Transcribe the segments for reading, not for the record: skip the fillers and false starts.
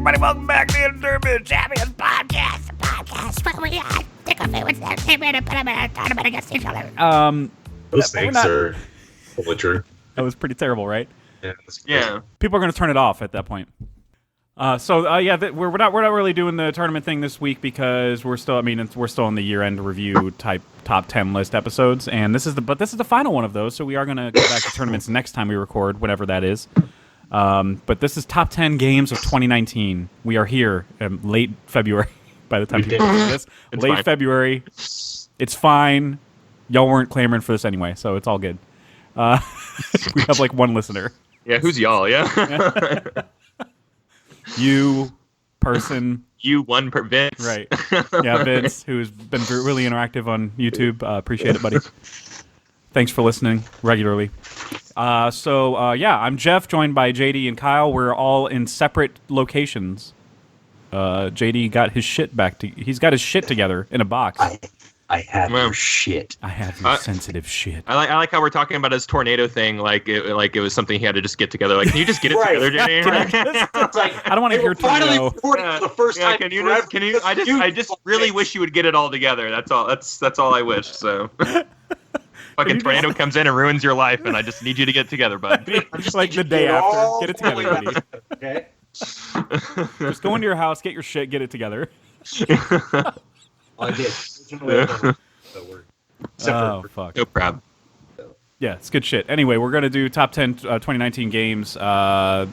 everybody. Welcome back to the Enderman Champions Podcast. The podcast where we take a few entertainment and put them in a tournament against each other. Those things are totally true. That was pretty terrible, right? Yeah. People are going to turn it off at that point. We're not really doing the tournament thing this week because we're still in the year-end review type top 10 list episodes, and this is the final one of those. So we are going to go back to tournaments next time we record, whenever that is. But this is top 10 games of 2019. We are here late February. By the time people hear this, late fine. February. It's fine. Y'all weren't clamoring for this anyway, so it's all good. We have like one listener. Yeah, who's y'all? Yeah. You, person. You, Vince. Right. Yeah, Vince, who's been really interactive on YouTube. Appreciate it, buddy. Thanks for listening regularly. I'm Jeff, joined by JD and Kyle. We're all in separate locations. JD got his shit he's got his shit together in a box. I have your shit. I have your sensitive shit. I like how we're talking about his tornado thing, like it was something he had to just get together. Like, can you just get it together, JD? It's like, I don't want to hear tornado. For the first time. Can you? I just really wish you would get it all together. That's all. That's all I wish. So. Fucking tornado comes in and ruins your life, and I just need you to get it together, bud. Just like the day after. Get it together, buddy. Okay. Just go into your house, get your shit, get it together. I did. Oh, fuck. No problem. Yeah, it's good shit. Anyway, we're going to do top 10 2019 games. I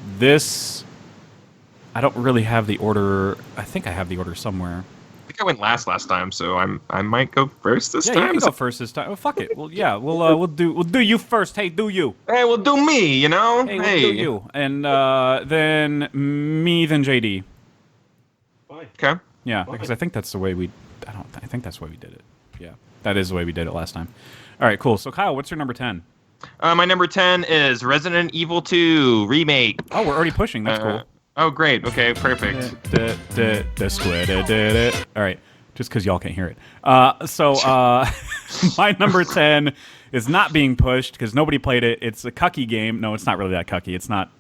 don't really have the order. I think I have the order somewhere. I think I went last time, so I might go first this time. Yeah, you can go first this time. Oh, fuck it. Well, yeah, we'll do you first. Hey, do you? Hey, we'll do me. You know. Hey, we'll do you. And then me, then JD. Fine. Okay. Yeah, because I think that's the way we. I think that's the way we did it. Yeah, that is the way we did it last time. All right, cool. So Kyle, what's your number 10? My number 10 is Resident Evil 2 Remake. Oh, we're already pushing. That's cool. Oh, great. Okay, perfect. All right, just because y'all can't hear it. My number 10 is not being pushed because nobody played it. It's a cucky game. No, it's not really that cucky. It's not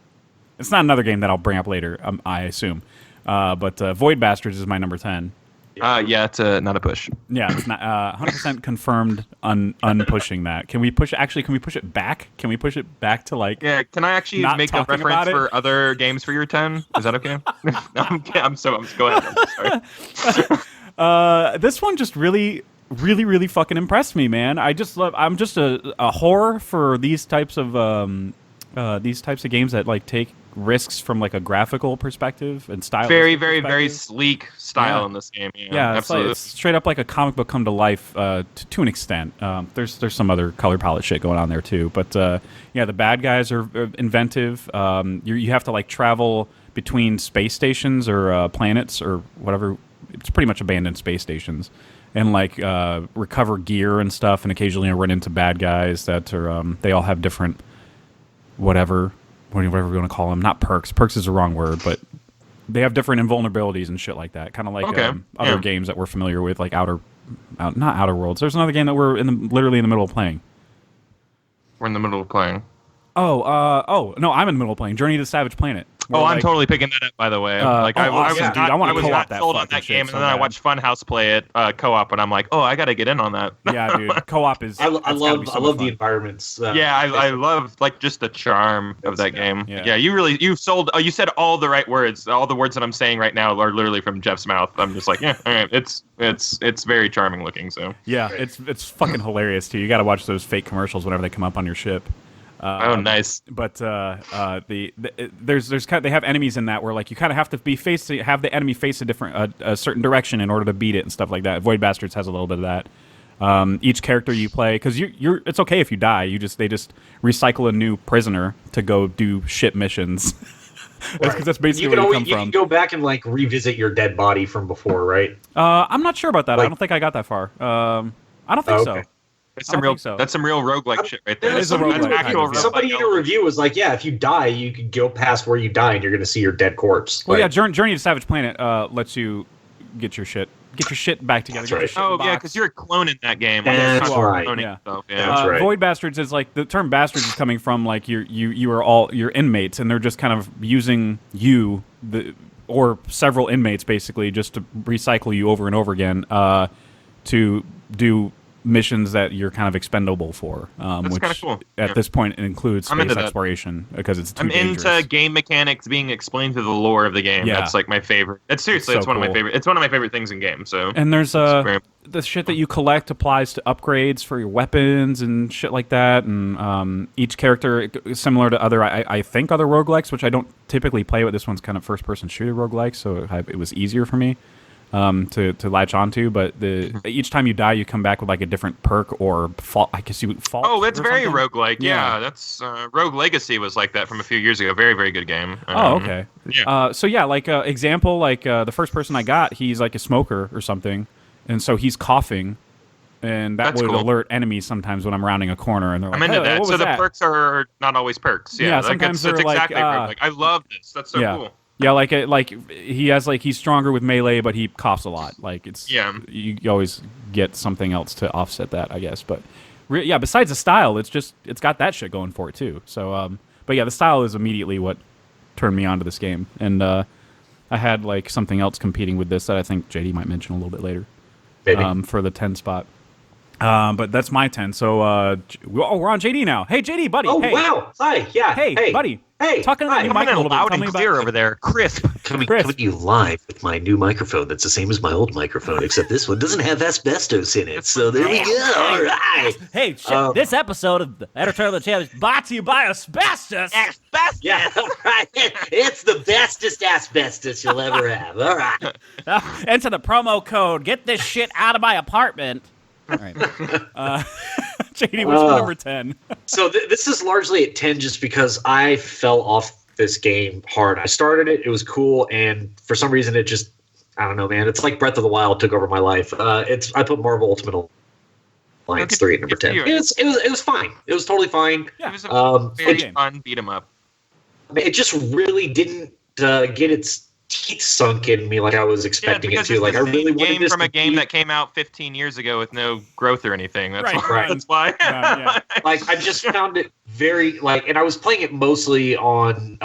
another game that I'll bring up later, I assume. But Void Bastards is my number 10. Yeah, it's not a push. Yeah, it's not 100% confirmed unpushing that. Can we push it back? Can we push it back to like? Yeah, can I actually make a reference for other games for your 10? Is that okay? Go ahead. I'm sorry. This one just really fucking impressed me, man. I'm just a whore for these types of games that like take risks from like a graphical perspective and style. Very sleek style in this game. Yeah, absolutely. It's straight up like a comic book come to life to an extent. There's some other color palette shit going on there too, but the bad guys are inventive. You have to like travel between space stations or planets or whatever. It's pretty much abandoned space stations, and like recover gear and stuff, and occasionally run into bad guys that are they all have different whatever we want to call them. Not perks. Perks is the wrong word, but they have different invulnerabilities and shit like that. Kind of like other games that we're familiar with, like not Outer Worlds. There's another game that we're literally in the middle of playing. We're in the middle of playing. Oh, no, I'm in the middle of playing Journey to the Savage Planet. I'm totally picking that up, by the way. I was not sold on that game, and then I watched Funhouse play it co-op, and I'm like, oh, I got to get in on that. Yeah, dude, co-op is. I love the environments. I love like just the charm of that game. Yeah, you sold. You said all the right words. All the words that I'm saying right now are literally from Jeff's mouth. I'm just like, yeah, all right. It's very charming looking. So yeah, it's fucking hilarious too. You got to watch those fake commercials whenever they come up on your ship. Oh, nice. But there's they have enemies in that where like you kind of have to have the enemy face a certain direction in order to beat it and stuff like that. Void Bastards has a little bit of that. Each character you play, because it's okay if you die. They just recycle a new prisoner to go do shit missions. Because that's basically where you come from. You can go back and like revisit your dead body from before, right? I'm not sure about that. I don't think I got that far. I don't think so. That's some real roguelike shit right there. Somebody in a review was like, yeah, if you die, you can go past where you die and you're going to see your dead corpse. Well, yeah, Journey to Savage Planet lets you get your shit back together. That's right. Yeah, because you're a clone in that game. That's right. That's right. Void Bastards is like, the term bastards is coming from like you are all your inmates, and they're just kind of using you or several inmates basically just to recycle you over and over again to do missions that you're kind of expendable for. That's kind of cool. At this point, it includes space exploration because it's too dangerous. I'm into game mechanics being explained through the lore of the game. Yeah. That's like my favorite. It's seriously, it's one of my favorite. It's one of my favorite things in games. So and there's the shit that you collect applies to upgrades for your weapons and shit like that. And each character is similar to other, I think, other roguelikes, which I don't typically play. But this one's kind of first-person shooter roguelike, so it was easier for me to latch onto, but each time you die, you come back with like a different perk or fault. I guess you would fault. Oh, that's very roguelike. Yeah, that's Rogue Legacy was like that from a few years ago. Very, very good game. Okay. Yeah. So yeah, like example, like the first person I got, he's like a smoker or something, and so he's coughing, and that would alert enemies sometimes when I'm rounding a corner, and they're like, I'm into that. So the perks are not always perks. Yeah, sometimes that's they're exactly roguelike. I love this. That's so cool. Yeah, like he has he's stronger with melee, but he coughs a lot. Like you always get something else to offset that, I guess. But besides the style, it's got that shit going for it too. So, but yeah, the style is immediately what turned me onto this game, and I had like something else competing with this that I think JD might mention a little bit later, for the 10 spot. But that's my 10. So we're on JD now. Hey JD, buddy. Oh hey. Wow! Hi. Yeah. Hey, buddy. Hey. Talking about your mic a little bit. Loud and clear over there. Crisp. Coming to you live with my new microphone. That's the same as my old microphone, except this one doesn't have asbestos in it. So there we go. All right. Hey, this episode of the Editorial Channel is brought to you by asbestos. Asbestos. Yeah. All right. It's the bestest asbestos you'll ever have. All right. Enter the promo code. Get this shit out of my apartment. All right. JD, what's your number 10? So this is largely at 10 just because I fell off this game hard. I started it, it was cool, and for some reason it just, I don't know, man. It's like Breath of the Wild took over my life. I put Marvel Ultimate Alliance 3 at number 10. It was fine. It was totally fine. Yeah, it was a very fun beat 'em up. It just really didn't get its teeth sunk in me like I was expecting it to. Like I really wanted this from a game that came out 15 years ago with no growth or anything. That's right. That's why. Like I just found it very and I was playing it mostly on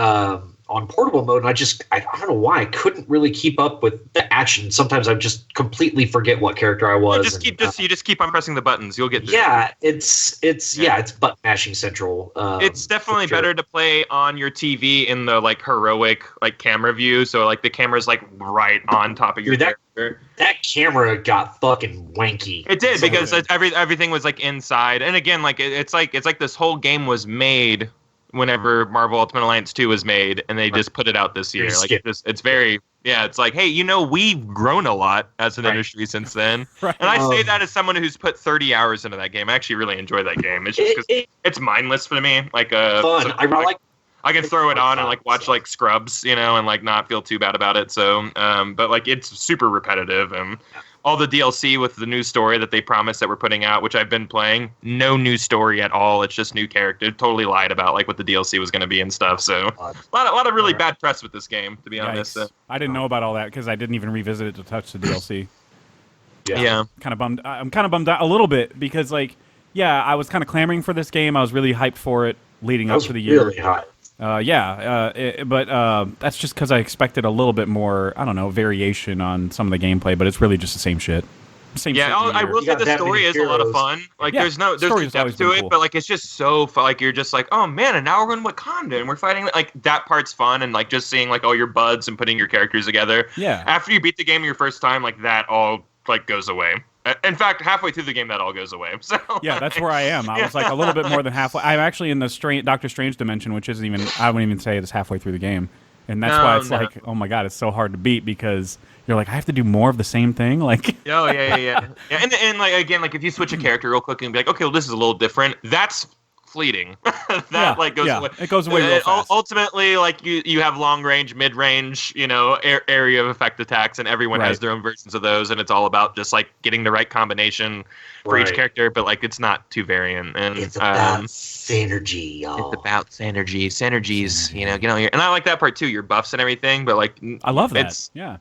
portable mode, and I don't know why I couldn't really keep up with the action. Sometimes I just completely forget what character I was. You just keep on pressing the buttons. You'll get. It's button mashing central. It's definitely better to play on your TV in the like heroic like camera view. So like the camera's like right on top of your character. That camera got fucking wanky. It did because everything was like inside, and again like it's like this whole game was made whenever Marvel Ultimate Alliance 2 was made, and they just put it out this year. Like it's very, it's like, hey, we've grown a lot as an industry since then. Right. And I say that as someone who's put 30 hours into that game. I actually really enjoy that game. It's just because it's mindless for me. Like fun. I can throw it on and like watch like Scrubs, and like not feel too bad about it. So, but like it's super repetitive, and all the DLC with the new story that they promised that we're putting out, which I've been playing, no new story at all. It's just new character. Totally lied about like what the DLC was going to be and stuff. So a lot of really bad press with this game, to be honest. I didn't know about all that because I didn't even revisit it to touch the DLC. Yeah. Kind of bummed. I'm kind of bummed out a little bit because I was kind of clamoring for this game. I was really hyped for it leading up to the year. Really hot. But that's just because I expected a little bit more, I don't know, variation on some of the gameplay, but it's really just the same shit. I will say the story is a lot of fun. Like there's no depth to it, cool. But like it's just so fun. Like you're just like, oh man, and now we're going to Wakanda and we're fighting. Like that part's fun, and like just seeing like all your buds and putting your characters together. Yeah. After you beat the game your first time, like that all like goes away. In fact, halfway through the game, that all goes away. So yeah, that's where I am. I was like a little bit more than halfway. I'm actually in the Doctor Strange dimension, which isn't even. I wouldn't even say it's halfway through the game, and that's why it's like, oh my god, it's so hard to beat because you're like, I have to do more of the same thing. Like, yeah. And like again, like if you switch a character real quick and be like, okay, well this is a little different. That's fleeting. That goes away. It goes away real fast. Ultimately, like you have long range, mid range, area of effect attacks, and everyone has their own versions of those, and it's all about just like getting the right combination for each character. But like it's not too variant, and it's about synergy, y'all. It's about synergies. Get on here, and I like that part too. Your buffs and everything, but like I love that.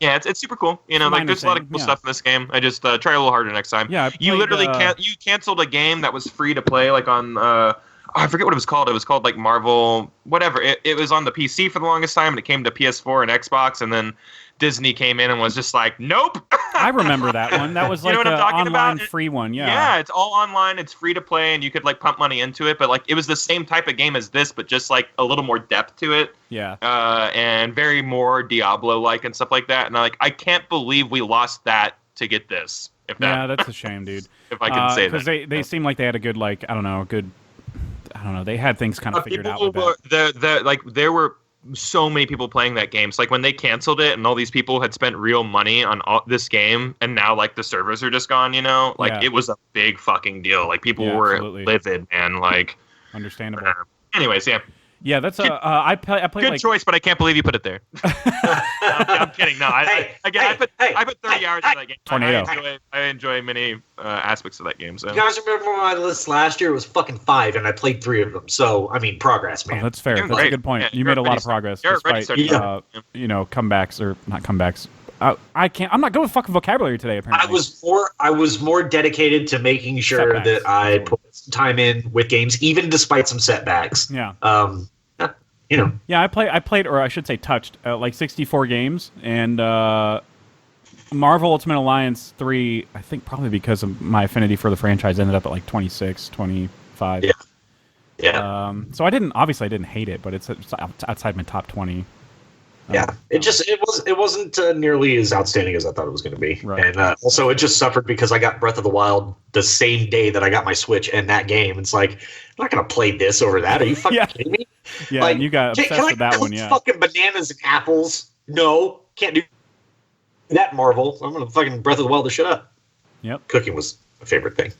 It's super cool. Like there's a lot of cool stuff in this game. I just try a little harder next time. Yeah, you literally you canceled a game that was free to play like on. I forget what it was called. It was called like Marvel, whatever. It was on the PC for the longest time, and it came to PS4 and Xbox, and then Disney came in and was just like, nope. I remember that one. That was like an online free one. Yeah. Yeah, it's all online. It's free to play, and you could like pump money into it. But like, it was the same type of game as this, but just like a little more depth to it. Yeah. And very more Diablo-like and stuff like that. And I can't believe we lost that to get this. Yeah, that's a shame, dude. If I can say that. Because they seem like they had a good, like, I don't know, they had things kind of figured out with that. There were so many people playing that game. So like when they canceled it and all these people had spent real money on this game, and now like the servers are just gone, it was a big fucking deal. Like people were livid, and like understandable. Anyways, yeah. Yeah, that's I play good choice, but I can't believe you put it there. I'm kidding. No, I put 30 hours in that game. Tornado. I enjoy many aspects of that game. So you guys remember my list last year was fucking 5, and I played 3 of them. So I mean, progress, man. Oh, that's fair. That's a good point. You made a lot of progress despite comebacks or not comebacks. I'm not good with fucking vocabulary today. Apparently, I was more dedicated to making sure that I put time in with games, even despite some setbacks. Yeah. Yeah, I played, or I should say, touched like 64 games, and Marvel Ultimate Alliance 3. I think probably because of my affinity for the franchise, ended up at like 26, 25. Yeah. So I didn't hate it, but it's outside my top 20. Yeah, it wasn't nearly as outstanding as I thought it was going to be, right. And also it just suffered because I got Breath of the Wild the same day that I got my Switch and that game. It's like, I'm not going to play this over that. Are you fucking kidding me? Yeah, like, you got obsessed with that one. Yeah, fucking bananas and apples. No, can't do that. Marvel. I'm going to fucking Breath of the Wild to shut up. Yep. Cooking was my favorite thing.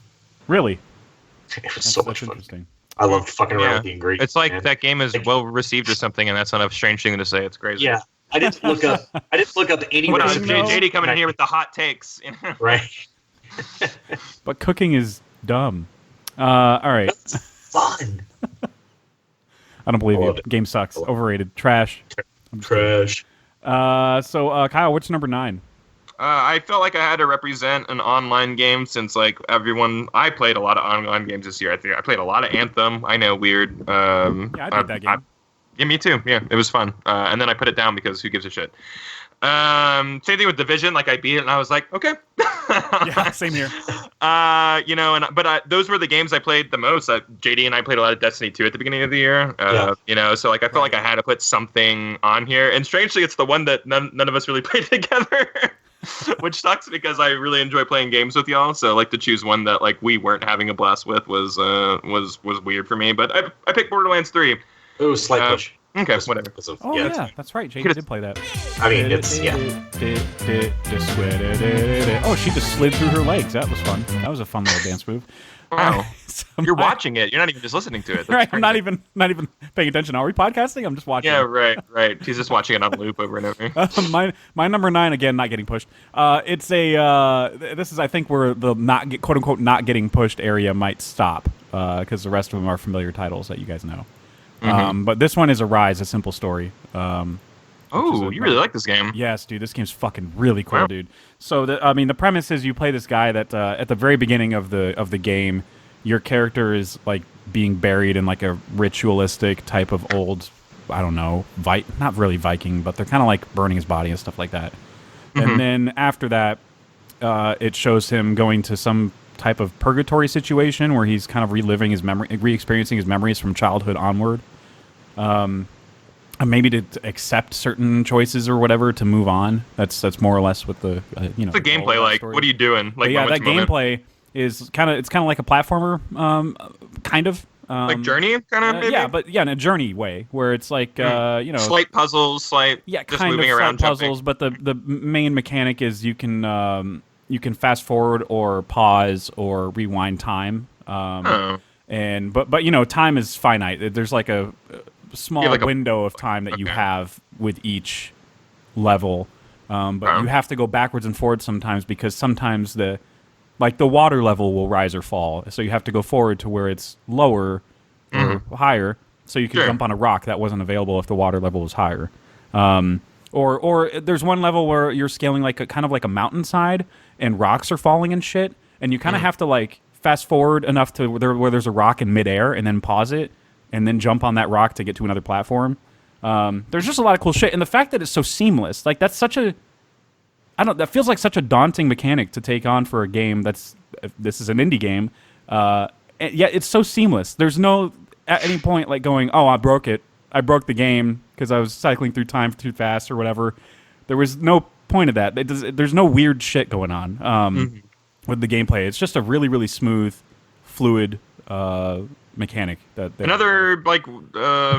Really? It was so much fun. Interesting. I love fucking around with the ingredients. It's like that game is well received or something, and that's not a strange thing to say. It's crazy. Yeah, I didn't look up any recipes. JD coming in here with the hot takes. Right. But cooking is dumb. All right. It's fun. I don't believe you. Game sucks. Overrated. Trash. Trash. So Kyle, what's number 9? I felt like I had to represent an online game since I played a lot of online games this year. I think I played a lot of Anthem. I know, weird. Yeah, I did that game. Yeah, me too. Yeah, it was fun. And then I put it down because who gives a shit? Same thing with Division. Like I beat it and I was like, okay. Yeah, same here. But those were the games I played the most. JD and I played a lot of Destiny 2 at the beginning of the year. So like I felt like I had to put something on here. And strangely, it's the one that none of us really played together. Which sucks because I really enjoy playing games with y'all. So like to choose one that like we weren't having a blast with was weird for me. But I picked Borderlands 3. Ooh, slight push. Okay, whatever. Oh yeah, that's right. JD did play that. I mean, it's Oh, she just slid through her legs. That was fun. That was a fun little dance move. Wow. You're watching it. You're not even just listening to it. Right. I'm not even paying attention. Are we podcasting? I'm just watching. Yeah, right. She's just watching it on loop over and over. My number 9 again, not getting pushed. It's this is I think where the quote unquote not getting pushed area might stop because the rest of them are familiar titles that you guys know. Mm-hmm. But this one is Arise, A Simple Story. You really like this game. Yes, dude. This game's fucking really cool, dude. So, the premise is you play this guy that at the very beginning of the game, your character is like being buried in like a ritualistic type of old, I don't know, not really Viking, but they're kind of like burning his body and stuff like that. Mm-hmm. And then after that, it shows him going to some type of purgatory situation where he's kind of re-experiencing his memories from childhood onward. Maybe to accept certain choices or whatever to move on. That's more or less what the the gameplay like. Story. What are you doing? Like that gameplay is kind of like a platformer, kind of like Journey, kind of. Yeah, but in a Journey way where it's like slight puzzles, just kind moving of around, puzzles. But the main mechanic is you can fast forward or pause or rewind time. And but time is finite. There's like a small window of time that you have with each level, but you have to go backwards and forwards sometimes because sometimes the water level will rise or fall, so you have to go forward to where it's lower or higher, so you can jump on a rock that wasn't available if the water level was higher. Or there's one level where you're scaling kind of like a mountainside and rocks are falling and shit, and you kind of have to fast forward enough to where there's a rock in midair and then pause it and then jump on that rock to get to another platform. There's just a lot of cool shit, and the fact that it's so seamless, like that feels like such a daunting mechanic to take on for a game this is an indie game. Yeah, it's so seamless. There's no at any point like going, oh, I broke the game because I was cycling through time too fast or whatever. There was no point of that. There's no weird shit going on with the gameplay. It's just a really, really smooth, fluid mechanic. Another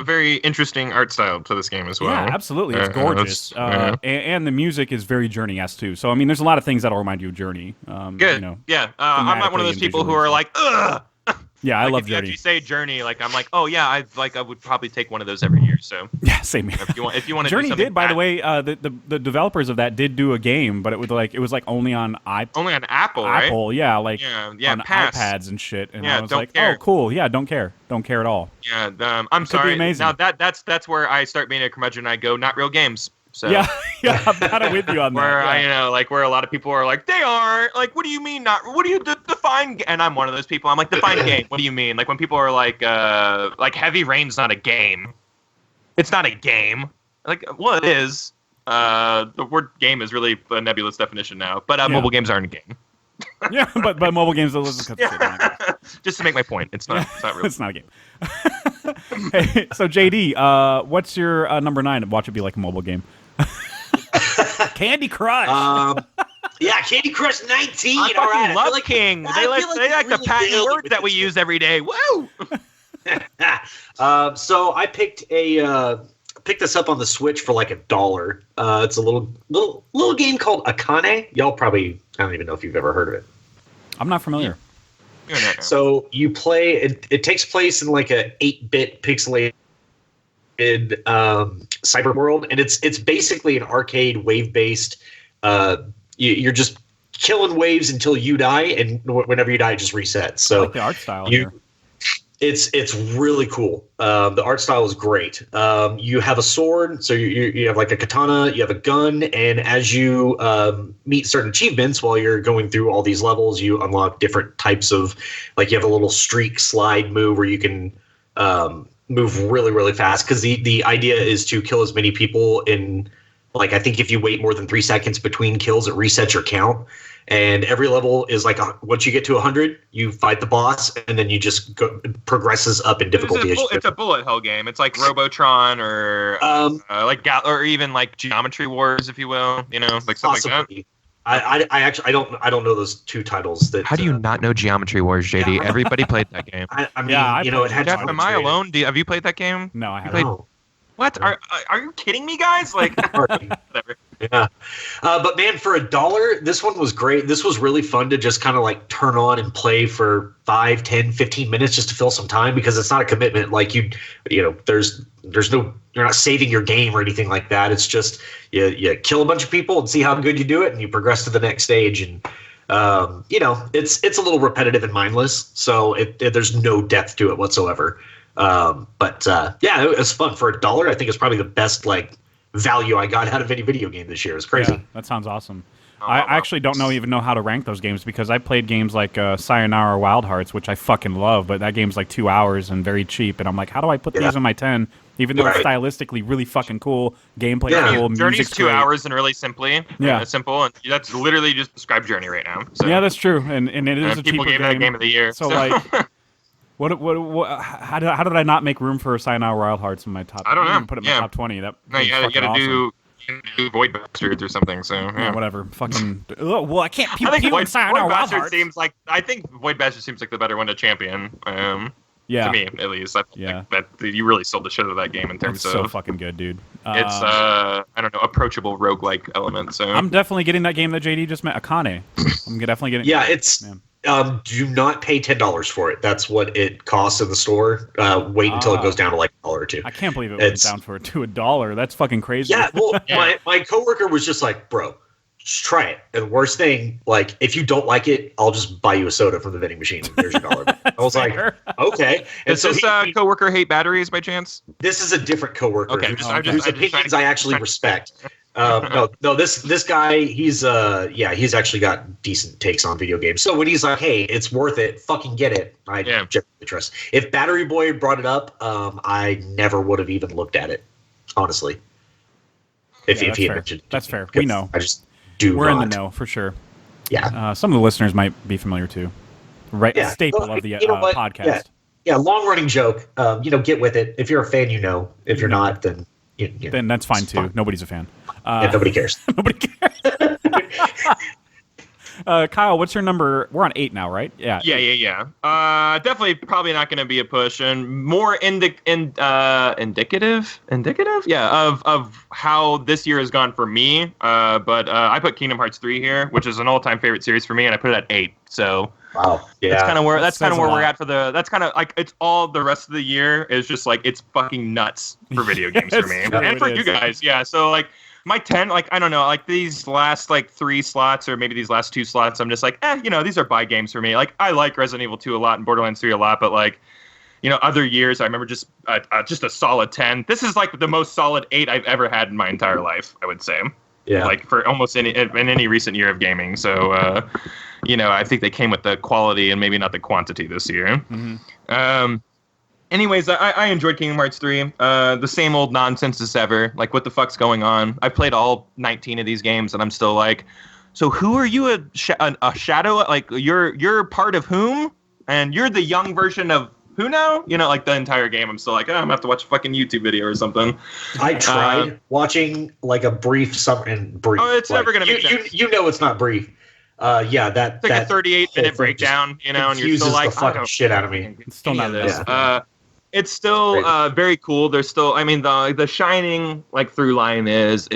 very interesting art style to this game as well. Yeah, absolutely. It's gorgeous, and the music is very Journey-esque too. So I mean, there's a lot of things that'll remind you of Journey. Good. Yeah. I'm not one of those people who are like, ugh. Yeah, I love if Journey. If you say Journey, I'm like, oh yeah, I would probably take one of those every year. So yeah, same here. If you want to Journey do did, by the way, the developers of that did do a game, but it was only on only on Apple, right? Apple, yeah, on pass. iPads and shit. And yeah, I was don't like, care. oh, cool. Yeah, don't care at all. Yeah, I'm sorry. Be amazing. Now that's where I start being a curmudgeon. I go, not real games. So yeah, I'm kind of with you on that. Where where a lot of people are like, they aren't. Like, what do you mean not? What do you define? And I'm one of those people. I'm like, define game. What do you mean? Like when people are like Heavy Rain's not a game. It's not a game. Like, well, it is. The word game is really a nebulous definition now. But mobile games aren't a game. Yeah, but mobile games just to make my point, it's not real. It's not a game. Hey, so JD, what's your number 9? Watch it be like a mobile game. Candy Crush. Yeah, Candy Crush 19. I fucking love King. They like the really patent words that we use every day. Woo! So I picked this up on the Switch for like $1. It's a little game called Akane. Y'all probably, I don't even know if you've ever heard of it. I'm not familiar. So you play it takes place in like a 8-bit pixelated cyber world, and it's basically an arcade wave-based. You're just killing waves until you die, and whenever you die, it just resets. So I like the art style here. It's really cool. The art style is great. You have a sword, so you have like a katana, you have a gun, and as you meet certain achievements while you're going through all these levels, you unlock different types of, like you have a little streak slide move where you can move really, really fast, because the idea is to kill as many people in, like, I think if you wait more than 3 seconds between kills, it resets your count. And every level is like, once you get to 100, you fight the boss, and then you just progresses up in difficulty. It's a bullet hell game. It's like Robotron or even like Geometry Wars, if you will. Like something like that. I actually I don't know those two titles. How do you not know Geometry Wars, JD? Yeah. Everybody played that game. It had. Jeff, am I alone? Have you played that game? No, I haven't. What? Are you kidding me, guys? Like, whatever. Yeah. But man, for $1, this one was great. This was really fun to just kind of like turn on and play for 5, 10, 15 minutes just to fill some time, because it's not a commitment. Like there's no, you're not saving your game or anything like that. It's just you kill a bunch of people and see how good you do it, and you progress to the next stage. And it's a little repetitive and mindless, so there's no depth to it whatsoever. But it was fun for $1. I think it's probably the best value I got out of any video game this year. It's crazy. Yeah, that sounds awesome. I actually don't even know how to rank those games, because I played games like Sayonara Wild Hearts, which I fucking love, but that game's like 2 hours and very cheap, and I'm like, how do I put these in my 10? Even though it's stylistically really fucking cool, gameplay cool, Journey's music's 2 great. hours and really simple, and that's literally just describe Journey right now. So. Yeah, that's true, and it is a people cheaper gave that game of the year. So like. How did I not make room for Sayonara Wild Hearts in my top? I don't know. Put it in my top 20. That you gotta do Void Bastards or something. So whatever. Fucking. Well, I can't pew I think in Sayonara Wild Hearts. I think Void Bastard seems like the better one to champion. To me, at least. I think that you really sold the shit out of that game in terms it's of. So fucking good, dude. It's I don't know, approachable roguelike element. So I'm definitely getting that game that JD just met, Akane. I'm definitely getting. Yeah, it's. Do not pay $10 for it. That's what it costs in the store. Wait until it goes down to like $1 or $2. I can't believe it went down to $1. That's fucking crazy. Yeah, well, my coworker was just like, bro, just try it. And worst thing, like, if you don't like it, I'll just buy you a soda from the vending machine. There's your $1. I was like, okay. And does this coworker hate batteries by chance? This is a different coworker. Okay, whose opinions I actually respect. No. This guy, he's actually got decent takes on video games. So when he's like, "Hey, it's worth it, fucking get it," I generally trust. If Battery Boy brought it up, I never would have even looked at it, honestly. If he had mentioned it. That's fair. We know. I just do. We're in the know for sure. Yeah. Some of the listeners might be familiar too. Right. Yeah. Staple of the podcast. Yeah. Long running joke. Get with it. If you're a fan, you know. If you're not, then. Then that's fine too. Nobody's a fan. Nobody cares. Nobody cares. Kyle, what's your number? We're on 8 now, right? Yeah. Yeah. Definitely, probably not going to be a push, and more indicative. Yeah, of how this year has gone for me. But I put Kingdom Hearts 3 here, which is an all-time favorite series for me, and I put it at 8. So. Wow. Yeah. That's kind of where we're at for the. That's kind of like it's all the rest of the year is just like it's fucking nuts for video games for me and for you guys. Yeah. So like my 10, like I don't know, like these last like 3 slots or maybe these last 2 slots, I'm just like, these are buy games for me. Like I like Resident Evil 2 a lot and Borderlands 3 a lot, but like, other years I remember just a solid 10. This is like the most solid 8 I've ever had in my entire life, I would say. Yeah. Like for almost in any recent year of gaming. So. I think they came with the quality and maybe not the quantity this year. Mm-hmm. Anyways, I enjoyed Kingdom Hearts 3. The same old nonsense as ever. Like, what the fuck's going on? I played all 19 of these games, and I'm still like, so who are you a shadow? Like, you're part of whom? And you're the young version of who now? Like the entire game, I'm still like, I'm going to have to watch a fucking YouTube video or something. I tried watching, like, a brief brief. Oh, it's never going to make sense. It's not brief. It's like a 38-minute breakdown, and you're still like, the fucking shit out of me. It's still not this. It's still very cool. There's still, the shining like through line is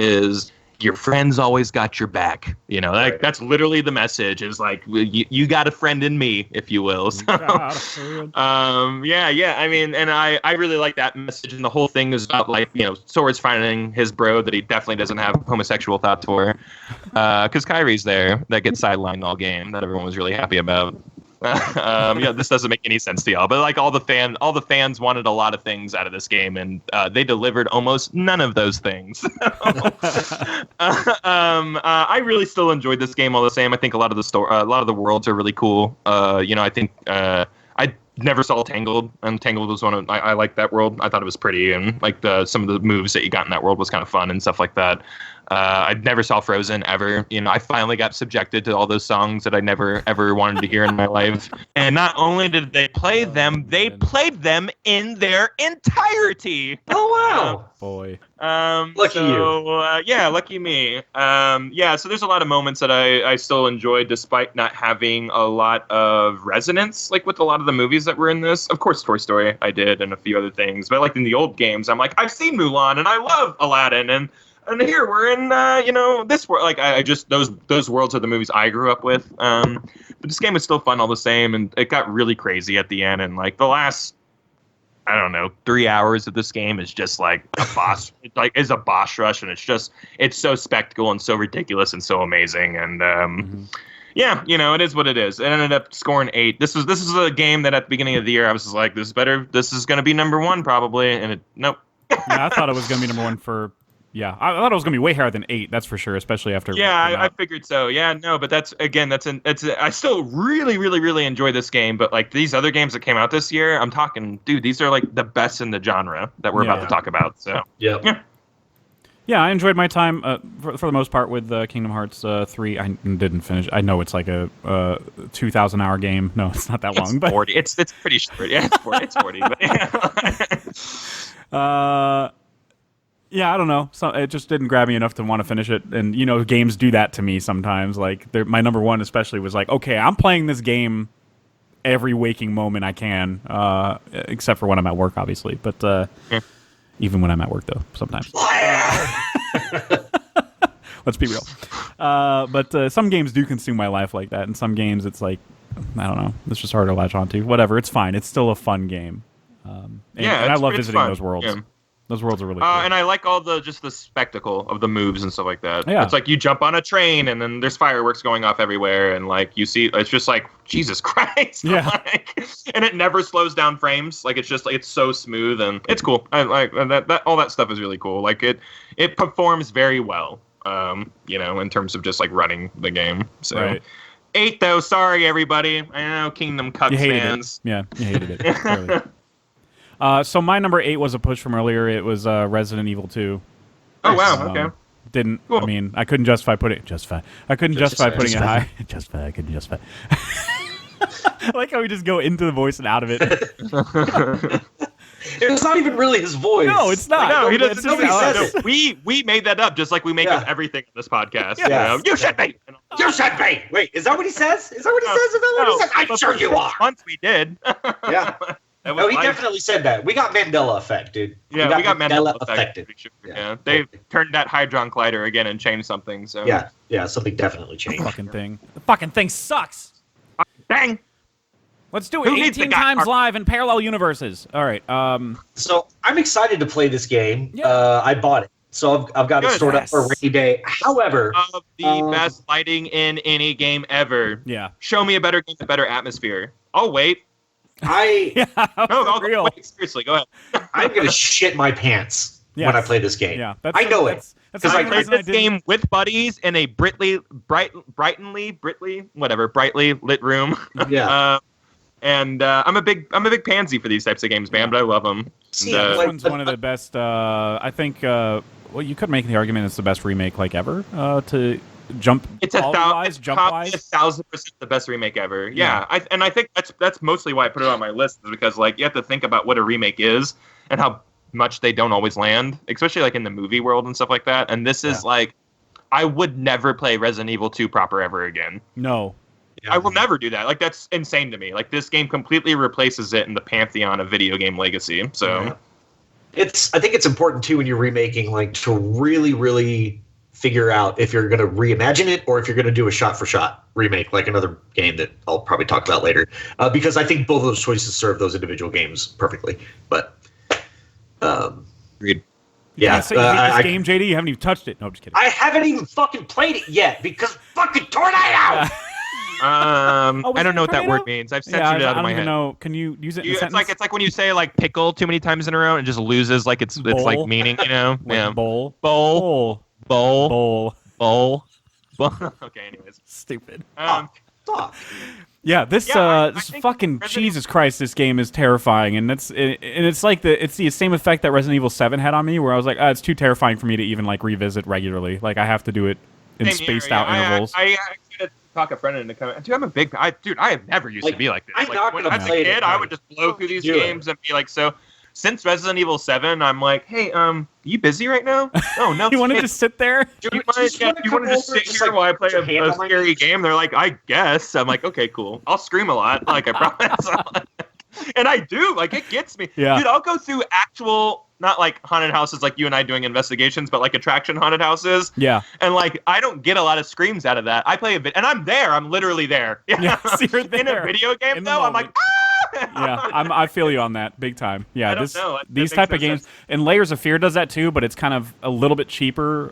your friends always got your back. That's literally the message. Is like you got a friend in me, if you will. So, and I really like that message. And the whole thing is about like Sora's finding his bro that he definitely doesn't have homosexual thoughts for, because Kyrie's there that gets sidelined all game that everyone was really happy about. This doesn't make any sense to y'all, but like all the fans wanted a lot of things out of this game, and they delivered almost none of those things. I really still enjoyed this game all the same. I think a lot of the worlds are really cool. I think I never saw Tangled, and Tangled was I liked that world. I thought it was pretty, and like some of the moves that you got in that world was kind of fun and stuff like that. I never saw Frozen ever. I finally got subjected to all those songs that I never ever wanted to hear in my life. And not only did they play them, they played them in their entirety. Oh wow, boy! Lucky you. Lucky me. So there's a lot of moments that I still enjoyed, despite not having a lot of resonance, like with a lot of the movies that were in this. Of course, Toy Story I did, and a few other things. But like in the old games, I'm like, I've seen Mulan, and I love Aladdin, and here we're in, this world. Like I just those worlds are the movies I grew up with. But this game is still fun all the same, and it got really crazy at the end. And like the last, 3 hours of this game is just like a boss, is a boss rush, and it's so spectacle and so ridiculous and so amazing. And it is what it is. It ended up scoring 8. This is a game that at the beginning of the year I was just like, this is better. This is going to be number 1 probably, and nope. I thought it was going to be number 1 for. Yeah, I thought it was going to be way higher than 8. That's for sure, especially after. Yeah, I figured so. Yeah, no, but I still really, really, really enjoy this game. But like these other games that came out this year, I'm talking, dude, these are like the best in the genre that we're about to talk about. So yeah. Yeah, I enjoyed my time for the most part with Kingdom Hearts 3. I didn't finish. I know it's like a 2,000-hour game. No, it's not that long. But 40. It's pretty short. Yeah, it's 40. It's 40. But yeah. Yeah, I don't know. It just didn't grab me enough to want to finish it. And, games do that to me sometimes. Like, my number 1 especially was like, okay, I'm playing this game every waking moment I can, except for when I'm at work, obviously. But even when I'm at work, though, sometimes. Let's be real. But some games do consume my life like that. And some games, it's like, I don't know. It's just hard to latch onto. Whatever, it's fine. It's still a fun game. And I love visiting those worlds. Yeah. Those worlds are really cool. And I like all the spectacle of the moves and stuff like that. Yeah. It's like you jump on a train and then there's fireworks going off everywhere, and like you see, it's just like Jesus Christ. Yeah. And it never slows down frames. Like it's just like it's so smooth and it's cool. I like that all that stuff is really cool. Like it performs very well. in terms of just like running the game. So Right. 8 though. Sorry everybody. I know Kingdom Cuts You hated fans. it. Yeah, you hated it. Clearly. So my number 8 was a push from earlier. It was Resident Evil 2. Oh wow. Okay. Didn't Cool. I mean I couldn't justify putting I couldn't justify putting it high. I couldn't justify. I like how we just go into the voice and out of it. It's not even really his voice. No, it's not. No, he It's doesn't. just nobody how says it- it. We made that up just like we make Yeah. up everything in this podcast. Yeah. You should be. You should be. Wait, is that what he says? Is that what he says about what he says? I'm but sure for you 6 are. months we did. Yeah. That was No, he life. definitely said that. We got Mandela effect, dude. Yeah, we got Mandela effect. affected. Pretty sure. Yeah. Yeah, they turned that Hydron Collider again and changed something. So Yeah, something definitely changed. fucking thing. The fucking thing sucks. Dang. Let's do it Who needs 18 the guy- times live in parallel universes. All right. So I'm excited to play this game. Yeah. I bought it, so I've got it Good. stored up for a rainy day. However, Of the best lighting in any game ever. Yeah. Show me a better game, a better atmosphere. I'll wait. I No, I'll real. wait. Seriously, go ahead. I'm gonna shit my pants Yes. when I play this game. Yeah. I know it. That's Because the I same I reason played I this didn't- game with buddies in a brightly lit room. Yeah. And I'm a big pansy for these types of games, man. But I love them. See, And, This like- one's one of the best. I think. Well, you could make the argument it's the best remake like ever. To jump. it's a quality-wise, jump probably wise. 1,000% the best remake ever. Yeah. Yeah, I think that's mostly why I put it on my list, is because like you have to think about what a remake is and how much they don't always land, especially like in the movie world and stuff like that. And this is like, I would never play Resident Evil 2 proper ever again. No. I will never do that. Like that's insane to me. Like this game completely replaces it in the pantheon of video game legacy. So I think it's important too when you're remaking, like to really, really figure out if you're going to reimagine it or if you're going to do a shot-for-shot remake, like another game that I'll probably talk about later. Because I think both of those choices serve those individual games perfectly. But agreed. yeah, So you hate this game, JD? You haven't even touched it. No, I'm just kidding. I haven't even fucking played it yet because fucking tornado. I was don't that know what that tornado? word means. I've censored Yeah, it out I of don't my even head. know. Can you use it in a It's sentence? like when you say like pickle too many times in a row and it just loses like it's like Bowl. meaning, you know? Like Yeah. bowl. Bowl. Bowl. Bowl. Bowl. Bowl. Okay. Anyways. Stupid. Fuck. Yeah, this I this think fucking Resident- Jesus Christ, this game is terrifying, and it's like it's the same effect that Resident Evil 7 had on me, where I was like, it's too terrifying for me to even like revisit regularly. Like I have to do it in Same here, spaced out yeah. intervals. I actually talk a friend into coming. Dude, I'm a big. I have never used to Like, be like this. I'm Like not when gonna as a play it kid, at I night. would just blow through these Do it. games and be like, so. Since Resident Evil 7, I'm like, hey, you busy right now? Oh no. You want to Hey, just sit there? Dude, you want to just sit here while I play put your hand a on my scary knee? game? They're like, I guess. I'm like, okay, cool. I'll scream a lot, like I promise. And I do. Like it gets me. Yeah. Dude, I'll go through actual, not like haunted houses like you and I doing investigations, but like attraction haunted houses. Yeah. And like I don't get a lot of screams out of that. I play a bit, and I'm there. I'm literally there. Yes, you're In a there. video game, In the though, I'm like, moment. Yeah, I feel you on that big time. Yeah, I don't know. That these makes type no of games sense. and Layers of Fear does that too, but it's kind of a little bit cheaper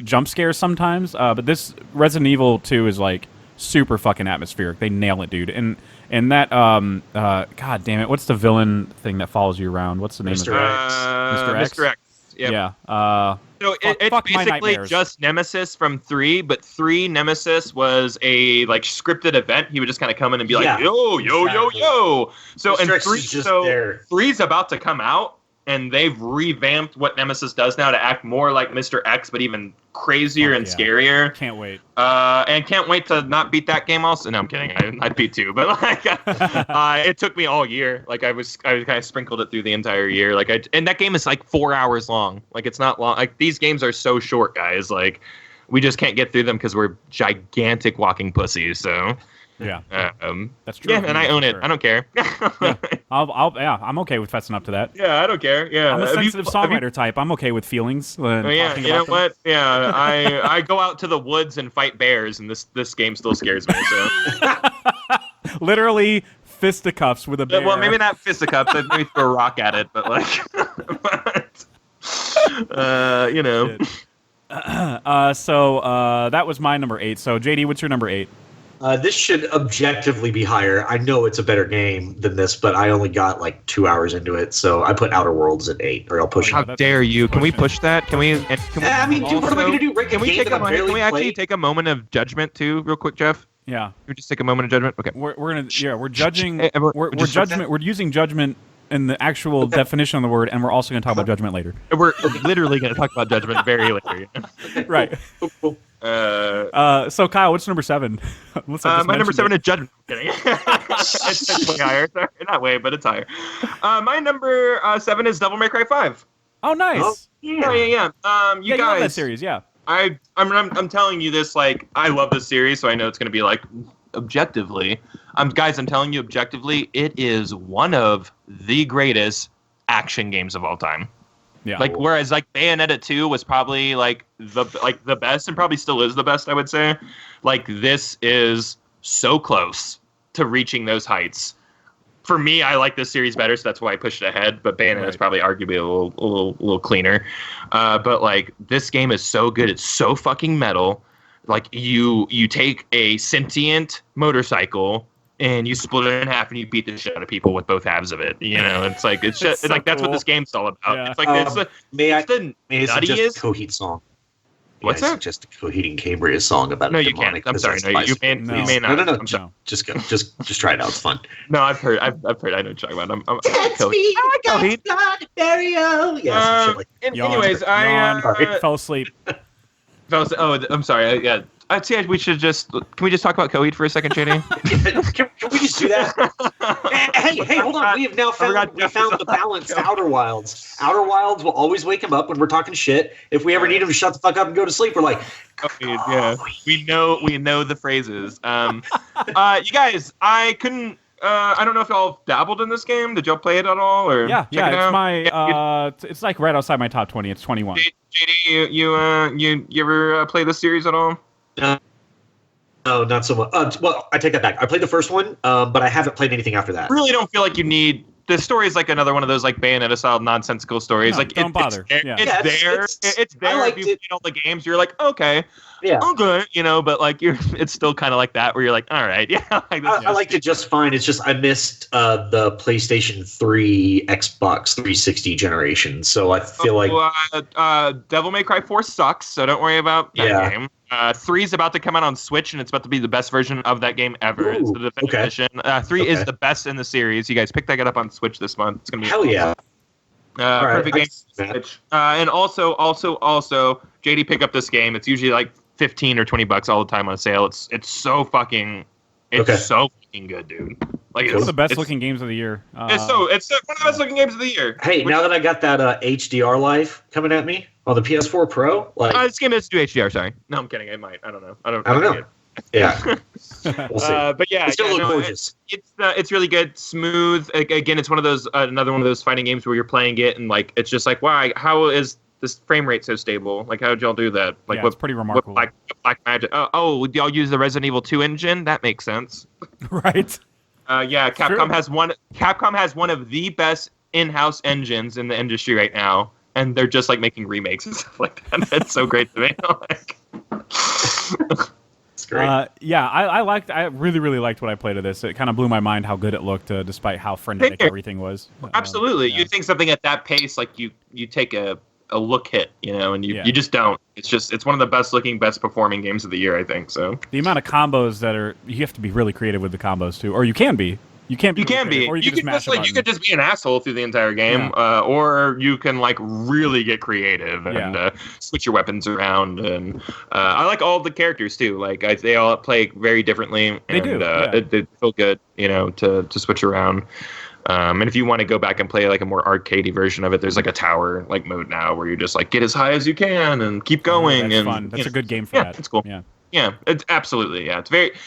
jump scares sometimes. But this Resident Evil 2 is like super fucking atmospheric. They nail it, dude. And that God damn it, what's the villain thing that follows you around? What's the name Mr. of it? Mr. X? Mr. X. Yep. Yeah. So it's fuck my basically nightmares. just Nemesis from 3, but 3 Nemesis was a like scripted event. He would just kind of come in and be like, Yeah, yo, yo, exactly. yo, yo. So Mr. and X 3, is just so there. 3's about to come out, and they've revamped what Nemesis does now to act more like Mr. X, but even crazier Fuck and yeah. scarier. Can't wait. And can't wait to not beat that game also. No, I'm kidding. I'd beat 2, but like it took me all year. Like I kind of sprinkled it through the entire year. Like and that game is like 4 hours long. Like it's not long. Like these games are so short, guys. Like we just can't get through them because we're gigantic walking pussies. So Yeah. That's true. yeah, and I own it. Sure. I don't care. I'm okay with fessing up to that. Yeah, I don't care. Yeah, I'm a Have you- sensitive have you- songwriter type. I'm okay with feelings. Oh, yeah, talking you know about them. what? Yeah, I go out to the woods and fight bears, and this game still scares me. So. Literally fisticuffs with a bear. Well, maybe not fisticuffs. I'd maybe throw a rock at it, but like, you know. So that was my number 8. So JD, what's your number 8? This should objectively be higher. I know it's a better game than this, but I only got like 2 hours into it, so I put Outer Worlds at 8, or I'll push How it. dare you? Can we push that? Can we? I mean, dude, what am I going to do? Rank a Can we game take that I barely Can we actually played? take a moment of judgment too, real quick, Jeff? Yeah. Can we just take a moment of judgment? Okay. We're judging. Hey, everyone, We're just- judgment. We're using judgment in the actual definition of the word, and we're also going to talk about judgment later. We're literally going to talk about judgment very later. Right. So Kyle, what's number 7? My number 7 is judgment. I'm kidding. it's way higher. Sorry, not way, but it's higher. My number 7 is Devil May Cry 5. Oh, nice. Oh, Yeah. You You love guys. that series, yeah. I'm telling you this, like, I love this series, so I know it's going to be like objectively. Guys, I'm telling you objectively, it is one of the greatest action games of all time. Yeah. Like, whereas like Bayonetta 2 was probably like the best, and probably still is the best, I would say. Like, this is so close to reaching those heights. For me, I like this series better, so that's why I pushed it ahead. But Bayonetta is probably arguably a little cleaner. But like, this game is so good; it's so fucking metal. Like, you take a sentient motorcycle and you split it in half and you beat the shit out of people with both halves of it. You know, it's like it's just so like that's what cool. this game's all about. Yeah. It's like May I the suggest nuttiest. a Coheed song? What's May I that? suggest a Coheed and Cambria song about No, a you demonic can't. I'm sorry. possessed No, you bicycle. may, you may not. No. I'm sorry. Just go. Just try it out. It's fun. No, I've heard. I've heard. I know what you're talking about. I'm Coheed. I got Coheed. Yeah, some shit like Yawn. Anyways, Yawn. I fell asleep. I'm sorry. Yeah. I'd say we should can we just talk about Coheed for a second, JD? Can we just do that? hey, hold on. We have now found the balance. Outer Wilds. Outer Wilds will always wake him up when we're talking shit. If we ever need him to shut the fuck up and go to sleep, we're like, Coheed, yeah. We know the phrases. You guys, I couldn't. I don't know if y'all dabbled in this game. Did y'all play it at all? Or Yeah, check it it's out? my. It's like right outside my top 20. It's 21. JD, you ever play this series at all? no, not so much. Well, I take that back. I played the first one, but I haven't played anything after that. Really don't feel like you need. The story is like another one of those like Bayonetta style nonsensical stories. No, like don't bother. It's Yeah. it's there. I liked if you it. played all the games, you're like, okay, Yeah. okay, but like it's still kind of like that where you're like, all right, yeah. Like this I liked it just fine. It's just I missed the PlayStation 3, Xbox 360 generation, so I feel like Devil May Cry 4 sucks, so don't worry about that Yeah. game. 3 is about to come out on Switch, and it's about to be the best version of that game ever. It's Ooh, the definitive okay. edition. 3 is Okay. the best in the series. You guys pick that up on Switch this month. It's gonna be hell yeah. All right, perfect I game. can see that. Switch. And also, JD, pick up this game. It's usually like $15 or $20 all the time on sale. It's so fucking good, dude. Like It's one of the best it's- looking games of the year. It's one of the best looking games of the year. Hey, now that I got that HDR life coming at me on the PS4 Pro, like This game has to do HDR. Sorry, no, I'm kidding. I might. I don't know. I don't know. Yeah, we'll see. But yeah, It's gonna yeah, look no, gorgeous. It's really good, smooth. Again, it's one of those another one of those fighting games where you're playing it and like it's just like, wow, how is this frame rate so stable? Like, how did y'all do that? Like, Yeah, it's pretty remarkable. What black magic? Oh, did y'all use the Resident Evil 2 engine? That makes sense. Right. Yeah, True. Capcom has one of the best in-house engines in the industry right now, and they're just like making remakes and stuff like that. It's so great to me. Like, It's great. Yeah, I really liked what I played of this. It kind of blew my mind how good it looked, despite how frenetic Here. everything was. absolutely, yeah. you think something at that pace, like you take a look hit, and Yeah. you just don't. It's one of the best looking, best performing games of the year, I think. So The amount of combos you have to be really creative with the combos too, or you can be. You can't be. you can be. Or you, can just mash a you could just be an asshole through the entire game, or you can like really get creative and switch your weapons around. And I like all the characters too. Like they all play very differently. They and, do, yeah. They feel good, to switch around. And if you want to go back and play like a more arcadey version of it, there's like a tower like mode now where you just like get as high as you can and keep going. That's and fun. That's a good game for yeah, that. it's cool. Yeah. Yeah, it's absolutely. Yeah,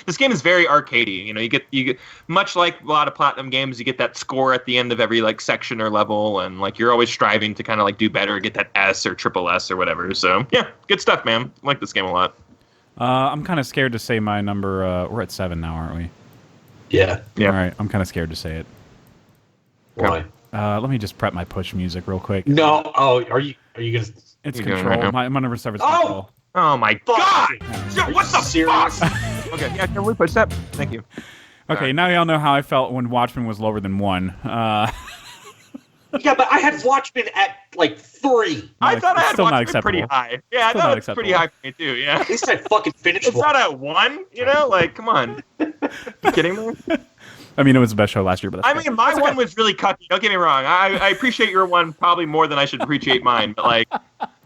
this game is very arcadey. You get much like a lot of Platinum games, you get that score at the end of every like section or level, and like you're always striving to kind of like do better, get that S or triple S or whatever. So yeah, good stuff, man. I like this game a lot. I'm kind of scared to say my number. We're at 7 now, aren't we? Yeah. Yeah. All right. I'm kind of scared to say it. Why? Let me just prep my push music real quick. No. Oh, are you gonna? It's You're going Control. right now. My number 7 is Oh! Control. Oh my god! Yo, what the Serious? fuck? Okay, yeah, can we push that? Thank you. Okay, now y'all know how I felt when Watchmen was lower than 1. Yeah, but I had Watchmen at like 3. I thought I had still not Watchmen pretty acceptable. high. Yeah, I Still thought not it was pretty high for me too. Yeah. At least I fucking finished It's one. not at 1, you know? Like, come on. You kidding me? I mean, it was the best show last year, but that's I okay. mean, my one was really cucky. Don't get me wrong. I appreciate your one probably more than I should appreciate mine.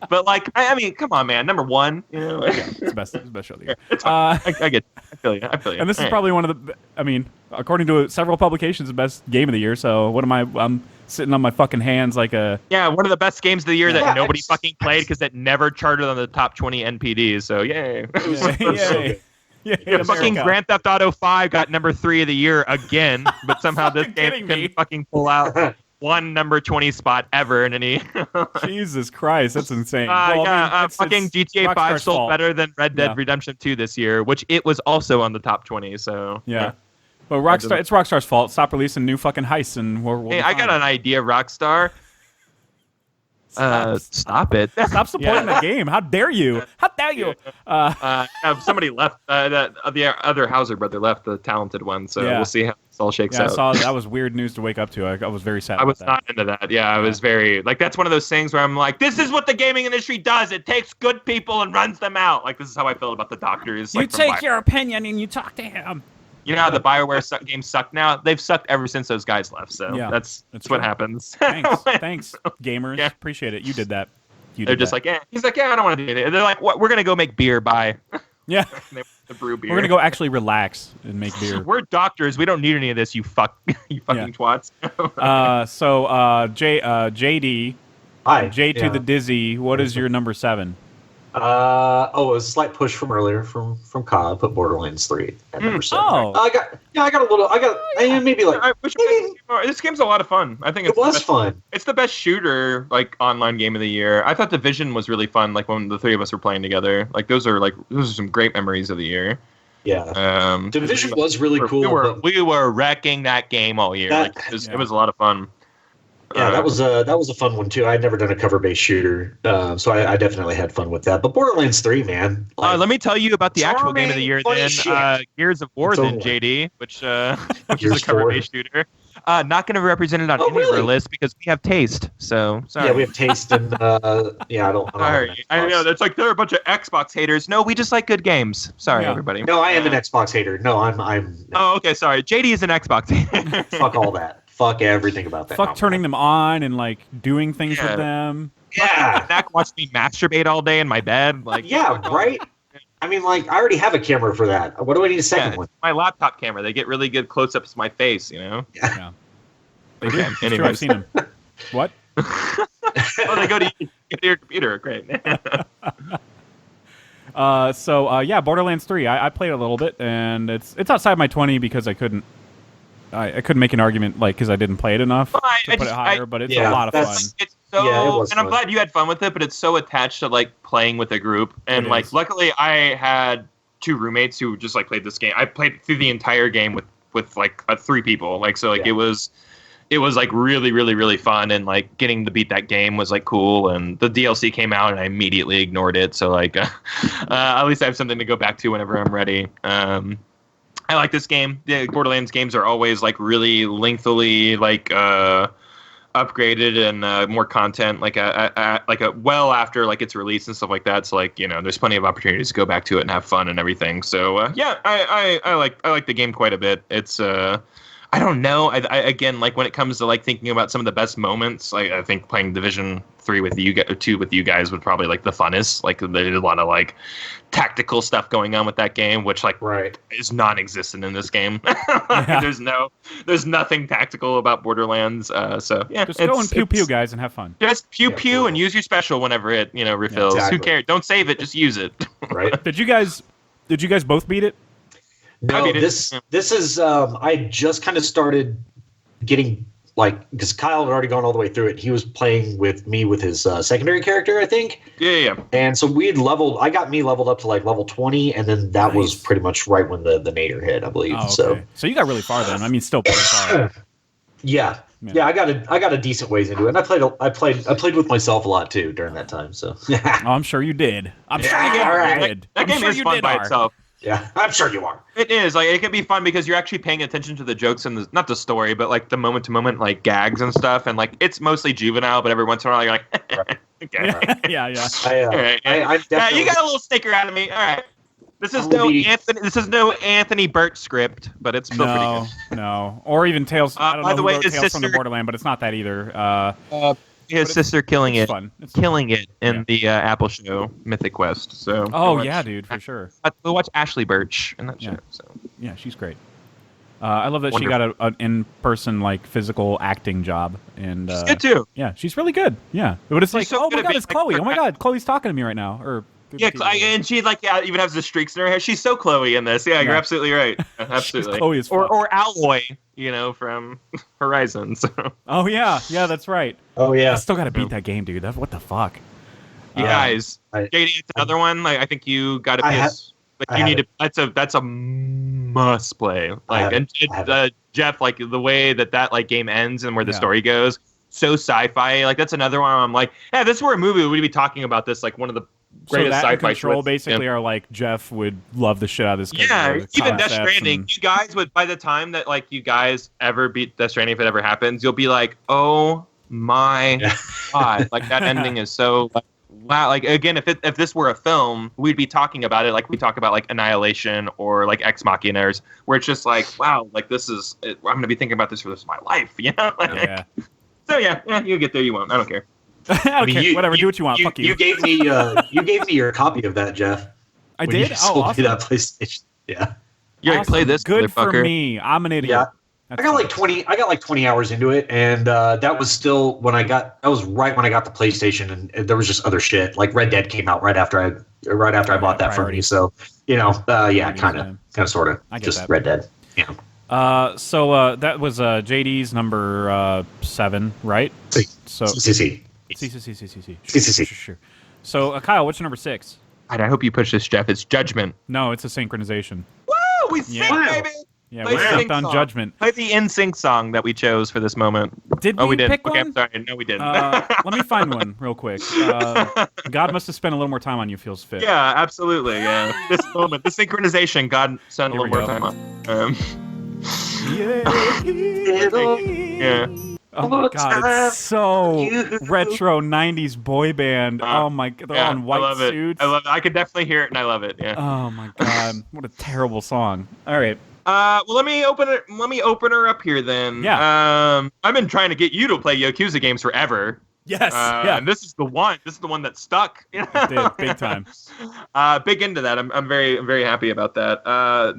But like, I mean, come on, man. Number 1, you know? Like, it's the best show of the year. it's fine. I get. I feel you. And this is All right. probably one of the. I mean, according to several publications, the best game of the year. So what am I? I'm sitting on my fucking hands like a. Yeah, one of the best games of the year that Yeah, nobody fucking played because it never charted on the top 20 NPDs. So yay. Yay. Yeah, Yeah, fucking Grand Theft Auto 5 got number 3 of the year again, but somehow this Fucking game kidding me. couldn't fucking pull out one number 20 spot ever in any. Jesus Christ, that's insane. Well, I mean, fucking it's GTA 5 Rockstar's sold fault. better than Red Dead Yeah. Redemption 2 this year, which it was also on the top 20. So Yeah. But Rockstar, it's Rockstar's fault. Stop releasing new fucking heists and we'll Hey, be I got fine. an idea, Rockstar. Stop it. Stop supporting Yeah. the game. How dare you? How dare you? Somebody left. The other Hauser brother left, the talented one. So Yeah. we'll see how this all shakes Yeah, I out. saw that was weird news to wake up to. I was very sad I was about that. not into that. Yeah, I was very like that's one of those things where I'm like, this is what the gaming industry does. It takes good people and runs them out. Like this is how I felt about the doctors. You Like, from take your opinion and you talk to him. You know how the BioWare games suck now? They've sucked ever since those guys left. So Yeah, that's that's what true. happens. Thanks, gamers. Yeah. Appreciate it. You did that. You They're did just that. like, yeah. He's like, yeah, I don't want to do it. They're like, what? We're gonna go make beer. Bye. Yeah. And they went to brew beer. We're gonna go actually relax and make beer. We're doctors. We don't need any of this. You fucking twats. JD, Hi. J to Yeah. the Dizzy. What is your number 7? It was a slight push from earlier from Kyle. I put Borderlands 3 at number 7. Oh. I mean, maybe like This game's a lot of fun. I think it it's the was best- fun. It's the best shooter like online game of the year. I thought Division was really fun. Like when the 3 of us were playing together. Like those are some great memories of the year. Yeah. Division was really cool. but- We were wrecking that game all year. That- It was a lot of fun. Yeah, that was a fun one too. I'd never done a cover-based shooter, so I definitely had fun with that. But Borderlands 3, man. Let me tell you about the actual game of the year funny then. shit. Gears of War It's then, over. JD, which is Gears a cover-based shooter. Not going to represent it on Oh, any of our really? lists because we have taste. So sorry. Yeah, we have taste and I don't have Sorry. an I Xbox. know that's like they're a bunch of Xbox haters. No, we just like good games. Sorry, Yeah. everybody. No, I am an Xbox hater. No, I'm no, Oh, okay. Sorry. JD is an Xbox hater. fuck all that. Fuck everything about that. Fuck turning them on and like doing things Yeah. with them. Yeah. Zach watched me masturbate all day in my bed. Like Yeah, right? I mean, like, I already have a camera for that. What do I need a second Yeah, one? my laptop camera. They get really good close-ups of my face. You know. Yeah. Okay. It's true, I've Anyways. seen them. What? Oh, they go to your computer. Great. Yeah, Borderlands 3. I played a little bit, and it's outside my 20 because I couldn't make an argument like because I didn't play it enough to put it higher. But it's a lot of fun. It's so, Yeah, it was and I'm fun. glad you had fun with it. But it's so attached to like playing with a group, and It like is. luckily I had 2 roommates who just like played this game. I played through the entire game with like 3 people. Like so, like Yeah. it was like really, really, really fun, and like getting to beat that game was like cool. And the DLC came out, and I immediately ignored it. So like, at least I have something to go back to whenever I'm ready. I like this game. The Borderlands games are always like really lengthily like upgraded and more content like a well after like its release and stuff like that. So like there's plenty of opportunities to go back to it and have fun and everything. So yeah, I like the game quite a bit. It's I don't know. I again, like when it comes to like thinking about some of the best moments, like I think playing Division 3 with you, 2 with you guys would probably like the funnest. Like they did a lot of like tactical stuff going on with that game, which like Right. is non-existent in this game. There's nothing tactical about Borderlands. So yeah, Just go and pew pew, guys, and have fun. Just pew Yeah, pew cool. and use your special whenever it refills. exactly. Who cares? Don't save it. Just use it. Right. Did you guys both beat it? No, mean, this is I just kind of started getting like because Kyle had already gone all the way through it. He was playing with me with his secondary character, I think. Yeah. And so I got me leveled up to like level 20, and then that was Nice. pretty much right when the nadir hit, I believe. Oh, okay. So you got really far then. I mean, still pretty far. Yeah. Yeah. Yeah, I got a decent ways into it. And I played with myself a lot too during that time. So Oh, I'm sure you did. I'm sure Yeah, you all right. did. That I'm game sure is you fun did, by Art. itself. Yeah, I'm sure you are. It is like it can be fun because you're actually paying attention to the jokes and not the story, but like the moment to moment like gags and stuff, and like it's mostly juvenile, but every once in a while you're like, okay, yeah. all right, yeah, you got a little sticker out of me. All right, this is no Anthony. This is no Anthony Burt script, but it's still pretty good. No, or even Tales. I don't know the way, who wrote Tales from the Borderland, but it's not that either. His sister killing it in Yeah. the Apple show Mythic Quest. So yeah, dude, for sure. We'll watch Ashley Birch in that show. So Yeah, she's great. I love that Wonderful. she got an in-person like physical acting job, and she's good too. Yeah, she's really good. Yeah, but it's like, so oh good my at god, being, it's like, Chloe. Oh my god, Chloe's talking to me right now. Or Yeah, and she even has the streaks in her hair. She's so Chloe in this. Yeah, you're absolutely right. Absolutely. Chloe as fuck. Or Alloy, from Horizon. So. Oh yeah, that's right. Oh yeah. I still gotta beat that game, dude. What the fuck? You guys, JD, it's another one. Like I think you got to be. You need to. That's a must play. Like Jeff, like the way that like game ends and where the story goes, so sci-fi. Like that's another one. I'm like, yeah, this were a movie. We'd be talking about this like one of the greatest so that sci-fi Control twists. basically are like Jeff would love the shit out of this. Yeah, even Death Stranding. And... You guys would, by the time that like you guys ever beat Death Stranding, if it ever happens, you'll be like, oh my god, like that ending is so. Like, wow, like again, if this were a film, we'd be talking about it like we talk about like Annihilation or like Ex Machiners, where it's just like, wow, like this is. I'm gonna be thinking about this for the rest of my life, Like, yeah. So yeah, you get there, you won't. I don't care. Okay, whatever. Do what you want. Fuck you. You gave me your copy of that, Jeff. I did. You sold awesome. me that PlayStation. Yeah. You're awesome. like, play this, good motherfucker. for me. I'm an idiot. Yeah. That's I got like 20 hours into it, and that was still that was right when I got the PlayStation, and there was just other shit. Like Red Dead came out right after I bought that for me. So kind of sort of just that. Red Dead. Yeah. So that was JD's number 7, right? So CCC. Sure. So Kyle, what's your number 6? I hope you push this, Jeff. It's Judgment. No, it's a synchronization. Woo! We sync, baby. Yeah, we synced on Judgment. Play the NSYNC song that we chose for this moment. Did we did. pick Okay, one? I'm sorry. No, we didn't. Let me find one real quick. God must have spent a little more time on you. Feels fit. Yeah, absolutely. Yeah, this moment, the synchronization, God spent a little more time on. Yeah. Oh my god, it's so retro 90s boy band. Oh my god, they're all in white suits. I love it. I could definitely hear it, and I love it. Yeah. Oh my god, what a terrible song. All right. Well, let me open her up here then. Yeah. I've been trying to get you to play Yakuza games forever. Yes. Yeah. And this is the one. This is the one that stuck. It did, big time. Big into that. I'm very, very happy about that.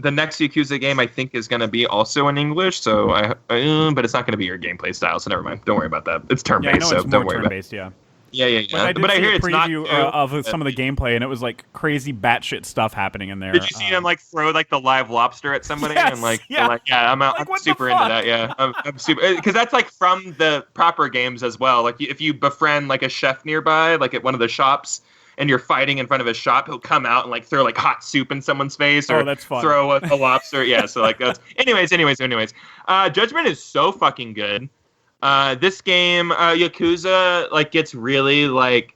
The next Yakuza game I think is going to be also in English, so but it's not going to be your gameplay style. So never mind. Don't worry about that. It's turn-based, so don't worry about it. Yeah. Yeah. But I hear see a it's not preview of some of the gameplay, and it was like crazy batshit stuff happening in there. Did you see him like throw like the live lobster at somebody? Yes, And like, yeah. I'm Like, super into that. Yeah, I'm super because that's like from the proper games as well. Like if you befriend like a chef nearby, like at one of the shops, and you're fighting in front of his shop, he'll come out and like throw like hot soup in someone's face or that's fun. throw a lobster. Yeah, so like that's anyways. Judgment is so fucking good. This game, Yakuza, like gets really like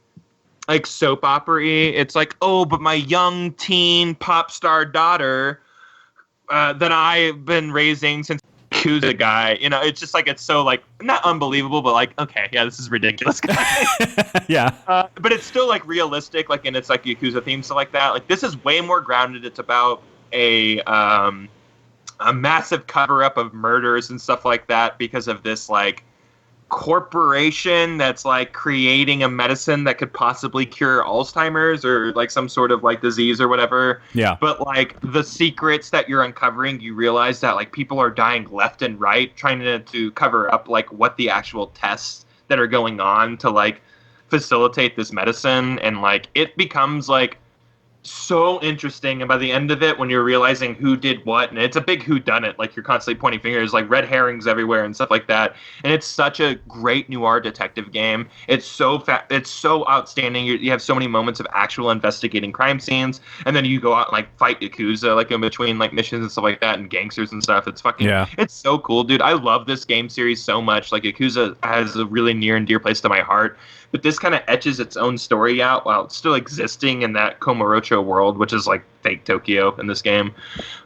soap opera-y. It's like, oh, but my young teen pop star daughter that I've been raising since Yakuza guy. It's just like it's so like not unbelievable, but like okay, yeah, this is ridiculous. Yeah. But it's still like realistic, like and it's like Yakuza theme, so like that. Like this is way more grounded. It's about a massive cover up of murders and stuff like that because of this like corporation that's like creating a medicine that could possibly cure Alzheimer's or like some sort of like disease or whatever. Yeah. But like the secrets that you're uncovering, you realize that like people are dying left and right trying to cover up like what the actual tests that are going on to like facilitate this medicine. And like it becomes like so interesting, and by the end of it when you're realizing who did what, and it's a big whodunit, like you're constantly pointing fingers, like red herrings everywhere and stuff like that, and it's such a great noir detective game. It's so it's so outstanding. You have so many moments of actual investigating crime scenes, and then you go out and like fight Yakuza like in between like missions and stuff like that, and gangsters and stuff. It's fucking It's so cool, dude. I love this game series so much. Like Yakuza has a really near and dear place to my heart but this kind of etches its own story out while it's still existing in that Komorocho world, which is like fake Tokyo in this game.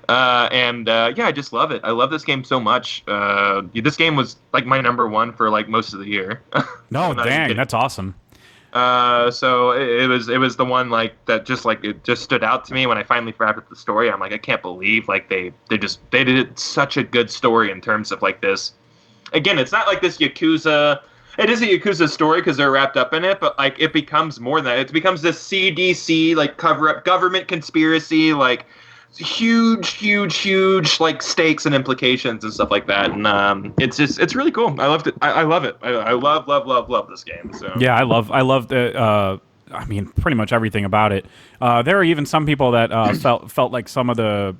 I just love it. I love this game so much. This game was like my number one for like most of the year. No, dang, that's awesome. So it was the one like that just like it just stood out to me when I finally wrapped the story. I'm like, I can't believe like they did such a good story in terms of like this. Again, it's not like this Yakuza. It is a Yakuza story because they're wrapped up in it, but like it becomes more than that. It becomes this CDC like cover up government conspiracy, like huge like stakes and implications and stuff like that. And it's really cool. I loved it. I love it. I love this game. So yeah, I love the. I mean, pretty much everything about it. There are even some people that felt like some of the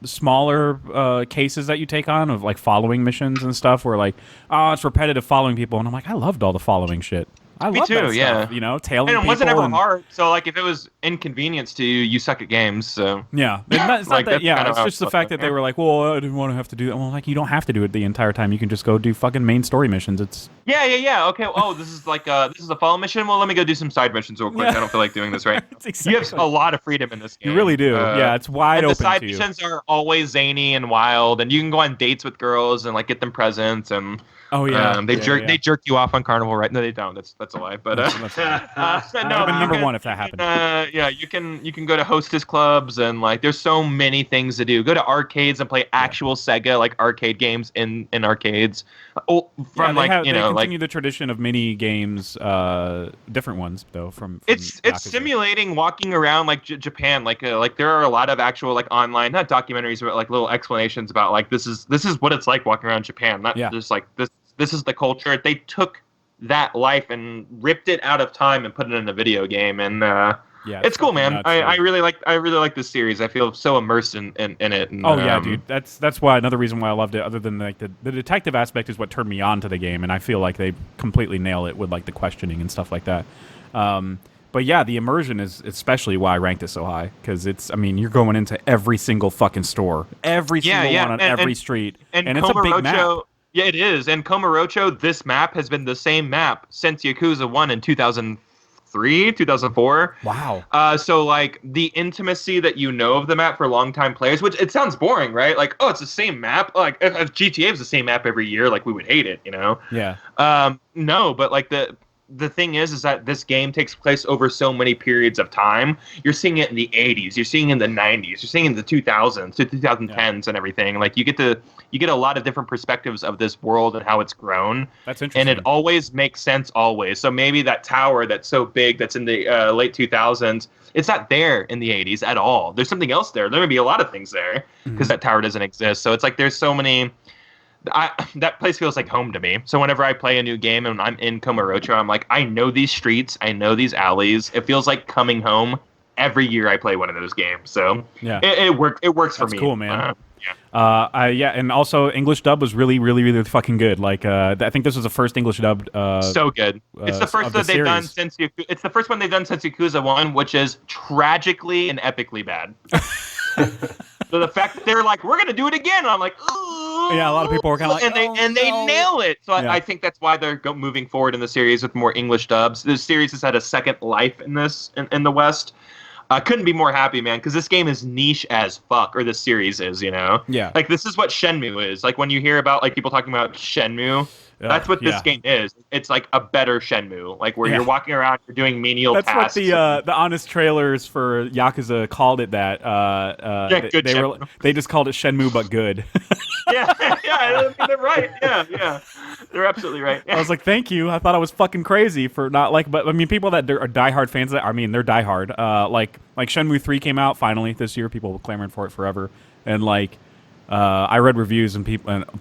smaller cases that you take on of like following missions and stuff were like, oh, it's repetitive following people, and I'm like, I loved all the following shit. I love that stuff, yeah. You know, tailing people. And it wasn't ever hard. So like, if it was inconvenience to you, you suck at games. So yeah, it's not that. Yeah, it's just the fact that they were like, well, I didn't want to have to do that. Well, like you don't have to do it the entire time. You can just go do fucking main story missions. It's yeah. Okay. Oh, this is like this is a follow mission. Well, let me go do some side missions real quick. I don't feel like doing this right. Exactly. You have a lot of freedom in this game. You really do. Yeah, it's wide open. The side to you. missions are always zany and wild, and you can go on dates with girls and like get them presents and. Oh yeah, they jerk you off on Carnival, right? No, they don't. That's a lie. But no, number one if that happened. You can go to hostess clubs and like there's so many things to do. Go to arcades and play actual Sega like arcade games in arcades. They continue the tradition of mini games, different ones though. From it's simulating walking around like Japan. Like there are a lot of actual like online not documentaries but like little explanations about like this is what it's like walking around Japan. Not just like this. This is the culture. They took that life and ripped it out of time and put it in a video game, and it's cool, man. I really like this series. I feel so immersed in it. And, yeah, dude. That's why another reason why I loved it. Other than like the detective aspect is what turned me on to the game, and I feel like they completely nail it with like the questioning and stuff like that. But yeah, the immersion is especially why I ranked it so high because you're going into every single fucking store, every single one on every street, and it's a big map. Yeah, it is. And Komorocho, this map has been the same map since Yakuza 1 in 2003, 2004. Wow. So, like, the intimacy that you know of the map for longtime players, which it sounds boring, right? Like, oh, it's the same map. Like, if GTA was the same map every year, like, we would hate it, you know? Yeah. No, but, like, the thing is that this game takes place over so many periods of time. You're seeing it in the 80s. You're seeing it in the 90s. You're seeing it in the 2000s, the 2010s, and everything. Like you get a lot of different perspectives of this world and how it's grown. That's interesting. And it always makes sense always. So maybe that tower that's so big that's in the late 2000s, it's not there in the 80s at all. There's something else there. There may be a lot of things there because that tower doesn't exist. So it's like there's so many. That place feels like home to me. So whenever I play a new game and I'm in Komorocho, I'm like, I know these streets, I know these alleys. It feels like coming home every year I play one of those games. So yeah, it works for me. That's cool, man. And also English dub was really, really, really fucking good. Like, I think this was the first English dubbed. So good. It's the first that they've done since it's the first one they've done since Yakuza 1, which is tragically and epically bad. So the fact that they're like, we're gonna do it again, and I'm like, ooh. Yeah, a lot of people were kind of like, and they nail it. So I think that's why they're moving forward in the series with more English dubs. This series has had a second life in in the West. I couldn't be more happy, man, because this game is niche as fuck, or this series is, you know? Yeah. Like, this is what Shenmue is. Like, when you hear about, like, people talking about Shenmue, that's what this game is. It's like a better Shenmue, like where you're walking around, you're doing menial tasks. That's what the honest trailers for Yakuza called it. That they just called it Shenmue, but good. yeah, I mean, they're right. Yeah, they're absolutely right. I was like, thank you. I thought I was fucking crazy for not like, but I mean, people that are diehard fans, they're diehard. Like Shenmue 3 came out finally this year. People were clamoring for it forever, and like. I read reviews and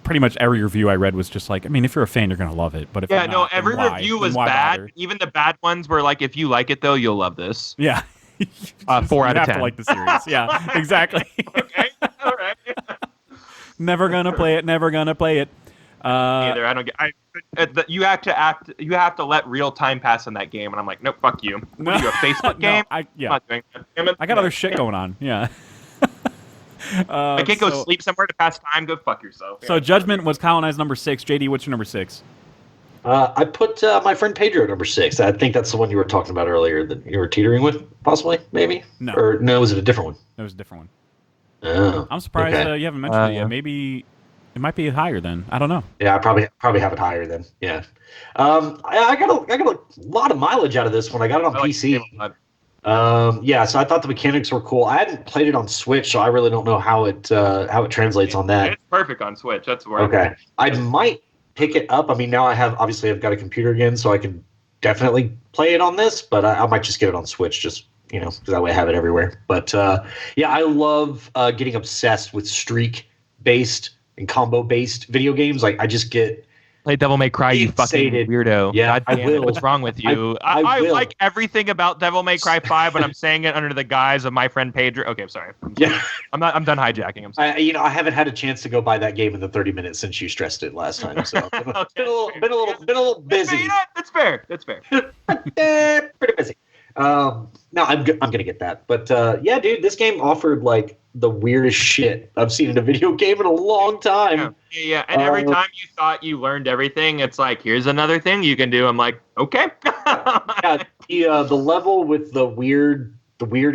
pretty much every review I read was just like, I mean, if you're a fan, you're gonna love it. But if you're not, every review was bad. Bother? Even the bad ones were like, if you like it though, you'll love this. Yeah, 4 out of 10. You have to like the series. Yeah, exactly. Okay, all right. Never gonna play it. Either I don't get. You have to let real time pass in that game, and I'm like, nope, fuck you. What are you, a Facebook game? I'm not doing that. I got other shit going on. Yeah. I can't go sleep somewhere to pass time. Go fuck yourself. So Judgment was Colonized number 6. JD, what's your number 6? I put my friend Pedro at number 6. I think that's the one you were talking about earlier that you were teetering with, possibly, maybe? No. Or no, was it a different one? It was a different one. Oh, I'm surprised okay. you haven't mentioned it yet. Maybe it might be higher then. I don't know. Yeah, I probably have it higher then. Yeah. I got a lot of mileage out of this one. I got it on PC. Yeah, so I thought the mechanics were cool. I hadn't played it on Switch, so I really don't know how it translates on that. It's perfect on Switch. That's where. Okay. I might pick it up. I mean, now I've got a computer again, so I can definitely play it on this, but I might just get it on Switch just, because that way I have it everywhere. But yeah, I love getting obsessed with streak-based and combo-based video games. Like, I just get Play Devil May Cry, you fucking weirdo. Yeah, God damn it, what's wrong with you? I like everything about Devil May Cry 5, but I'm saying it under the guise of my friend Pedro. Okay, I'm sorry. Yeah. I'm done hijacking. I'm sorry. I haven't had a chance to go buy that game in the 30 minutes since you stressed it last time. So been a little busy. You know what? That's fair. That's fair. Pretty busy. No, I'm gonna get that. But yeah, dude, this game offered like the weirdest shit I've seen in a video game in a long time. Yeah. And every time you thought you learned everything, it's like, here's another thing you can do. I'm like, okay. Yeah, the level with the weird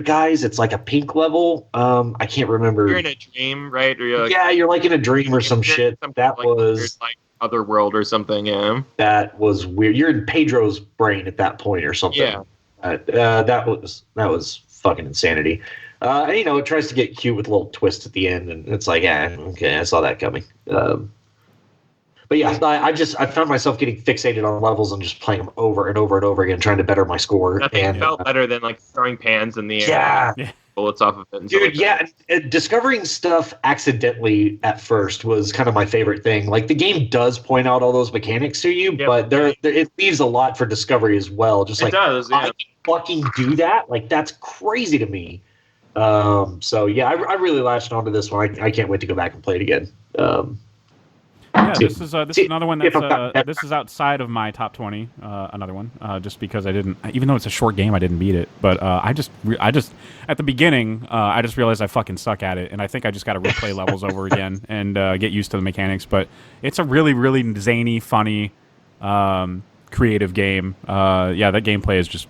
guys, it's like a pink level. I can't remember. You're in a dream, right? Or you're like in a dream or some shit. That was like Otherworld or something. Yeah. That was weird. You're in Pedro's brain at that point or something. Yeah. That was fucking insanity. And it tries to get cute with a little twist at the end, and it's like, yeah, okay, I saw that coming. But yeah, I found myself getting fixated on levels and just playing them over and over and over again, trying to better my score. Nothing felt better than like throwing pans in the air. Yeah. Bullets off of it. And dude, yeah. And discovering stuff accidentally at first was kind of my favorite thing. Like, the game does point out all those mechanics to you, but it leaves a lot for discovery as well. Just like, it does, yeah. I can fucking do that? Like, that's crazy to me. So yeah, I really latched onto this one. I can't wait to go back and play it again. Yeah, this is another one that's this is outside of my top 20. Another one, just because I didn't, even though it's a short game, I didn't beat it. But I just at the beginning, I just realized I fucking suck at it, and I think I just got to replay levels over again and get used to the mechanics. But it's a really, really zany, funny, creative game. Yeah, that gameplay is just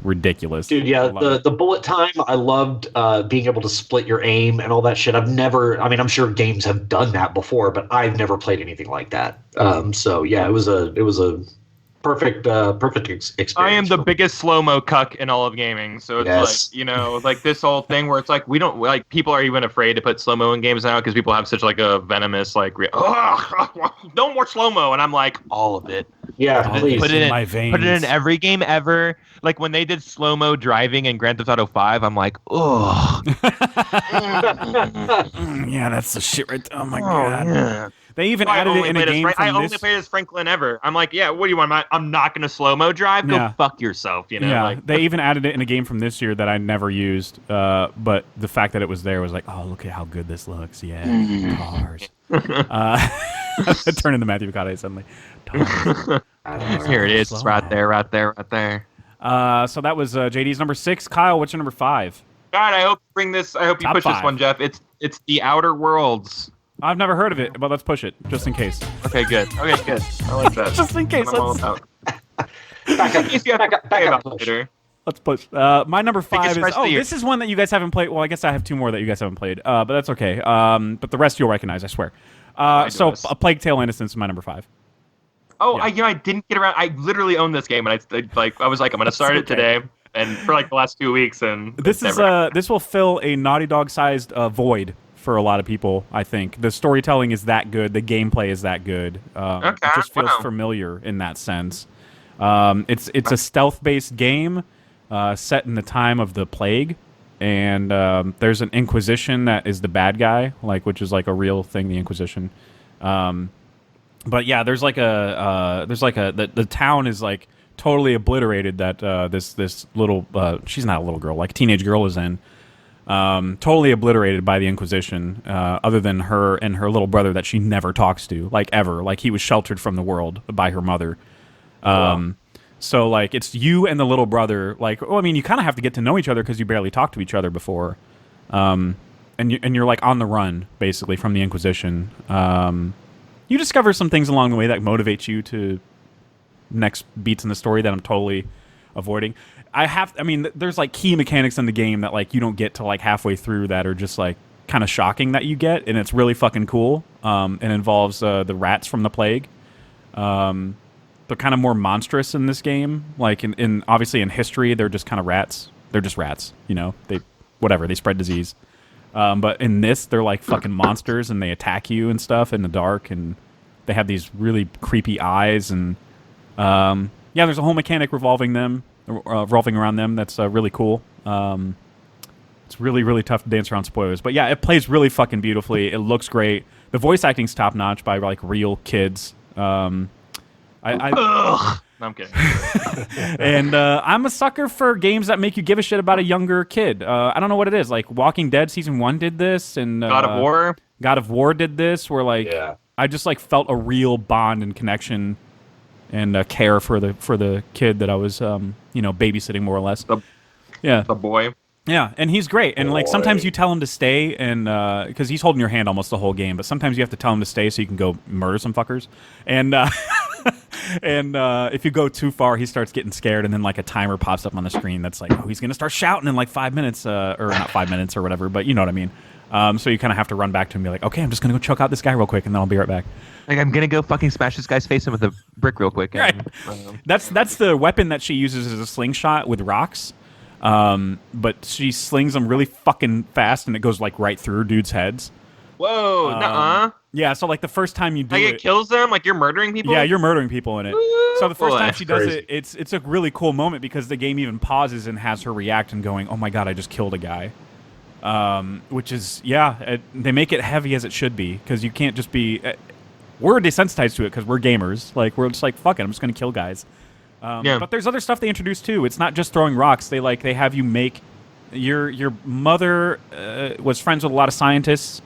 ridiculous. Dude, yeah, the bullet time, I loved being able to split your aim and all that shit. I'm sure games have done that before, but I've never played anything like that. So yeah, it was a perfect experience. I am the biggest slow-mo cuck in all of gaming. So it's like, like this whole thing where it's like, we don't, like, people are even afraid to put slow-mo in games now because people have such like a venomous, like, no more slow-mo. And I'm like, all of it. Yeah, please. Put it in my veins. Put it in every game ever. Like, when they did slow-mo driving in Grand Theft Auto 5, I'm like, oh. Yeah, that's the shit right there. Oh my god. Yeah. They even added it in a game I only played as Franklin ever. I'm like, yeah, what do you want? I'm not going to slow-mo drive? Go fuck yourself, Yeah, like, they even added it in a game from this year that I never used, but the fact that it was there was like, oh, look at how good this looks. Yeah, cars. Turn into Matthew McConaughey suddenly. Here it is, right there. So that was JD's number 6. Kyle, what's your number 5? God, I hope you push this one, Jeff. It's The Outer Worlds. I've never heard of it, but let's push it just in case. Okay, good. I like that. Just in case. Back up. Let's push. My number 5 is. Oh, this is one that you guys haven't played. Well, I guess I have 2 more that you guys haven't played, but that's okay. But the rest you'll recognize, I swear. So, A Plague Tale: Innocence is my number 5. Oh, yeah. I didn't get around. I literally own this game, and I was like, I'm gonna start it today, and for like the last 2 weeks, and this will fill a Naughty Dog-sized void for a lot of people. I think the storytelling is that good, the gameplay is that good. It just feels familiar in that sense. It's a stealth-based game set in the time of the plague, and there's an Inquisition that is the bad guy, which is like a real thing, the Inquisition. But yeah, there's the town is like totally obliterated that this little she's not a little girl, like a teenage girl is in. Totally obliterated by the Inquisition, other than her and her little brother that she never talks to, like ever. Like, he was sheltered from the world by her mother. So like, it's you and the little brother. Like, you kind of have to get to know each other because you barely talked to each other before. And you're like on the run basically from the Inquisition. You discover some things along the way that motivate you to next beats in the story that I'm totally avoiding. There's like key mechanics in the game that like you don't get to like halfway through that are just like kind of shocking that you get, and it's really fucking cool. It involves the rats from the plague. They're kind of more monstrous in this game. Like in obviously in history, they're just kind of rats. They're just rats, they spread disease. But in this, they're like fucking monsters, and they attack you and stuff in the dark, and they have these really creepy eyes, and there's a whole mechanic revolving around them that's really cool. It's really, really tough to dance around spoilers. But yeah, it plays really fucking beautifully. It looks great. The voice acting's top-notch by like real kids. I'm kidding. And I'm a sucker for games that make you give a shit about a younger kid. I don't know what it is. Like Walking Dead Season 1 did this, and God of War did this, where like I just like felt a real bond and connection and care for the kid that I was babysitting more or less. The boy. Yeah, and he's great. And like sometimes you tell him to stay, and because he's holding your hand almost the whole game, but sometimes you have to tell him to stay so you can go murder some fuckers. And if you go too far, he starts getting scared, and then like a timer pops up on the screen that's like, oh, he's gonna start shouting in like 5 minutes, or not 5 minutes or whatever, but you know what I mean. So you kind of have to run back to him and be like, okay, I'm just gonna go choke out this guy real quick, and then I'll be right back. Like, I'm gonna go fucking smash this guy's face in with a brick real quick. Right. That's the weapon that she uses as a slingshot with rocks. But she slings them really fucking fast, and it goes like right through dudes' heads. Whoa, nuh-uh. Yeah, so like the first time you do it kills them? Like you're murdering people? Yeah, you're murdering people in it. So the first time she does crazy. it's a really cool moment because the game even pauses and has her react and going, oh my god, I just killed a guy. Which is, they make it heavy as it should be, because you can't just be... we're desensitized to it because we're gamers. Like, we're just like, fuck it, I'm just going to kill guys. But there's other stuff they introduce too. It's not just throwing rocks. They have you make... Your mother was friends with a lot of scientists,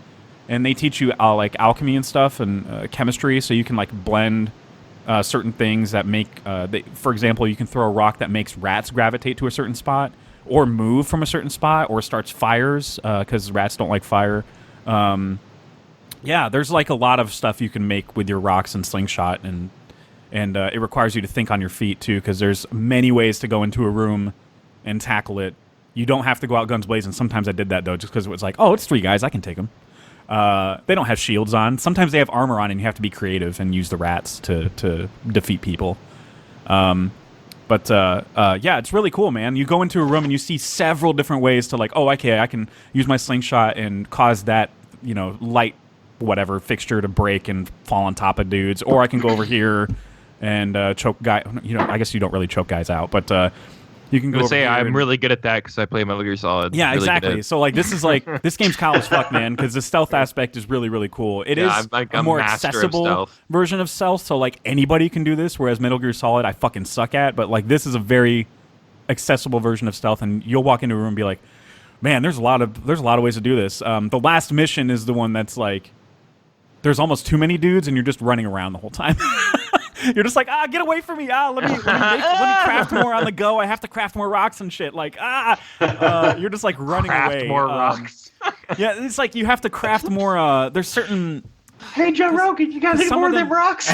and they teach you like alchemy and stuff and chemistry, so you can like blend certain things that make... for example, you can throw a rock that makes rats gravitate to a certain spot, or move from a certain spot, or starts fires, because rats don't like fire. There's like a lot of stuff you can make with your rocks and slingshot, and it requires you to think on your feet too, because there's many ways to go into a room and tackle it. You don't have to go out guns blazing. Sometimes I did that though, just because it was like, oh, it's 3 guys, I can take them. They don't have shields on. Sometimes they have armor on, and you have to be creative and use the rats to defeat people. It's really cool, man. You go into a room and you see several different ways to like, oh, okay, I can use my slingshot and cause that, light whatever fixture to break and fall on top of dudes, or I can go over here and choke guy. I guess you don't really choke guys out, but you can go. I'm really good at that because I play Metal Gear Solid. Yeah, really exactly. So like this is like this game's cool as fuck, man, because the stealth aspect is really, really cool. It is a more accessible version of stealth, so like anybody can do this. Whereas Metal Gear Solid, I fucking suck at, but like this is a very accessible version of stealth, and you'll walk into a room and be like, man, there's a lot of ways to do this. The last mission is the one that's like, there's almost too many dudes, and you're just running around the whole time. You're just like, get away from me. Let me craft more on the go. I have to craft more rocks and shit. Like, you're just like running away. More rocks. It's like you have to craft more. There's certain. Hey, Joe Rogan, you guys need more of them rocks?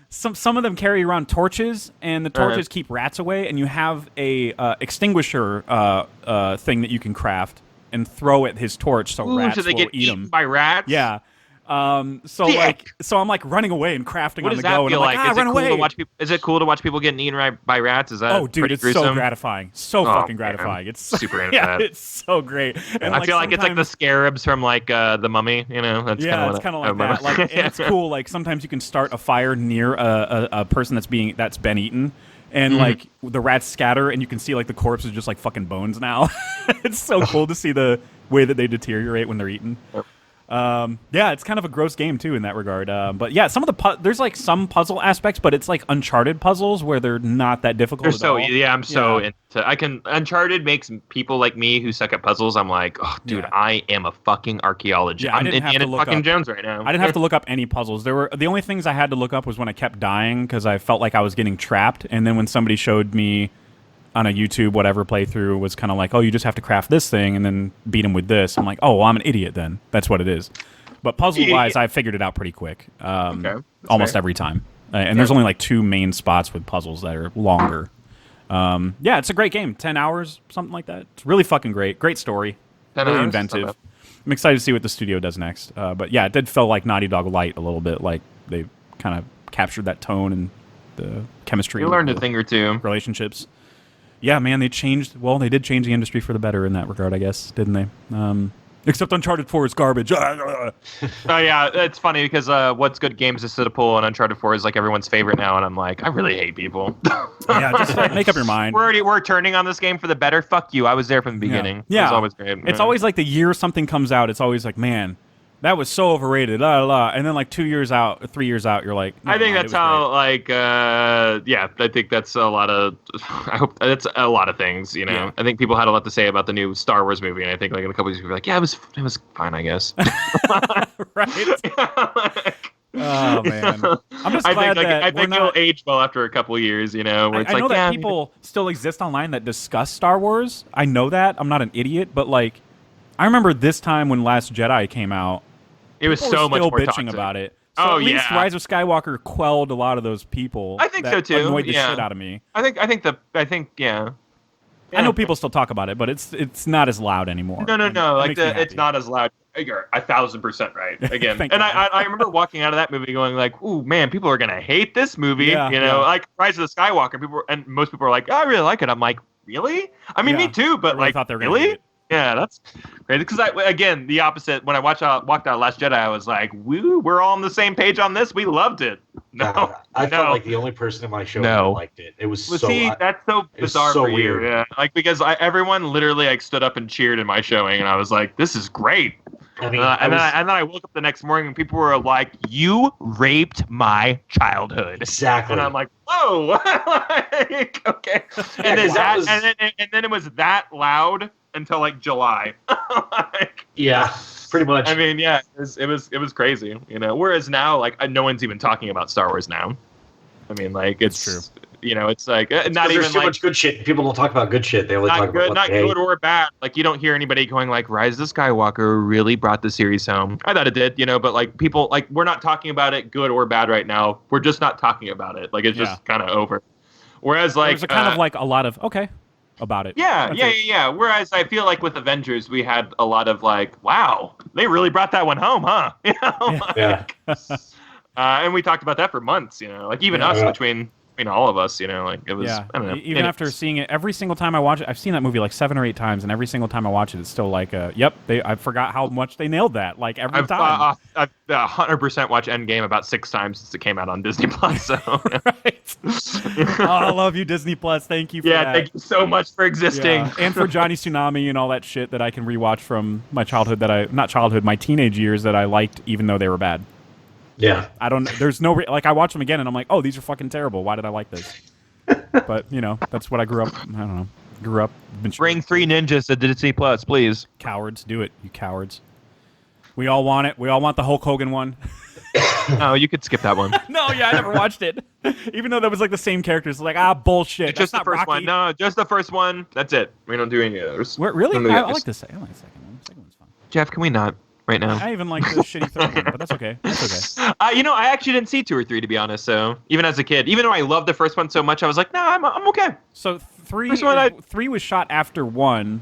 Some of them carry around torches, and the torches keep rats away, and you have a extinguisher thing that you can craft and throw at his torch so rats so they will get eat eaten him. by rats? Yeah. So I'm like running away and crafting what on the does go, that feel and I'm like, is run away. Is it cool to watch people getting eaten by rats? Is that it's gruesome? so gratifying, fucking gratifying. Man. It's super into that. It's so great. And I feel like it's like the scarabs from like the Mummy, That's it's kind of like that. Like, and it's cool. Like sometimes you can start a fire near a person that's been eaten. And like the rats scatter, and you can see like the corpse is just like fucking bones now. It's so cool to see the way that they deteriorate when they're eaten. It's kind of a gross game too in that regard. But yeah, some of the there's like some puzzle aspects, but it's like Uncharted puzzles where they're not that difficult. They're so easy. Yeah, I'm so into. Uncharted makes people like me who suck at puzzles. I'm like, oh, dude, I am a fucking archaeologist. Yeah, I'm in fucking Jones right now. I didn't have to look up any puzzles. The only things I had to look up was when I kept dying because I felt like I was getting trapped, and then when somebody showed me on a YouTube whatever playthrough was kind of like, oh, you just have to craft this thing and then beat him with this. I'm like, oh, well, I'm an idiot then. That's what it is. But puzzle-wise, I figured it out pretty quick. Almost every time. and there's only like 2 main spots with puzzles that are longer. Yeah, it's a great game. 10 hours, something like that. It's really fucking great. Great story. 10 really hours? inventive. I'm excited to see what the studio does next. But yeah, it did feel like Naughty Dog light a little bit. Like they kind of captured that tone and the chemistry. You learned a thing or two. Relationships. Yeah, man, they changed. Well, they did change the industry for the better in that regard, I guess, didn't they? Except Uncharted 4 is garbage. Oh yeah, it's funny because What's Good Games is Citadel and Uncharted 4 is like everyone's favorite now, and I'm like, I really hate people. Yeah, just make up your mind. We're turning on this game for the better. Fuck you. I was there from the beginning. Yeah, It was always great. It's always like the year something comes out, it's always like, man, that was so overrated. La, la, la. And then like 2 years out, 3 years out, you're like, I think that's how great. I think that's a lot of. I hope that's a lot of things. You know, Yeah. I think people had a lot to say about the new Star Wars movie, and I think like in a couple of years, people were like, yeah, it was fine, I guess. Right? Oh man, I'm just glad I think not. it'll age well after a couple of years. You know, where it's I like, know that yeah, people still exist online that discuss Star Wars. I know that. I'm not an idiot, but like, I remember this time when Last Jedi came out, it was people so were much still more bitching toxic about it. So Oh, at least yeah. Rise of Skywalker quelled a lot of those people. I think that so, too. Annoyed the Yeah. shit out of me. I think yeah. I know people still talk about it, but it's not as loud anymore. No. And that Like makes me it's happy. not as loud. You're 1,000% right. Again, Thank and God. I remember walking out of that movie going like, "Ooh, man, people are gonna hate this movie." Yeah, you know, yeah. like Rise of the Skywalker. Most people are like, oh, "I really like it." I'm like, "Really?" I mean, Yeah. me too. But I really like, thought they were gonna really? hate it. Yeah, that's crazy. Because again, the opposite. When I walked out of Last Jedi, I was like, "Woo, we're all on the same page on this. We loved it." No, I felt no. like the only person in my show No. who liked it. It was Well, so. see, that's so it was bizarre so for you. weird. Yeah, like because everyone literally like stood up and cheered in my showing, and I was like, "This is great." I mean, And then I woke up the next morning and people were like, "You raped my childhood." exactly. And I'm like, "Whoa!" Like, okay. And then that was- and then it was that loud until like July. Like, yeah, pretty much. I mean, yeah, it was crazy, you know. Whereas now, like, no one's even talking about Star Wars now. I mean, like, it's true. You know, it's like not Because even there's too like much good shit. People don't talk about good shit. They only talk not about good, what not they hate. good or bad. Like you don't hear anybody going like Rise of the Skywalker really brought the series home. I thought it did, you know, but like people like we're not talking about it good or bad right now. We're just not talking about it. Like it's just kind of over. Whereas like There's a kind of like a lot of okay about it. yeah. That's it. Whereas I feel like with Avengers we had a lot of like wow they really brought that one home, huh? You know? Yeah. And we talked about that for months, you know, like even us between all of us, you know, like it was. Yeah, I don't know. even after seeing it, every single time I watch it, I've seen that movie like 7 or 8 times, and every single time I watch it, it's still like, yep, I forgot how much they nailed that. Like every time. I've 100% watched Endgame about 6 times since it came out on Disney Plus. So Right. Oh, I love you, Disney Plus. Thank you for that. thank you so much for existing. Yeah. And for Johnny Tsunami and all that shit that I can rewatch from my childhood my teenage years that I liked, even though they were bad. Yeah. I don't. There's no like I watch them again and I'm like, oh, these are fucking terrible. Why did I like this? But you know, that's what I grew up. I don't know. Grew up. Bring 3 ninjas to Disney Plus, please. Cowards, do it, you cowards. We all want it. We all want the Hulk Hogan one. Oh, you could skip that one. No, yeah, I never watched it. Even though that was like the same characters. Like, bullshit. Just the That's not first Rocky. one. No, just the first one. That's it. We don't do any of those. Really? Don't do I the like others. the second one. The second one's fun. Jeff, can we not right now? I even like the shitty third one, but that's okay. That's okay. You know, I actually didn't see 2 or 3 to be honest. So even as a kid, even though I loved the first one so much, I was like, no, I'm okay. So three was shot after 1,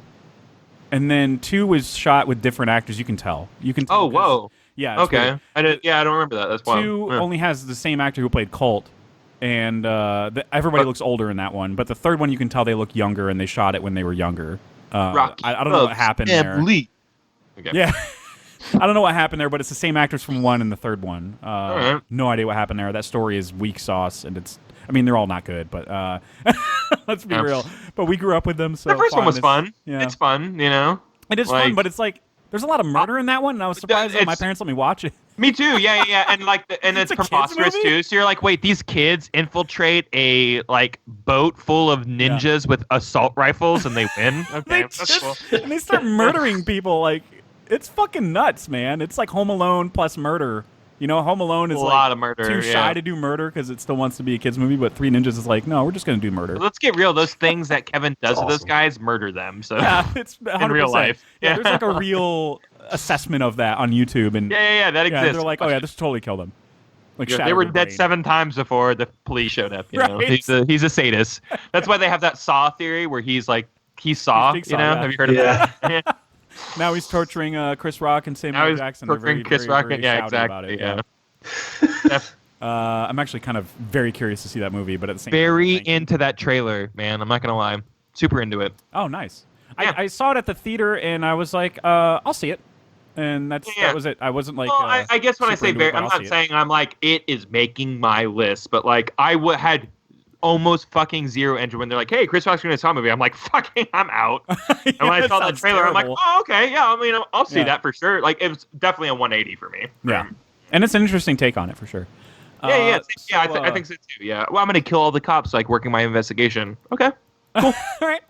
and then 2 was shot with different actors. You can tell. You can tell. Oh, whoa. Yeah. It's Okay. weird. I don't remember that. That's wild. 2 Yeah. only has the same actor who played Colt, and everybody looks older in that one. But the third one, you can tell they look younger, and they shot it when they were younger. Rocky I don't know what happened there. Okay. Yeah. I don't know what happened there, but it's the same actors from 1 and the third one. right. No idea what happened there. That story is weak sauce, and they're all not good, but let's be real. But we grew up with them, so The first one was fun. Yeah. It's fun, you know. It is fun, but it's like there's a lot of murder in that one, and I was surprised that my it's- parents let me watch it. Me too. Yeah. And like, and it's It's a kids' preposterous movie? too. So you're like, wait, these kids infiltrate a like boat full of ninjas with assault rifles, and they win. Okay, They that's cool. and they start murdering people. Like, it's fucking nuts, man. It's like Home Alone plus murder. You know, Home Alone is A like lot of murder, too shy to do murder because it still wants to be a kids movie. But Three Ninjas is like, no, we're just gonna do murder. Let's get real. Those things that Kevin does to those awesome. guys, murder them. So Yeah, it's 100%. in real life. Yeah, there's like a real assessment of that on YouTube, and yeah, that exists. they're like, oh yeah, this totally killed them. Like Yeah, they shattered were their dead brain. 7 times before the police showed up. You know, Right. he's a sadist. That's why they have that Saw theory where he's Saw. Jigsaw, You know, yeah. have you heard of that? Now he's torturing Chris Rock and Now Samuel he's Jackson. They're very, torturing Chris very, Rock. very Yeah, shouty exactly. about it. Yeah. I'm actually kind of very curious to see that movie, but at the same Very time, into that trailer, man. I'm not gonna lie. Super into it. oh, nice. Yeah. I saw it at the theater, and I was like, I'll see it. And that was it. I wasn't like. Well, I guess when I super say into it, very, but I'm I'll not see it. saying I'm like it is making my list, but like I had almost fucking zero interest when they're like, "Hey, Chris Rock's doing a Saw movie." I'm like, "Fucking, I'm out." And when I saw that sounds trailer, I'm like, terrible. "Oh, okay, yeah. I mean, I'll see Yeah. that for sure." Like, it was definitely a 180 for me. Yeah, and it's an interesting take on it for sure. Yeah. So, I think so too. Yeah. Well, I'm gonna kill all the cops, like working my investigation. Okay, all right.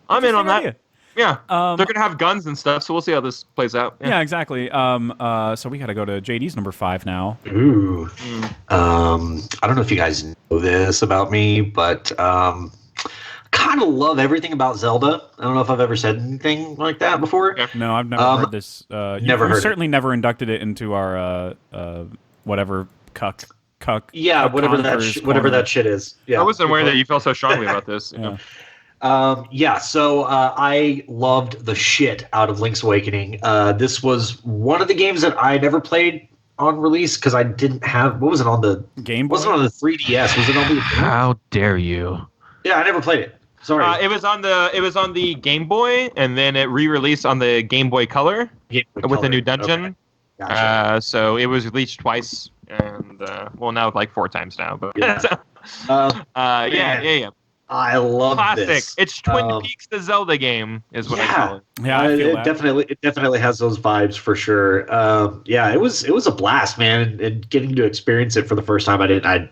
I'm in on that. Idea. Yeah. Um, They're gonna have guns and stuff, so we'll see how this plays out. Yeah, exactly. So we got to go to JD's number 5 now. Ooh. I don't know if you guys know this about me, but kind of love everything about Zelda. I don't know if I've ever said anything like that before. Yeah. No, I've never heard this. Never you heard it. certainly never inducted it into our whatever cuck. Yeah, cuck whatever conquerors whatever corner. that shit is. Yeah, I wasn't aware that you felt so strongly about this. Yeah. So I loved the shit out of Link's Awakening. This was one of the games that I never played on release because I didn't have. What was it on the Game Boy? Wasn't on the 3DS? Was it on the? How dare you? Yeah, I never played it. Sorry. It was on the Game Boy, and then it re-released on the Game Boy Color with a new dungeon. Okay. Gotcha. So it was released twice, and now like 4 times now. But Yeah. yeah. I love Classic. this. It's Twin Peaks, the Zelda game, is what I call it. Yeah, I feel it that. definitely has those vibes for sure. It was a blast, man, and getting to experience it for the first time. I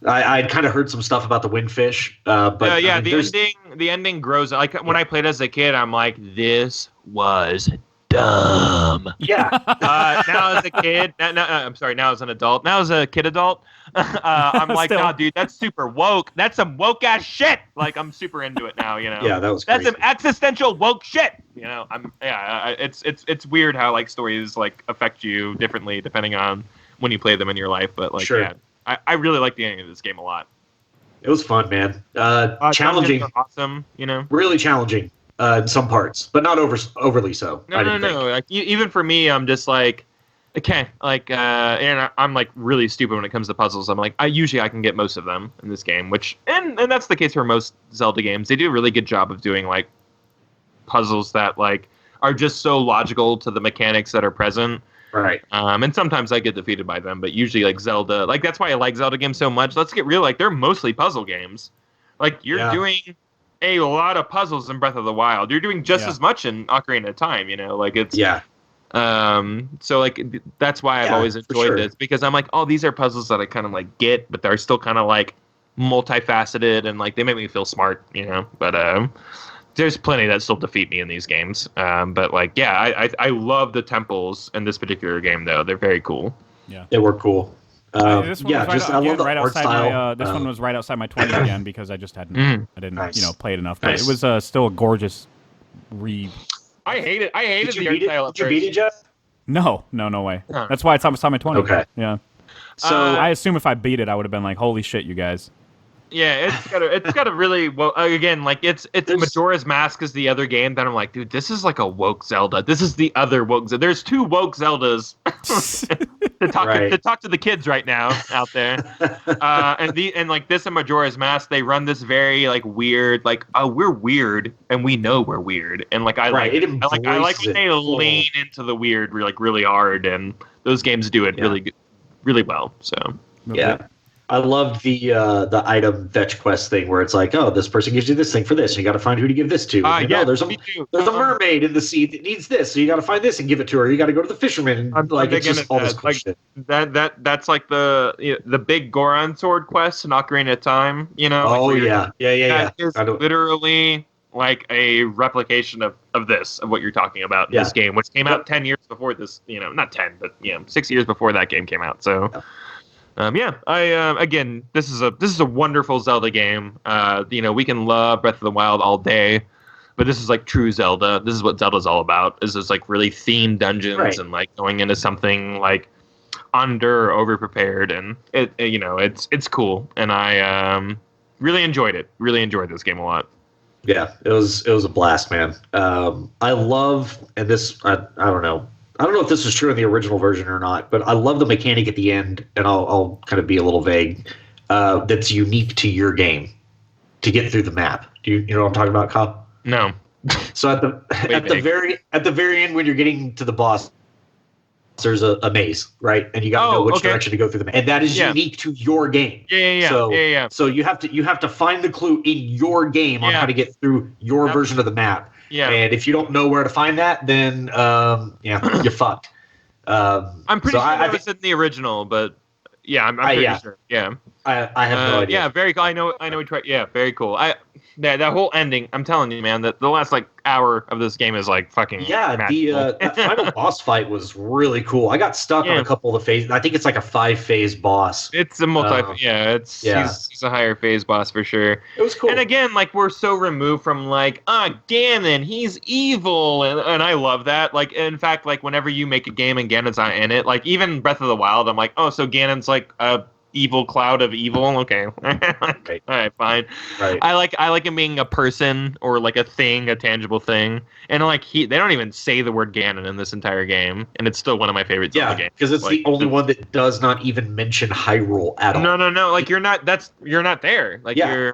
I'd kind of heard some stuff about the Windfish, but the ending grows. Like when I played as a kid, I'm like, this was dumb. Yeah. Now as a kid, I'm sorry. Now as an adult, now as a kid adult, I'm like, Still. nah, dude, that's super woke. That's some woke ass shit. Like I'm super into it now. You know. Yeah, that was That's crazy. some existential woke shit. You know. It's weird how like stories like affect you differently depending on when you play them in your life. But like, Sure. yeah, I really like the ending of this game a lot. It was fun, man. Challenging, Dungeons are awesome. You know. really challenging in some parts, but not overly so. I didn't think. Like even for me, I'm just like, okay, like, and I'm like really stupid when it comes to puzzles. I'm like, I can get most of them in this game, which, and that's the case for most Zelda games. They do a really good job of doing like puzzles that like are just so logical to the mechanics that are present. Right. And sometimes I get defeated by them, but usually like Zelda, like that's why I like Zelda games so much. Let's get real, like they're mostly puzzle games. Like you're doing a lot of puzzles in Breath of the Wild. You're doing just as much in Ocarina of Time, you know, like it's so like that's why I've always enjoyed this, because I'm like, oh, these are puzzles that I kind of like get, but they're still kind of like multifaceted and like they make me feel smart, you know. But there's plenty that still defeat me in these games. But like, yeah, I love the temples in this particular game though. They're very cool. Yeah, they were cool. This one was I love the right art outside style. this one was right outside my 20 again because I just hadn't I didn't Nice. play it enough. But Nice. it was still a gorgeous I hate it. I hated Did you the beat art style it? at Did you beat it, first. Jeff? No way. Huh. That's why it's outside my 20. Okay. Yeah. So I assume if I beat it, I would have been like, holy shit, you guys. Yeah, it's got a really well. Again, like it's Majora's Mask is the other game that I'm like, dude, this is like a woke Zelda. This is the other woke. There's 2 woke Zeldas to talk to the kids right now out there. And like this and Majora's Mask, they run this very like weird, like we're weird and we know we're weird, and like I like when they lean into the weird really hard, and those games do it really well. So yeah. I loved the item fetch quest thing where it's like, oh, this person gives you this thing for this, and you got to find who to give this to. There's a mermaid in the sea that needs this, so you got to find this and give it to her. You got to go to the fisherman, and it's just all this cool shit. That's like the big Goron sword quest in Ocarina of Time. You know? Oh like yeah. That is literally like a replication of what you're talking about in this game, which came out 10 years before this. You know, not 10, but 6 years before that game came out. So. Again, this is a wonderful Zelda game. We can love Breath of the Wild all day, but this is like true Zelda. This is what Zelda's all about. Is this like really themed dungeons and like going into something like under or overprepared, and it's cool, and I really enjoyed it. Really enjoyed this game a lot. Yeah, it was a blast, man. I love, and this I don't know. I don't know if this was true in the original version or not, but I love the mechanic at the end, and I'll kind of be a little vague. That's unique to your game to get through the map. Do you know what I'm talking about, Kyle? No. So at the very end, when you're getting to the boss, there's a maze, right? And you got to know which direction to go through the maze, and that is unique to your game. Yeah. So you have to find the clue in your game on how to get through your version of the map. Yeah. And if you don't know where to find that, then you're fucked. I'm pretty sure that was in the original, but I'm pretty sure. Yeah. I have no idea. Yeah, very cool. I know. Yeah, very cool. That whole ending. I'm telling you, man. That the last hour of this game is fucking. Yeah, that final boss fight was really cool. I got stuck on a couple of the phases. I think it's like a 5-phase boss. It's a he's a higher phase boss for sure. It was cool. And again, we're so removed from Ganon, he's evil, and I love that. In fact, whenever you make a game and Ganon's not in it, even Breath of the Wild, I'm like, oh, so Ganon's a evil cloud of evil. Okay. Right. All right, fine. Right. I like him being a person or a thing, a tangible thing. And they don't even say the word Ganon in this entire game, and it's still one of my favorite Zelda games. Because it's the only one that does not even mention Hyrule at all. No. You're not there. I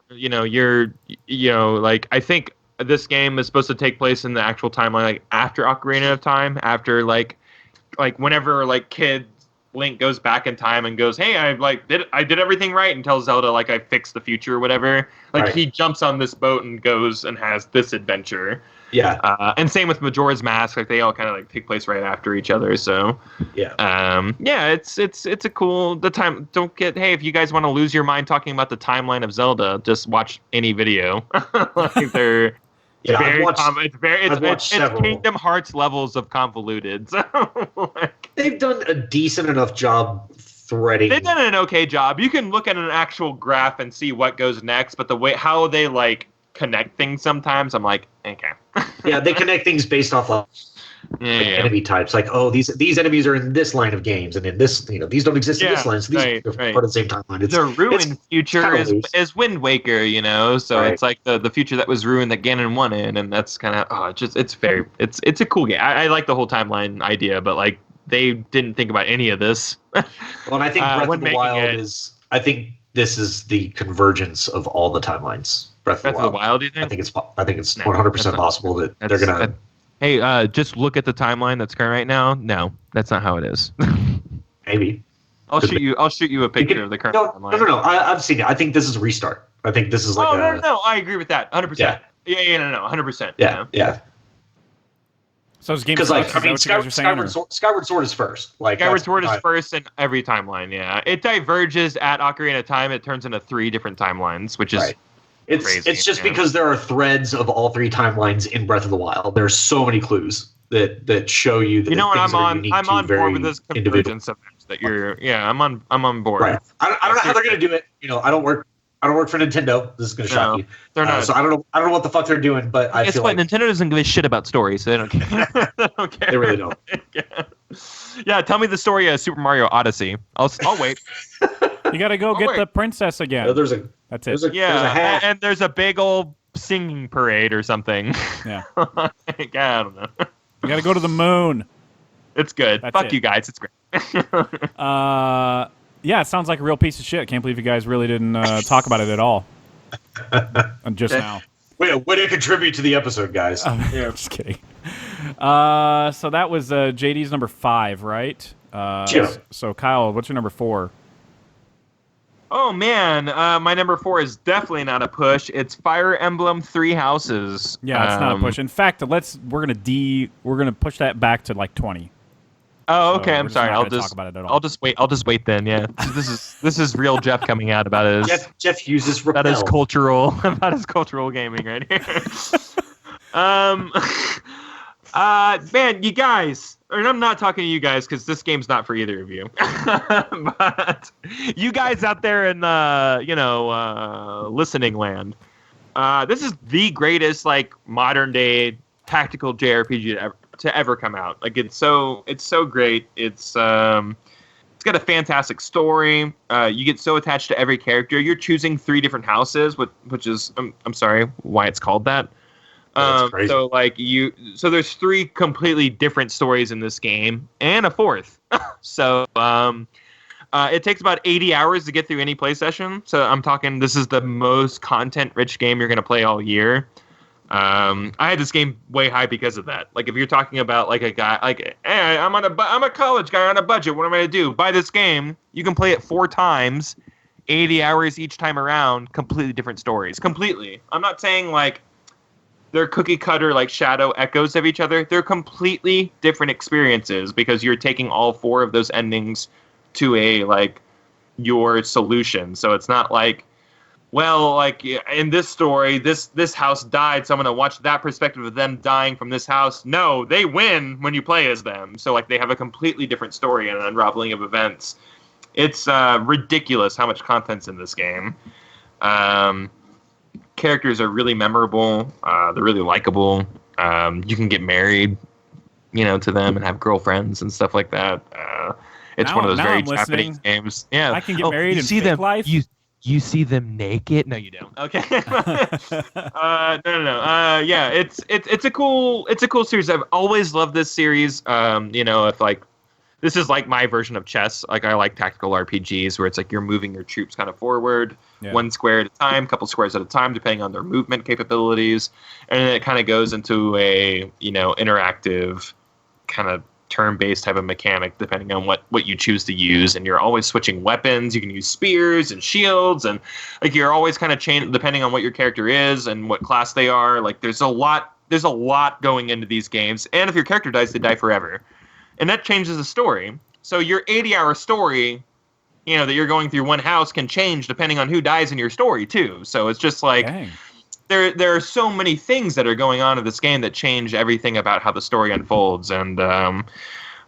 think this game is supposed to take place in the actual timeline after Ocarina of Time, after whenever kid Link goes back in time and goes, "Hey, I did everything right," and tells Zelda I fixed the future or whatever. He jumps on this boat and goes and has this adventure. Yeah. And same with Majora's Mask. They all kind of take place right after each other. So it's a cool time. Don't get if you guys want to lose your mind talking about the timeline of Zelda, just watch any video. They're it's Kingdom Hearts levels of convoluted. So they've done a decent enough job threading. They've done an okay job. You can look at an actual graph and see what goes next, but the way how they connect things sometimes, I'm like, okay. Yeah, they connect things based off enemy types. These enemies are in this line of games, and in this, these don't exist in this line. So these are part of the same timeline. The ruined future is Wind Waker, so it's the future that was ruined that Ganon won in, and that's kind of it's a cool game. I like the whole timeline idea, but they didn't think about any of this. Well, and I think Breath of the Wild is. I think this is the convergence of all the timelines. Breath of the Wild. Do you think? I think it's 100% possible that they're gonna. Hey, just look at the timeline that's current right now. No, that's not how it is. Maybe. I'll shoot you a picture of the current timeline. No. I've seen it. I think this is a restart. I think this is no. I agree with that. 100%. Yeah. No. 100%. Yeah. So this game Skyward Sword is first. Skyward Sword is first in every timeline. Yeah, it diverges at Ocarina of Time. It turns into 3 different timelines, which is. Right. It's just because there are threads of all 3 timelines in Breath of the Wild. There's so many clues that show you that I'm on board with this convergence of that you're. Yeah, I'm on board. Right. I don't know how they're gonna do it. I don't work for Nintendo. This is gonna shock you. They're not. So I don't know what the fuck they're doing, but I feel like Nintendo doesn't give a shit about stories, so they don't care. They don't care. They really don't. Yeah, tell me the story of Super Mario Odyssey. I'll wait. You gotta go get the princess again. That's it. There's a hat. And there's a big old singing parade or something. Yeah. I don't know. You gotta go to the moon. It's good. Fuck you guys. It's great. Yeah, it sounds like a real piece of shit. I can't believe you guys really didn't talk about it at all. Just now. Way to contribute to the episode, guys. Just kidding. So that was JD's number 5, right? So Kyle, what's your number 4? Oh man, my number 4 is definitely not a push. It's Fire Emblem 3 Houses. Yeah, it's not a push. In fact, we're gonna push that back to 20. Oh, okay. I'm sorry. I'll just talk about it at all. I'll just wait then. Yeah, this is real Jeff coming out about his. Jeff uses repel. About his cultural gaming right here. Man, you guys, and I'm not talking to you guys because this game's not for either of you, but you guys out there in listening land, this is the greatest modern day tactical JRPG to ever come out. It's so great. It's got a fantastic story. You get so attached to every character. You're choosing 3 different houses, which is I'm sorry why it's called that. That's crazy. So there's 3 completely different stories in this game and a 4th. So it takes about 80 hours to get through any play session. So I'm talking this is the most content-rich game you're going to play all year. I had this game way high because of that. Like if you're talking about like a guy like, hey, I'm a college guy on a budget. What am I going to do? Buy this game. You can play it 4 times, 80 hours each time around. Completely different stories. Completely. I'm not saying like they're cookie cutter like shadow echoes of each other. They're completely different experiences because you're taking all 4 of those endings to a like your solution. So it's not like, well, like in this story, this house died, so I'm going to watch that perspective of them dying from this house. No, they win when you play as them. So like they have a completely different story and an unraveling of events. It's ridiculous how much content's in this game. Characters are really memorable. They're really likable. You can get married, to them and have girlfriends and stuff like that. It's one of those very Japanese games. Yeah, I can get married in see fake them, life. You see them naked? No, you don't. Okay. No. Yeah, it's a cool series. I've always loved this series. If like this is like my version of chess. Like I like tactical RPGs where it's like you're moving your troops kind of forward, 1 square at a time, couple squares at a time, depending on their movement capabilities, and then it kind of goes into a interactive kind of turn-based type of mechanic depending on what you choose to use, and you're always switching weapons. You can use spears and shields, and like you're always kind of changing depending on what your character is and what class they are. Like there's a lot going into these games, and if your character dies, they die forever, and that changes the story. So your 80-hour story that you're going through one house can change depending on who dies in your story too. So it's just like Dang. There are so many things that are going on in this game that change everything about how the story unfolds. And it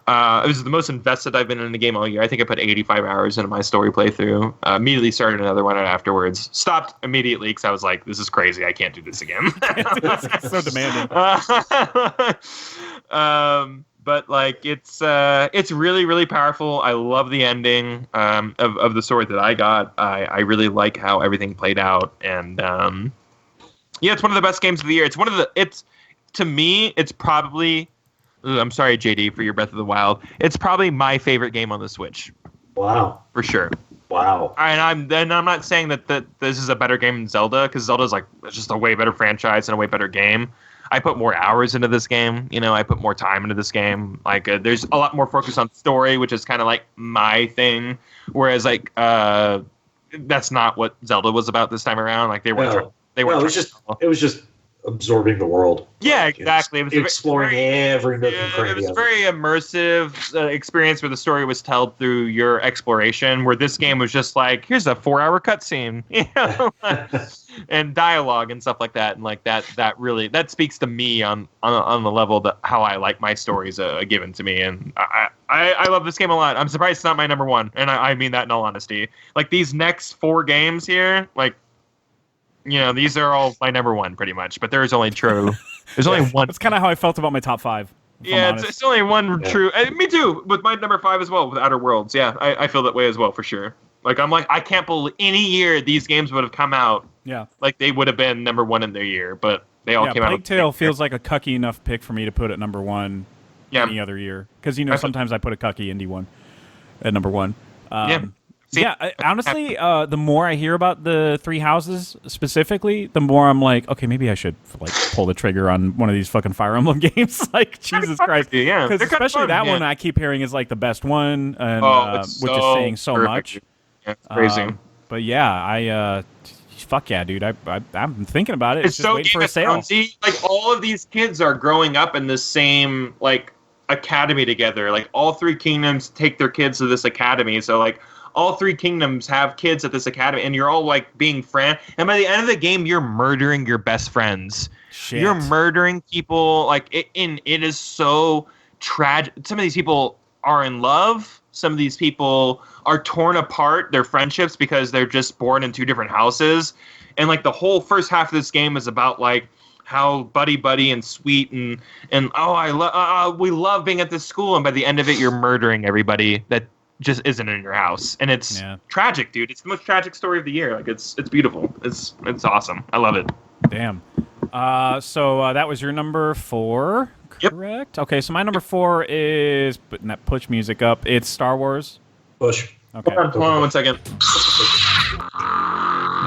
was the most invested I've been in the game all year. I think I put 85 hours into my story playthrough. Immediately started another one afterwards. Stopped immediately because I was like, this is crazy. I can't do this again. It's so demanding. But like it's really, really powerful. I love the ending of the story that I got. I really like how everything played out. And yeah, it's one of the best games of the year. To me, it's probably, I'm sorry, JD, for your Breath of the Wild. It's probably my favorite game on the Switch. Wow. For sure. Wow. And I'm not saying that this is a better game than Zelda, because Zelda's like just a way better franchise and a way better game. I put more hours into this game. I put more time into this game. Like there's a lot more focus on story, which is kind of like my thing. Whereas like that's not what Zelda was about this time around. Like they weren't. It was just absorbing the world. Yeah, exactly. It was exploring every nook and cranny. It was a very immersive experience where the story was told through your exploration. Where this game was just like, here's a 4-hour cutscene, and dialogue and stuff like that. And like that really speaks to me on the level that how I like my stories given to me. And I love this game a lot. I'm surprised it's not my number 1, and I mean that in all honesty. Like these next 4 games here, like. These are all my number 1 pretty much, but there's only only one. That's kind of how I felt about my top 5. Yeah, it's only one true. Me too, with my number 5 as well, with Outer Worlds. Yeah, I feel that way as well, for sure. Like, I can't believe any year these games would have come out. Yeah. Like, they would have been number 1 in their year, but they all came out. Plague Tale feels like a cucky enough pick for me to put at number 1 any other year. Because, sometimes I put a cucky indie one at number 1. Honestly, the more I hear about the 3 houses specifically, the more I'm like, okay, maybe I should like pull the trigger on one of these fucking Fire Emblem games. Like, Jesus Christ. Yeah, because especially that one I keep hearing is like the best one, and which is saying so much. Yeah, it's crazy. But yeah, fuck yeah, dude. I'm thinking about it. It's just so waiting for a sale. See, like all of these kids are growing up in the same like academy together. Like all 3 kingdoms take their kids to this academy. So like. All 3 kingdoms have kids at this academy, and you're all like being friends. And by the end of the game, you're murdering your best friends. Shit. You're murdering people. Like it is so tragic. Some of these people are in love. Some of these people are torn apart. Their friendships because they're just born in 2 different houses. And like the whole first half of this game is about like how buddy and sweet and we love being at this school. And by the end of it, you're murdering everybody that just isn't in your house, and it's tragic, dude. It's the most tragic story of the year. Like it's beautiful. It's awesome. I love it. Damn. So that was your number 4, correct? Yep. Okay, so my number 4 is putting that push music up. It's Star Wars. Push. Okay. Hold on 1 second.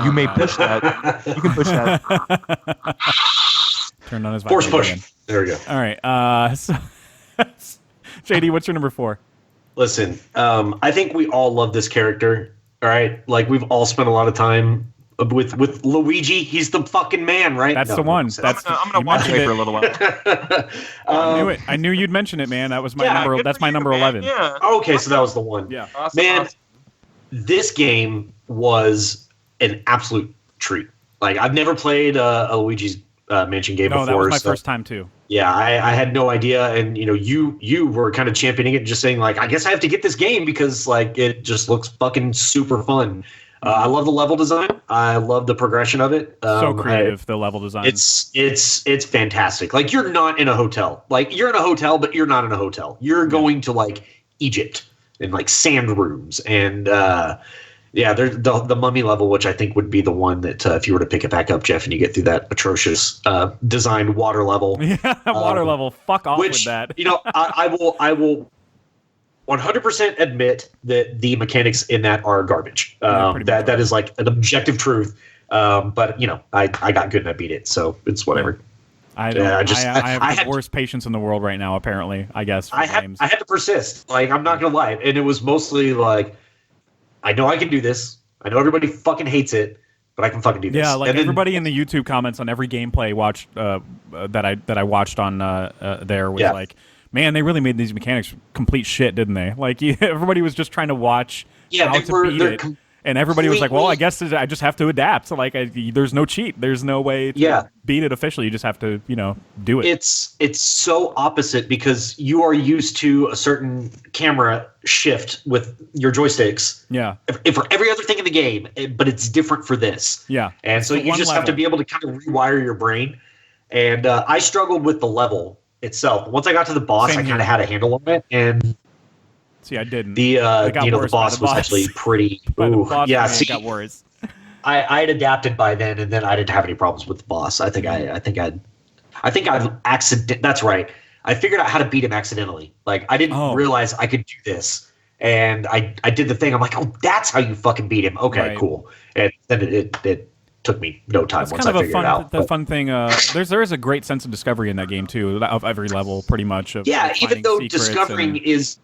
You may push that. You can push that. Turned on his Force vibrator push. There we go. All right. So JD, what's your number 4? Listen, I think we all love this character. All right, like we've all spent a lot of time with Luigi. He's the fucking man, right? That's the one. I'm gonna watch it for a little while. I knew it. I knew you'd mention it, man. That was my number. That's my number 11. Yeah. Okay, so that was the one. Yeah. Awesome, Man, awesome. this game was an absolute treat. Like I've never played a Luigi's Mansion game before. No, that was my so, first time too. Yeah, I had no idea, and you were kind of championing it, and just saying like, I guess I have to get this game because like it just looks fucking super fun. I love the level design. I love the progression of it. So creative, the level design. It's fantastic. Like you're not in a hotel. Like you're in a hotel, but you're not in a hotel. You're going to like Egypt and like sand rooms and. There's the mummy level, which I think would be the one that if you were to pick it back up, Jeff, and you get through that atrocious designed water level. Yeah, water level. Fuck off with that. I will 100% admit that the mechanics in that are garbage. That is like an objective truth. But I got good and I beat it, so it's whatever. I have the worst patience in the world right now. Apparently, I guess. I had to persist. Like I'm not gonna lie, and it was mostly like. I know I can do this. I know everybody fucking hates it, but I can fucking do this. Yeah, like everybody in the YouTube comments on every gameplay that I watched on there was like, man, they really made these mechanics complete shit, didn't they? Like everybody was just trying to watch how to beat it, and everybody was like, well, I guess I just have to adapt. So like, there's no cheat. There's no way to beat it officially. You just have to, do it. It's so opposite because you are used to a certain camera shift with your joysticks. Yeah. For every other thing in the game, but it's different for this. Yeah. And so you just have to be able to kind of rewire your brain. And I struggled with the level itself. Once I got to the boss, I kind of had a handle on it. And see, I didn't. The boss was actually pretty. It got worse. I had adapted by then, and then I didn't have any problems with the boss. I think I've accident. That's right. I figured out how to beat him accidentally. Like I didn't realize I could do this, and I did the thing. I'm like, oh, that's how you fucking beat him. Okay, cool. And then it took me no time once I figured it out. The fun thing, there is a great sense of discovery in that game too, of every level, pretty much. Even though discovering is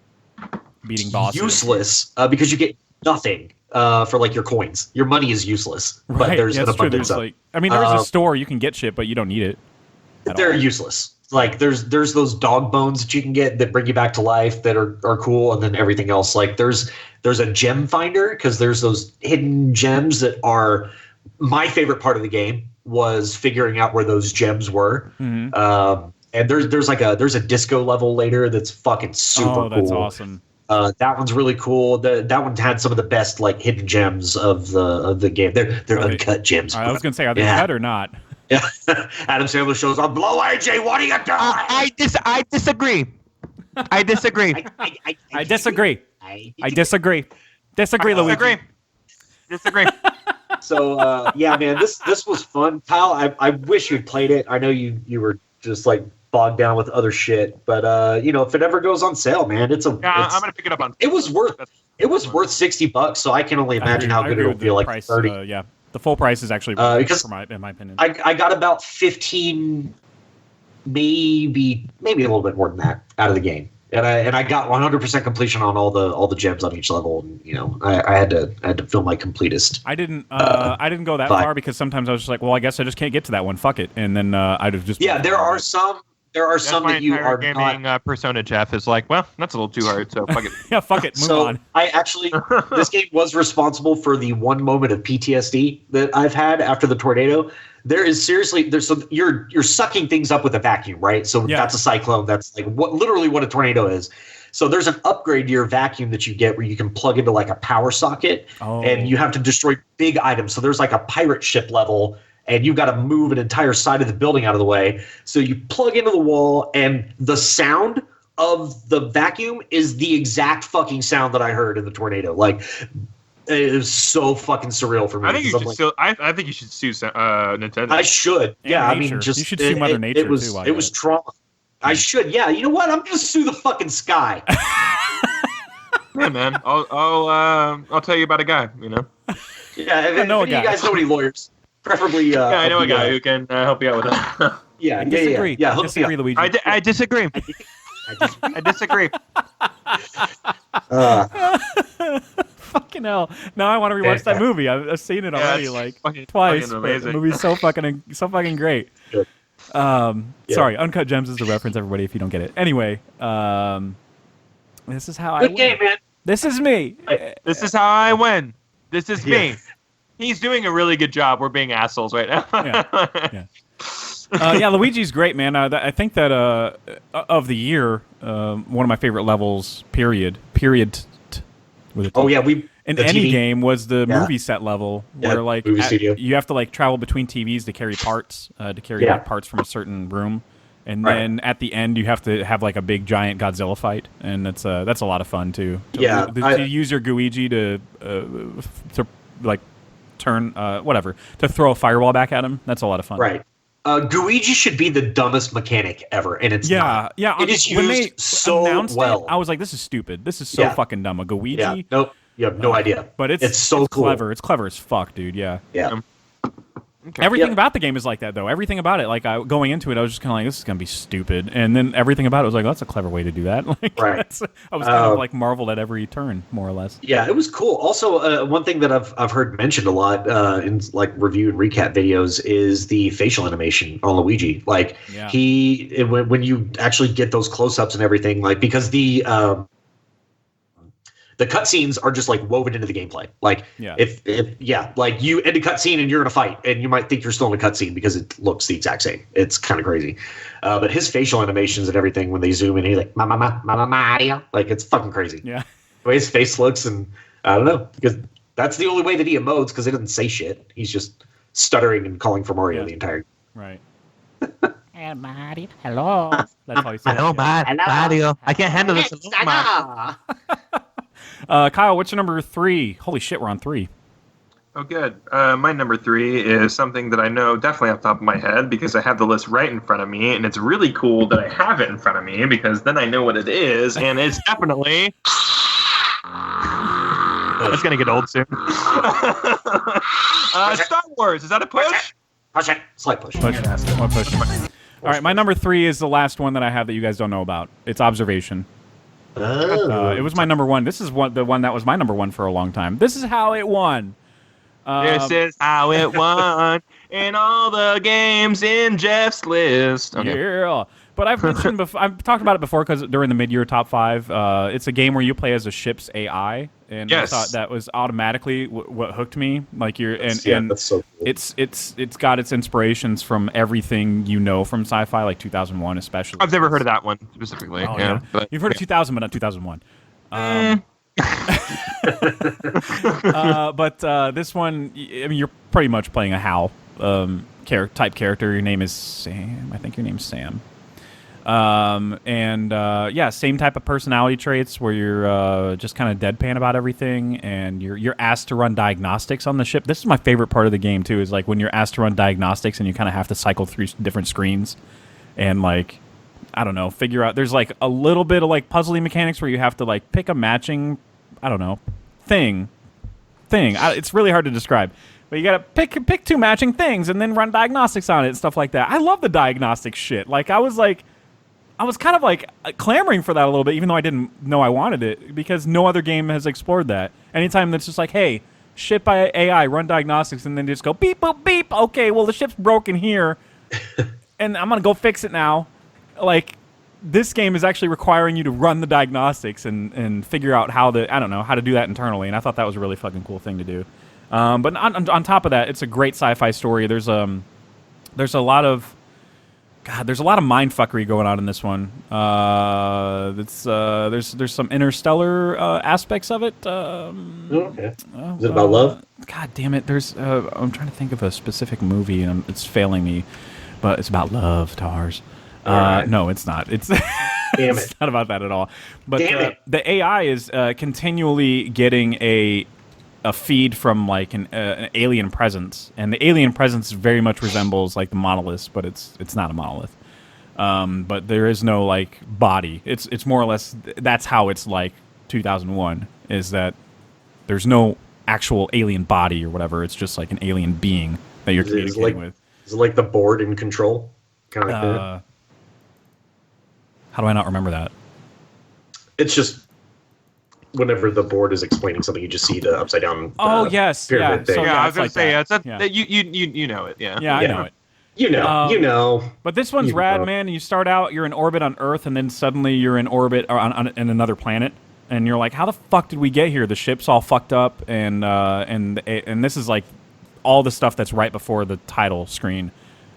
beating bosses useless because you get nothing for like your coins. Your money is useless, but there's an abundance of. There's a store you can get shit, but you don't need it. They're useless. Like there's those dog bones that you can get that bring you back to life that are cool, and then everything else. Like there's a gem finder because there's those hidden gems that are my favorite part of the game was figuring out where those gems were. Mm-hmm. And there's a disco level later that's fucking super cool. That's awesome. That one's really cool. That one had some of the best like hidden gems of the game. They're uncut gems. I was gonna say, are they cut or not? Yeah. Adam Sandler shows up. Blow AJ. What are you doing? I disagree. I disagree. I disagree. I disagree. Disagree, Luigi. Disagree. So man, this was fun, Kyle. I wish you'd played it. I know you were just like bogged down with other shit, but if it ever goes on sale, man, I'm gonna pick it up on. It was worth $60, so I can only imagine how good it'll feel like 30. The full price is actually because in my opinion. I got about 15, maybe a little bit more than that out of the game, and I got 100% completion on all the gems on each level. And, I had to feel my completist. I didn't go that far because sometimes I was just like, well, I guess I just can't get to that one. Fuck it, and then I'd have just there are some that you are gaming not. Persona Jeff is like, well, that's a little too hard, so fuck it. Yeah, fuck it, move on. I actually, this game was responsible for the one moment of PTSD that I've had after the tornado. There's some you're sucking things up with a vacuum, right? So that's a cyclone. That's like literally what a tornado is. So there's an upgrade to your vacuum that you get where you can plug into like a power socket, and you have to destroy big items. So there's like a pirate ship level. And you've got to move an entire side of the building out of the way. So you plug into the wall, and the sound of the vacuum is the exact fucking sound that I heard in the tornado. Like, it was so fucking surreal for me. I think you should I think you should sue Nintendo. I should. Yeah, nature. I mean, just you should sue Mother Nature it was, too. It was trauma. I should. Yeah, you know what? I'm gonna sue the fucking sky. Yeah, man. I'll tell you about a guy. You know. Yeah, if you guys know any lawyers, preferably. Yeah, I know a guy who can help you out with that. Yeah, I disagree. Yeah, I disagree, Luigi. I disagree. I disagree. Fucking hell! Now I want to rewatch that movie. I've seen it already twice. But the movie's so fucking great. Sorry, Uncut Gems is the reference, everybody, if you don't get it. Anyway, this is how I win. Good game, man. This is me. This is how I win. This is me. He's doing a really good job. We're being assholes right now. Yeah, Luigi's great, man. I think that of the year, one of my favorite levels, period. In any TV game was the movie set level where you have to like travel between TVs to carry parts, parts from a certain room, and then at the end you have to have like a big giant Godzilla fight, and that's a lot of fun too. To use your Guigi to like turn to throw a fireball back at him. That's a lot of fun. Right. Guigi should be the dumbest mechanic ever, and it's not. Yeah. It is used so well. I was like, this is stupid. This is so fucking dumb. A Guigi. Yeah. Nope. You have no idea. But it's so cool. Clever. It's clever as fuck, dude. Yeah. Yeah. Okay. Everything about the game is like that, though. Everything about it, like going into it, I was just kind of like, this is gonna be stupid, and then everything about it was like, oh, that's a clever way to do that. Like, right. I was kind of like marveled at every turn, more or less. Yeah, it was cool. Also, one thing that I've heard mentioned a lot in like review and recap videos is the facial animation on Luigi. Like when you actually get those close-ups and everything, like because the cutscenes are just like woven into the gameplay. Like if like you end a cutscene and you're in a fight and you might think you're still in a cutscene because it looks the exact same. It's kind of crazy. But his facial animations and everything when they zoom in, he's like Mama Mario. Like it's fucking crazy. Yeah. The way his face looks, and I don't know, because that's the only way that he emotes, because he doesn't say shit. He's just stuttering and calling for Mario the entire. Right. And Mario, hello. That's how he says. Hello, Mario. I can't handle this. Hello, Mario. Kyle, what's your number 3? Holy shit, we're on 3. Oh, good. My number 3 is something that I know definitely off the top of my head because I have the list right in front of me, and it's really cool that I have it in front of me because then I know what it is, and it's definitely... That's going to get old soon. Star Wars, is that a push? Push it. Slight push. Push. All right, my number 3 is the last one that I have that you guys don't know about. It's Observation. It was my number 1. This is the one that was my number 1 for a long time. This is how it won. This is how it won in all the games in Jeff's list. Okay. Yeah. But I've mentioned I've talked about it before because during the mid-year top 5, it's a game where you play as a ship's AI, and I thought that was automatically what hooked me. Like that's so cool. It's got its inspirations from everything you know from sci-fi, like 2001 especially. I've never heard of that one specifically. Oh, yeah. But, you've heard of 2000, but not 2001. But this one, I mean, you're pretty much playing a HAL type character. Your name is Sam. I think your name's Sam. Same type of personality traits where you're just kind of deadpan about everything, and you're asked to run diagnostics on the ship. This is my favorite part of the game too, is like when you're asked to run diagnostics and you kind of have to cycle through different screens and like, I don't know, figure out. There's like a little bit of like puzzly mechanics where you have to like pick a matching, I don't know, thing. It's really hard to describe. But you gotta pick 2 matching things and then run diagnostics on it and stuff like that. I love the diagnostic shit. Like I was kind of like clamoring for that a little bit, even though I didn't know I wanted it, because no other game has explored that. Anytime that's just like, hey, ship by AI, run diagnostics, and then just go beep, boop, beep. Okay, well, the ship's broken here, and I'm going to go fix it now. Like, this game is actually requiring you to run the diagnostics and figure out how to do that internally, and I thought that was a really fucking cool thing to do. But on top of that, it's a great sci-fi story. There's a lot of mindfuckery going on in this one. There's some interstellar aspects of it. Okay. Is it about love? God damn it! I'm trying to think of a specific movie, and it's failing me. But it's about love, Tars. Right. No, it's not. It's Damn It's it. not about that at all. But Damn it. the AI is continually getting a feed from like an alien presence, and the alien presence very much resembles like the monolith, but it's not a monolith. But there is no like body. It's more or less that's how it's like 2001 is that there's no actual alien body or whatever. It's just like an alien being that you're communicating with. Is it like the board in Control? Kind of like that? How do I not remember that? It's just whenever the board is explaining something, you just see the upside down. Yes, pyramid thing. So, Yeah, I was it's gonna like say that. that you know it. Yeah. Yeah, I know it. You know. But this one's rad, man. You start out, you're in orbit on Earth, and then suddenly you're in orbit on another planet, and you're like, how the fuck did we get here? The ship's all fucked up, and this is like all the stuff that's right before the title screen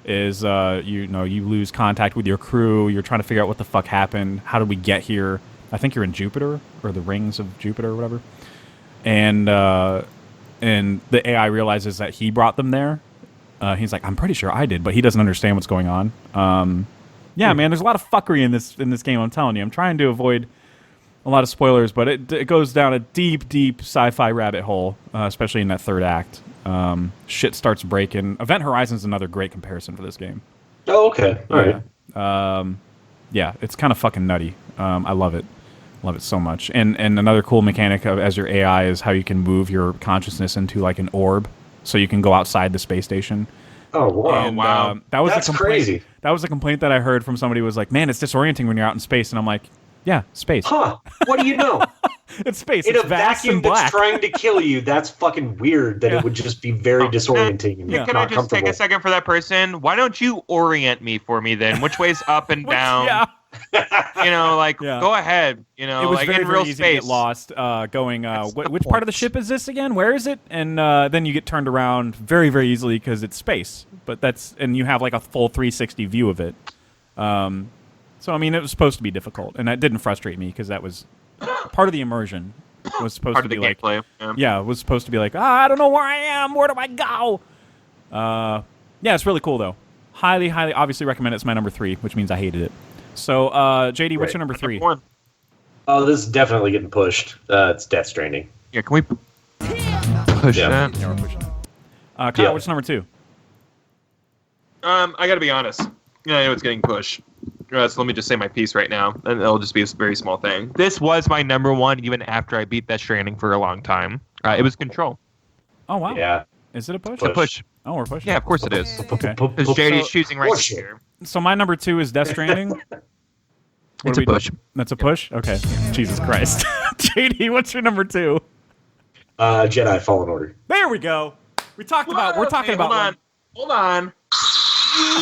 is you lose contact with your crew. You're trying to figure out what the fuck happened. How did we get here? I think you're in Jupiter or the rings of Jupiter or whatever, and the AI realizes that he brought them there. He's like, I'm pretty sure I did, but he doesn't understand what's going on. Yeah, man, there's a lot of fuckery in this game. I'm telling you, I'm trying to avoid a lot of spoilers, but it goes down a deep sci-fi rabbit hole, especially in that third act. Shit starts breaking. Event Horizon is another great comparison for this game. Oh, okay. All right. Yeah, it's kind of fucking nutty. I love it. Love it so much. And another cool mechanic as your AI is how you can move your consciousness into like an orb, so you can go outside the space station. Oh, wow. And, wow. That's crazy. That was a complaint that I heard from somebody who was like, man, it's disorienting when you're out in space. And I'm like, yeah, space. Huh. What do you know? It's space. In It's a vast vacuum and black. that's trying to kill you, that's fucking weird that it would just be very disorienting and Can I not just comfortable. take a second for that person? Why don't you orient me for me then? Which way's up and down? Yeah. Go ahead. It was like very, in very real easy space. to get lost going, which part of the ship is this again? Where is it? And then you get turned around very, very easily because it's space. And you have like a full 360 view of it. So, I mean, it was supposed to be difficult. And that didn't frustrate me because that was part of the immersion. It was supposed Part to of the be like, gameplay. yeah, it was supposed to be like, I don't know where I am. Where do I go? Yeah, it's really cool, though. Highly, obviously recommend it. It's my number 3, which means I hated it. So, JD, what's your number 3? One. Oh, this is definitely getting pushed. It's Death Stranding. Yeah, can we push that? Yeah, we're pushing it. Kyle, what's number 2? I gotta be honest. I know it's getting pushed. So let me just say my piece right now, and it'll just be a very small thing. This was my number 1 even after I beat Death Stranding for a long time. It was Control. Oh, wow. Yeah. Is it a push? It's a push. Oh, we're pushing. Yeah, of course it is. Okay. Because JD's choosing right push here. So my number 2 is Death Stranding. It's a push. That's a push? Okay. Jesus Christ. JD, what's your number 2? Jedi Fallen Order. There we go. We're talking about Hold on.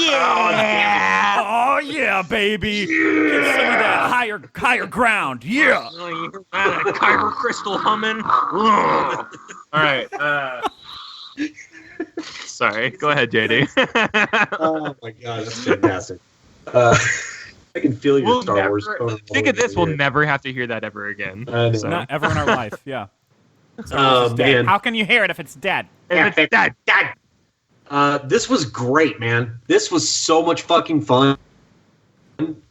Yeah. Oh yeah, baby. Get some of that higher ground. Yeah. Kyber crystal humming. All right. Sorry. Go ahead, JD. Oh my god, that's fantastic. I can feel your Star Wars. Think of this. We'll never have to hear that ever again. So. Not ever in our life. Yeah. So man. how can you hear it if it's dead? If it's dead. This was great, man. This was so much fucking fun.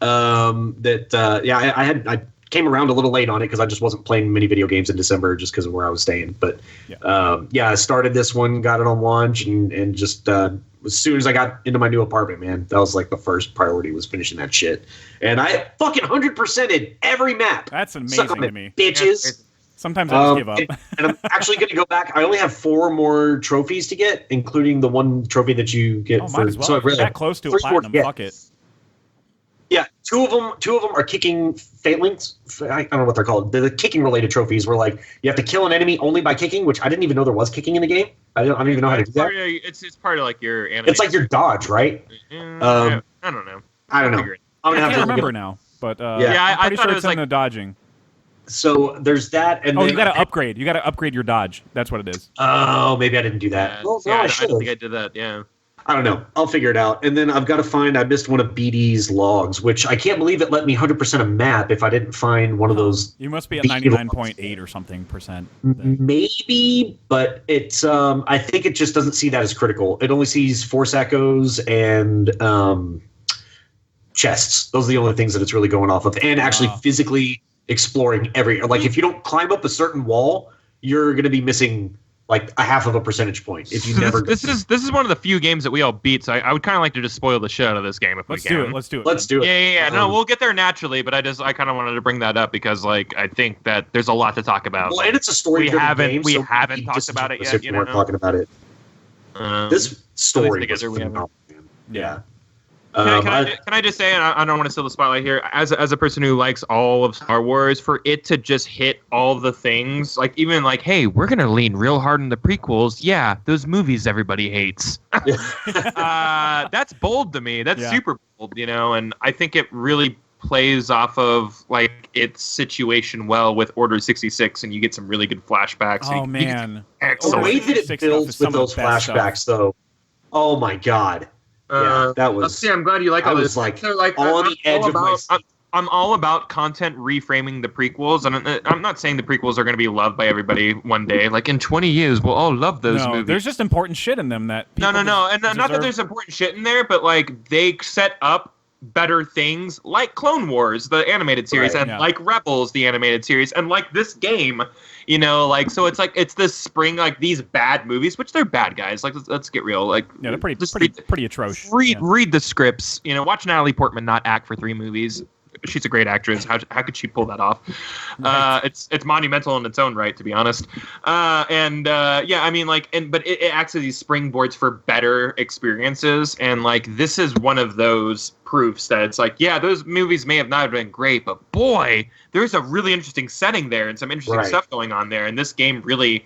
I came around a little late on it because I just wasn't playing many video games in December just because of where I was staying. But I started this one, got it on launch, and just as soon as I got into my new apartment, man, that was like the first priority was finishing that shit. And I fucking 100%ed every map. That's amazing Suck on to it, me. bitches. Sometimes I just give up. And I'm actually going to go back. I only have 4 more trophies to get, including the one trophy that you get Oh, for. might as well. So I If you're really that close to a 3 more platinum. get. Fuck it. Yeah, two of them are kicking failings. I don't know what they're called. They're the kicking related trophies where like you have to kill an enemy only by kicking, which I didn't even know there was kicking in the game. I don't even know how to do that. It's part of like your animation. It's like your dodge, right? I don't know. I don't know. I'm I gonna have can't to look remember it up. now, but Yeah, I'm pretty I thought sure it it's was in the dodging. So there's that, and Oh, then you got to upgrade. You got to upgrade your dodge. That's what it is. Oh, maybe I didn't do that. Well, no, I I should don't have. think I did that. Yeah. I don't know. I'll figure it out. And then I've got to find. I missed one of BD's logs, which I can't believe it let me 100% a map if I didn't find one of those. You must be at BD logs. 99.8 or something percent. Maybe, but it's. I think it just doesn't see that as critical. It only sees Force Echoes and chests. Those are the only things that it's really going off of, and actually physically exploring every. Like if you don't climb up a certain wall, you're going to be missing like a half of a percentage point if you never. This is one of the few games that we all beat. So I would kind of like to just spoil the shit out of this game if we can. Let's do it. Yeah. No, we'll get there naturally, but I kind of wanted to bring that up because like I think that there's a lot to talk about. Well, and it's a story-driven game. We haven't talked about it yet. We're talking about it. This story was phenomenal. Yeah. Can I just say, and I don't want to steal the spotlight here, as a person who likes all of Star Wars, for it to just hit all the things, like even like, hey, we're going to lean real hard in the prequels. Yeah, those movies everybody hates. That's bold to me. That's super bold, and I think it really plays off of like its situation well with Order 66, and you get some really good flashbacks. Oh, man. The way that it builds with those flashbacks, though, oh my God. Yeah, that was. I'm glad you like all this. I was like on the edge of my seat. I'm all about content reframing the prequels, and I'm not saying the prequels are going to be loved by everybody one day. Like in 20 years, we'll all love those movies. There's just important shit in them that. No, and not that there's important shit in there, but like they set up better things, like Clone Wars, the animated series, like Rebels, the animated series, and like this game. Like so it's this spring, like these bad movies, which they're bad guys. Like let's get real. Like they're pretty atrocious. Read the scripts. Watch Natalie Portman not act for 3 movies. She's a great actress. How could she pull that off? Right. It's monumental in its own right, to be honest. But it acts as these springboards for better experiences, and like this is one of those proofs that it's like, yeah, those movies may have not been great, but boy, there's a really interesting setting there and some interesting stuff going on there, and this game really.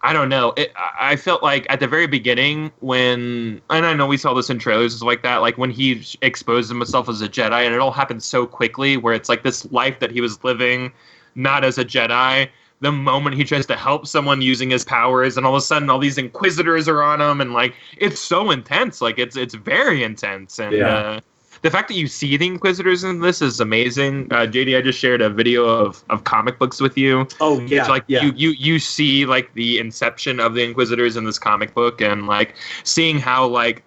I don't know. I felt like at the very beginning and I know we saw this in trailers like that, like when he exposed himself as a Jedi, and it all happened so quickly, where it's like this life that he was living, not as a Jedi. The moment he tries to help someone using his powers, and all of a sudden all these Inquisitors are on him, and like it's so intense. Like it's very intense, and the fact that you see the Inquisitors in this is amazing. JD, I just shared a video of comic books with you. Oh yeah, you see like the inception of the Inquisitors in this comic book, and like seeing how like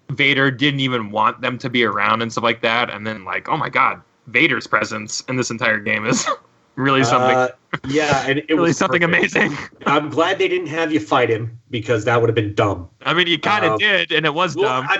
Vader didn't even want them to be around and stuff like that, and then like, oh my God, Vader's presence in this entire game is really something. And it really was something perfect. Amazing. I'm glad they didn't have you fight him, because that would have been dumb. I mean, you kind of did, and it was dumb. I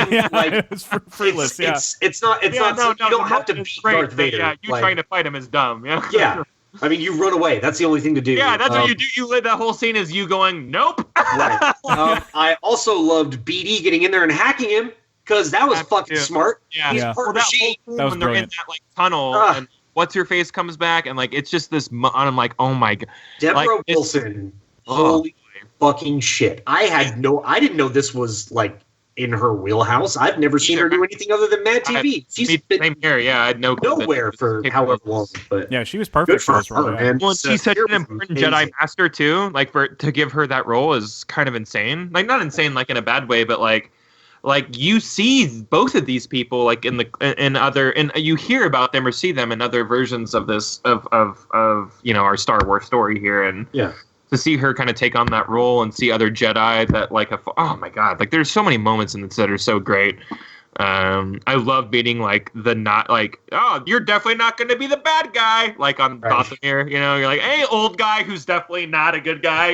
mean, like it's fruitless. It's not. You don't have to beat Darth Vader. Yeah, you trying to fight him is dumb. Yeah. Yeah. I mean, you run away. That's the only thing to do. Yeah, that's what you do. You live that whole scene is you going, nope. Right. I also loved BD getting in there and hacking him, because that was fucking smart. Yeah. He's part machine. That was when they're in brilliant. that like tunnel and what's her face comes back, and like it's just this. I'm like, oh my God, Deborah Wilson. Holy fucking shit! I didn't know this was like in her wheelhouse. I've never seen her do anything other than Mad TV. She's been same here. Yeah, I had no clue nowhere for however long. But yeah, she was perfect for this role. man. Well, she's such an important Jedi Master too. Like to give her that role is kind of insane. Like not insane like in a bad way, but like you see both of these people like in you hear about them or see them in other versions of this of our Star Wars story here, and to see her kind of take on that role and see other Jedi that like oh my God, like there's so many moments in this that are so great. I love beating like the not like, oh, you're definitely not going to be the bad guy, like on Dathomir, you're like, hey, old guy who's definitely not a good guy,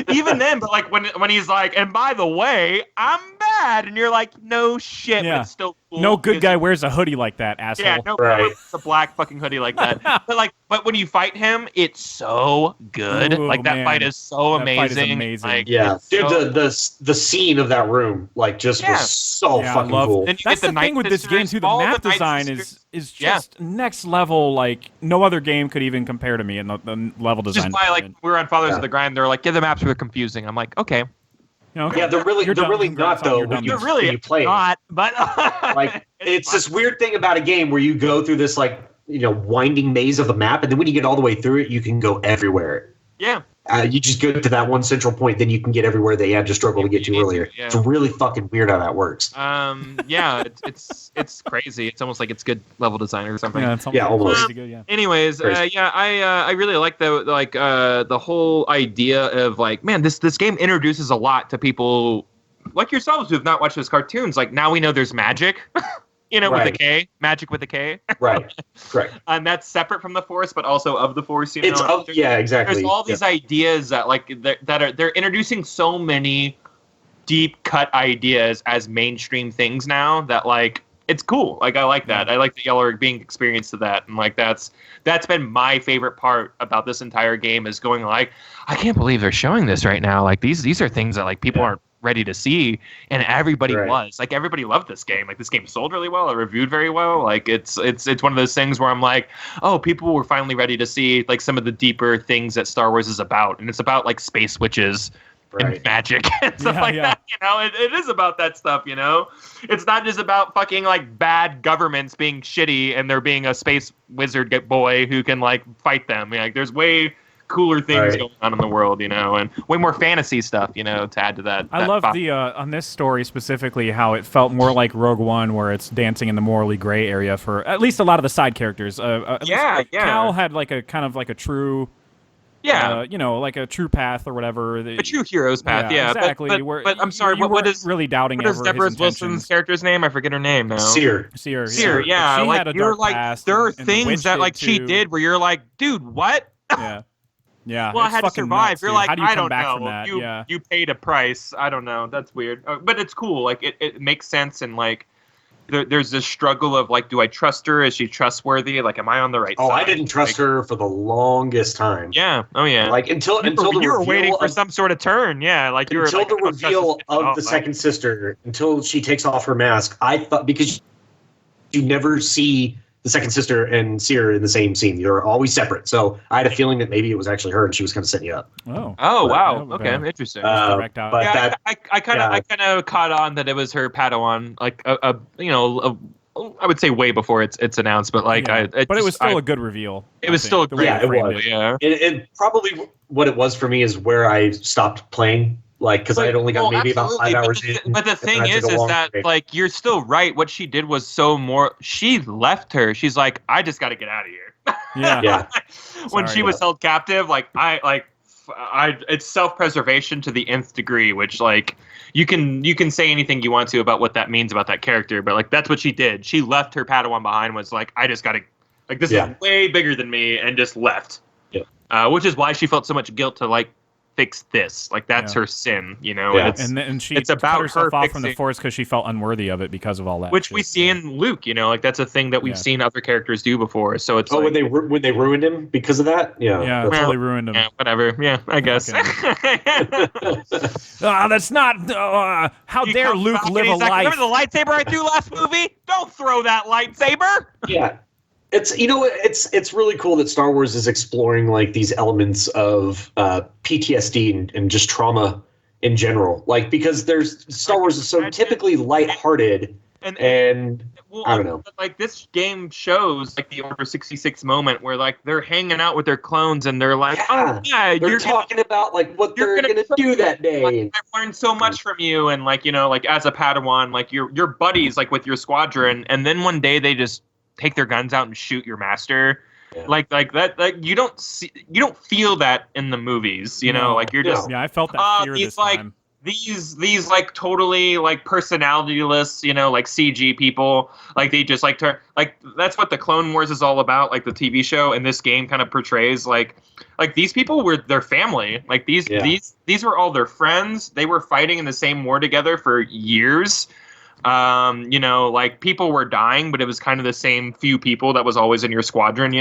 even then, but like when he's like, and by the way, I'm bad, and you're like, no shit, but it's still cool. No good guy wears a hoodie like that, asshole. Yeah, no it's a black fucking hoodie like that. but when you fight him, it's so good. Ooh, like that fight is so amazing. Fight is amazing. Like, dude, the scene of that room like just was so fucking cool. That's the thing with this game too. The map design is just next level. Like no other game could even compare to me in the level design. Just why like we were on Fathers of the Grind, they're like, yeah, the maps were confusing. I'm like, okay. Yeah, they're really not though. You're really play not, but like it's this weird thing about a game where you go through this like winding maze of the map, and then when you get all the way through it, you can go everywhere. Yeah. You just go to that one central point, then you can get everywhere they had to struggle to get to earlier. Yeah. It's really fucking weird how that works. Yeah, it's crazy. It's almost like it's good level design or something. Yeah, almost. Good, yeah. Anyways, I really like the whole idea of like, man, this game introduces a lot to people like yourselves who have not watched those cartoons. Like now we know there's magic. with a Right. K, magic with a K. Right. Correct. And that's separate from the Force, but also of the Force. It's exactly. There's all these ideas that they're introducing so many deep cut ideas as mainstream things now that like it's cool. Like I like that. I like that y'all are being experienced to that, and like that's been my favorite part about this entire game is going like, I can't believe they're showing this right now. Like these are things that like people aren't ready to see, and everybody was like, everybody loved this game. Like this game sold really well, it reviewed very well. Like it's one of those things where I'm like, oh, people were finally ready to see like some of the deeper things that Star Wars is about, and it's about like space witches. And magic and stuff that, it is about that stuff, it's not just about fucking like bad governments being shitty and there being a space wizard boy who can like fight them. Like there's way cooler things going on in the world, and way more fantasy stuff, to add to that. I love the on this story specifically how it felt more like Rogue One, where it's dancing in the morally gray area for at least a lot of the side characters. Cal had like a kind of like a true. Like a true path or whatever. A true hero's path, exactly. But I'm sorry, what is really doubting? What is Deborah Wilson's character's name? I forget her name now. Seer. Yeah. She like had a you're dark like past there are and the things witch that like did she too. did where you're like, dude, what? Yeah. Well, I had to survive. Nuts, you're dude. like, how do you I come don't back know. From that? You paid a price. I don't know. That's weird. But it's cool. Like it makes sense, and like there's this struggle of like, do I trust her? Is she trustworthy? Like, am I on the right side? I didn't trust her for the longest time. Yeah. Oh yeah. Like until you were waiting for some sort of turn. Yeah. Like you were until like, the reveal of the second sister, until she takes off her mask. I thought, because you never see the second sister and Seer in the same scene. They're always separate. So I had a feeling that maybe it was actually her and she was kind of setting you up. Oh wow. Okay, interesting. But yeah, I kind of caught on that it was her Padawan. Like I would say way before it's announced, but like but it was still a good reveal. It was still a great. Yeah, it was. Yeah. It probably what it was for me is where I stopped playing. Like, because I had only got maybe about 5 hours in. But the thing is that, like, you're still right. What she did was she left her. She's like, I just got to get out of here. Yeah. When she was held captive, it's self-preservation to the nth degree, which, like, you can say anything you want to about what that means about that character, but, like, that's what she did. She left her Padawan behind, was like, I just got to, like, this is way bigger than me, and just left. Yeah. Which is why she felt so much guilt to, like, fix this. Like that's her sin, and she it's about cut herself her off from the Force because she felt unworthy of it because of all that. Which we see in Luke, like that's a thing that we've seen other characters do before. So it's when they ruined him because of that, totally ruined him. Yeah, whatever. Yeah, I guess. That's not. How dare Luke live a life? Remember the lightsaber I threw last movie? Don't throw that lightsaber. Yeah. It's really cool that Star Wars is exploring like these elements of PTSD and just trauma in general. Like because Star Wars is so typically lighthearted and I don't know. Like this game shows like the Order 66 moment where like they're hanging out with their clones and they're like, they're talking about like what they're gonna do that day. Like, I've learned so much from you, and like like as a Padawan, like your buddies like with your squadron, and then one day they just take their guns out and shoot your master. Like that, like you don't feel that in the movies, like you're just I felt that fear this time. These like totally like personalityless, like CG people, like they just like that's what the Clone Wars is all about, like the TV show, and this game kind of portrays like these people were their family, like these were all their friends. They were fighting in the same war together for years. Like people were dying, but it was kind of the same few people that was always in your squadron,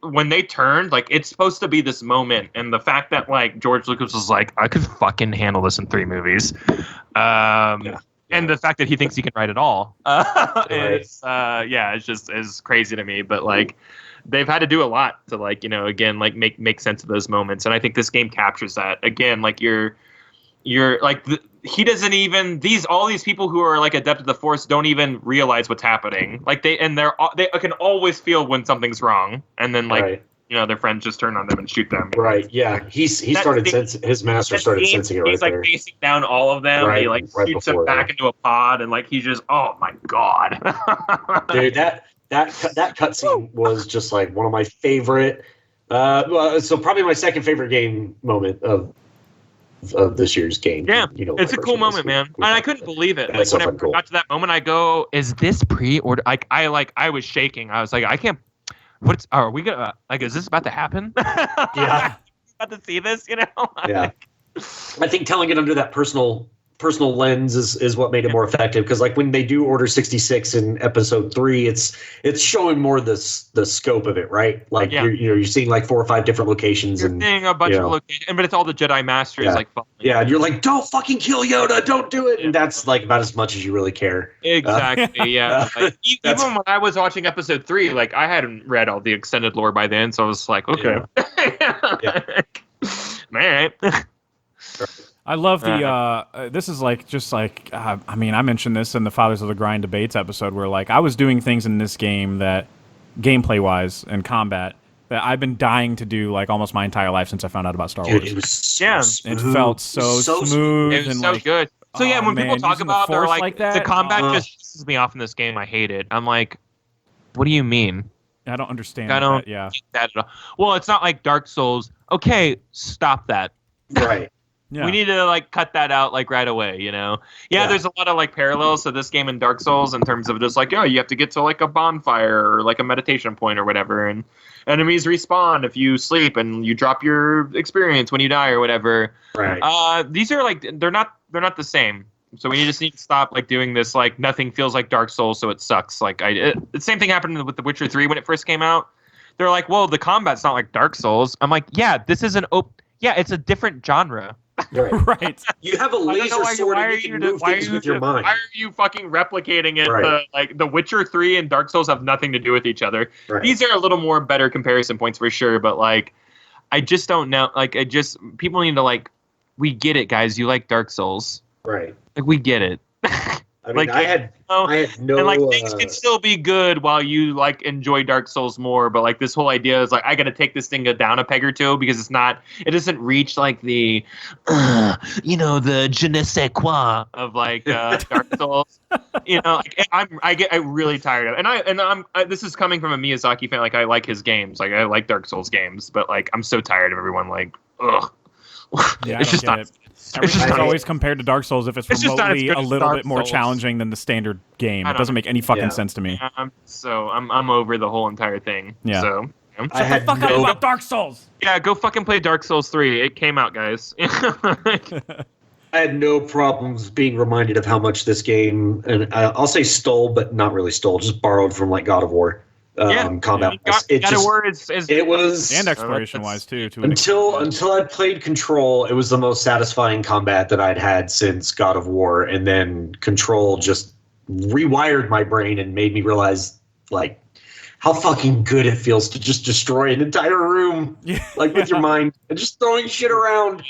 when they turned, like it's supposed to be this moment, and the fact that like George Lucas was like, I could fucking handle this in 3 movies, and the fact that he thinks he can write it all, it's just is crazy to me. But like they've had to do a lot to like again like make sense of those moments, and I think this game captures that again. Like you're like he doesn't even all these people who are like adept at the Force don't even realize what's happening. Like they can always feel when something's wrong, and then like their friends just turn on them and shoot them. Right. Yeah. His master started sensing it right there. He's like facing down all of them. Right, he like shoots them back into a pod, and like he's just oh my god. Dude, that cutscene was just like one of my favorite. So probably my second favorite game moment of of this year's game. Yeah, you know, it's a cool moment, man. And I couldn't believe it. Yeah, Like so when I cool. got to that moment, I go, "Is this pre-order?" I was shaking. I was like, "I can't. Are we gonna is this about to happen?" Yeah. About to see this, you know? Yeah. I think telling it under that personal lens is what made it more effective, because like when they do Order 66 in episode 3, it's showing more the scope of it, right? Like you're seeing like 4 or 5 different locations, You're and seeing a bunch of locations, but it's all the Jedi Masters like following. Yeah, and you're like, don't fucking kill Yoda, don't do it, and that's like about as much as you really care. Exactly, yeah. Like, even when I was watching episode 3, like I hadn't read all the extended lore by then, so I was like, okay, Yeah. all right. I love the. This is like just like I mean, I mentioned this in the Fathers of the Grind debates episode, where like I was doing things in this game that, gameplay wise and combat, that I've been dying to do like almost my entire life since I found out about Star Wars. It was so It felt so smooth. It was and so like, good. So yeah, when people talk using the about they're Force like that, the combat just pisses me off in this game. I hate it. I'm like, what do you mean? I don't understand. I don't that, yeah. get that at all. Well, it's not like Dark Souls. Okay, stop that. right. Yeah. We need to like cut that out like right away, you know? Yeah, there's a lot of like parallels to this game and Dark Souls in terms of just like, oh, you have to get to like a bonfire or like a meditation point or whatever, and enemies respawn if you sleep and you drop your experience when you die or whatever. Right. These are like they're not the same. So we just need to stop like doing this like nothing feels like Dark Souls, so it sucks. Like the same thing happened with The Witcher 3 when it first came out. They're like, well, the combat's not like Dark Souls. I'm like, yeah, this is it's a different genre. Right. Right. You have a laser sword and you can move things with your mind. Why are you fucking replicating it? Right. Like The Witcher 3 and Dark Souls have nothing to do with each other. Right. These are a little more better comparison points for sure, but like I just don't know. Like people need to like, we get it, guys. You like Dark Souls. Right. Like we get it. I mean, like, I had no. And like things can still be good while you like enjoy Dark Souls more, but like this whole idea is like I got to take this thing down a peg or two because it doesn't reach like the, the je ne sais quoi of like Dark Souls. You know, like I'm really tired of it. And I'm this is coming from a Miyazaki fan. Like I like his games, like I like Dark Souls games, but like I'm so tired of everyone like, ugh. Yeah, It's just not. Everything's always compared to Dark Souls if it's just not as remotely good a as little Dark bit more Souls. challenging than the standard game. It doesn't make any fucking sense to me. I'm over the whole entire thing. Yeah. So I had Fuck up about Dark Souls. yeah, go fucking play Dark Souls 3. It came out, guys. I had no problems being reminded of how much this game, and I'll say stole, but not really stole, just borrowed from like God of War. Combat. God of War is It was, And exploration wise too. until I played Control, it was the most satisfying combat that I'd had since God of War, and then Control just rewired my brain and made me realize like how fucking good it feels to just destroy an entire room like with your mind and just throwing shit around.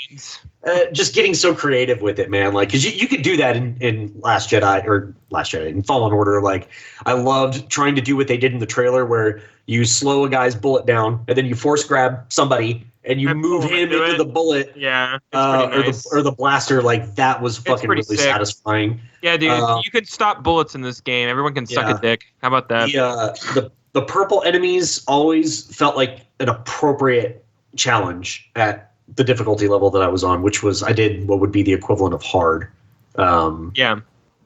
Just getting so creative with it, man. Like, cause you could do that in Last Jedi, in Fallen Order. Like, I loved trying to do what they did in the trailer, where you slow a guy's bullet down and then you force grab somebody and you move him into the bullet. Yeah, it's pretty nice. or the blaster. Like, that was fucking really sick. satisfying. Yeah, dude, you can stop bullets in this game. Everyone can suck a dick. How about that? The purple enemies always felt like an appropriate challenge at the difficulty level that I was on, which was I did what would be the equivalent of hard. Jedi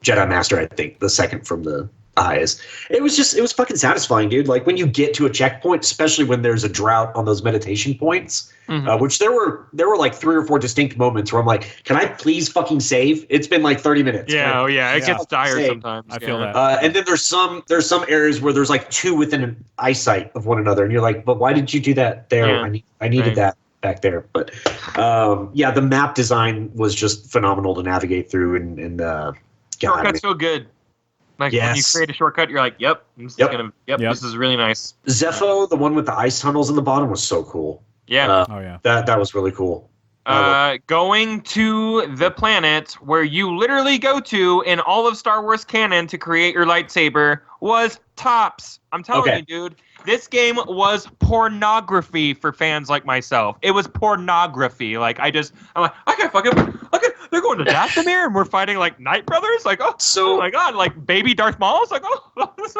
Master, I think, the second from the highest. It was fucking satisfying, dude. Like when you get to a checkpoint, especially when there's a drought on those meditation points, which there were like 3 or 4 distinct moments where I'm like, can I please fucking save? It's been like 30 minutes. Yeah, it gets dire sometimes. I feel that. And then there's some areas where there's like 2 within an eyesight of one another, and you're like, but why did you do that there? Yeah. I needed that back there. But the map design was just phenomenal to navigate through, and shortcut's so good. Like when you create a shortcut, you're like, this is really nice. Zepho, the one with the ice tunnels in the bottom, was so cool. Yeah. That was really cool. Going to the planet where you literally go to in all of Star Wars canon to create your lightsaber was tops. I'm telling you, dude. This game was pornography for fans like myself. It was pornography. Like I'm like, they're going to Dathomir and we're fighting like Night Brothers. Like, oh my god, like baby Darth Maul. It's like,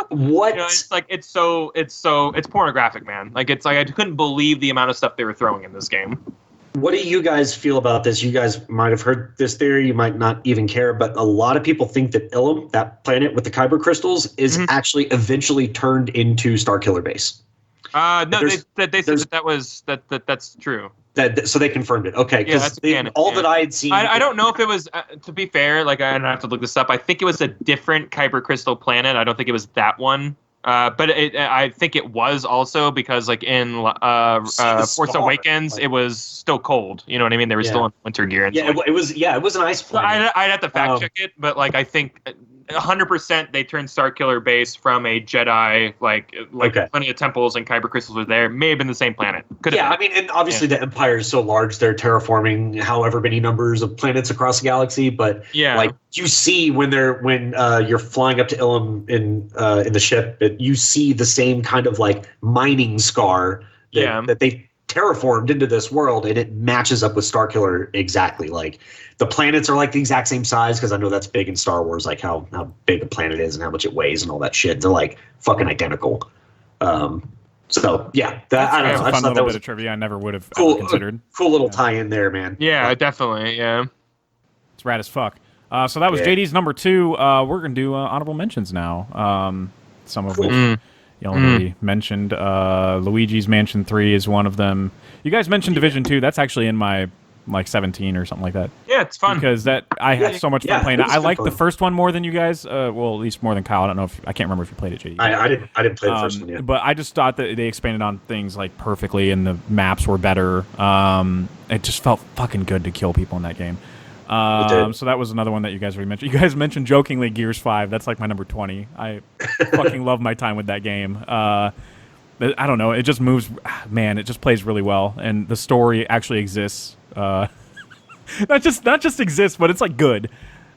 what? It's like it's pornographic, man. Like it's like I couldn't believe the amount of stuff they were throwing in this game. What do you guys feel about this? You guys might have heard this theory, you might not even care, but a lot of people think that Ilum, that planet with the kyber crystals, is actually eventually turned into Starkiller Base. No, they said that's true. So they confirmed it. Okay, because that I had seen. I don't know if it was. To be fair, like I don't have to look this up. I think it was a different kyber crystal planet. I don't think it was that one. But I think it was also because like in Force Awakens, it was still cold. You know what I mean? They were still in winter gear. And it was an ice planet. I'd have to fact check it, but like I think 100% they turned Starkiller Base from a Jedi plenty of temples and kyber crystals were there. May have been the same planet. I mean, and obviously the Empire is so large, they're terraforming however many numbers of planets across the galaxy. But like you see when you're flying up to Ilum in the ship, you see the same kind of like mining scar that they terraformed into this world, and it matches up with Starkiller exactly. Like the planets are like the exact same size, because I know that's big in Star Wars, like how big a planet is and how much it weighs and all that shit. They're like fucking identical. So yeah, I don't know. That's a fun little bit of trivia I never would have ever considered. Cool little tie-in there, man. Yeah, definitely. Yeah, it's rad as fuck. So that was JD's number 2. We're gonna do honorable mentions now. Some of which you already mentioned. Luigi's Mansion 3 is one of them. You guys mentioned Division 2. That's actually in my like 17 or something like that. Yeah, it's fun because I had so much fun playing it. I liked the first one more than you guys. Well, at least more than Kyle. I don't know if I can't remember if you played it, JD. I didn't play the first one yet. But I just thought that they expanded on things like perfectly, and the maps were better. It just felt fucking good to kill people in that game. So that was another one that you guys already mentioned. You guys mentioned jokingly Gears 5. That's like my number 20. I fucking love my time with that game. I don't know. It just moves. Man, it just plays really well, and the story actually exists. Not just exists, but it's like good.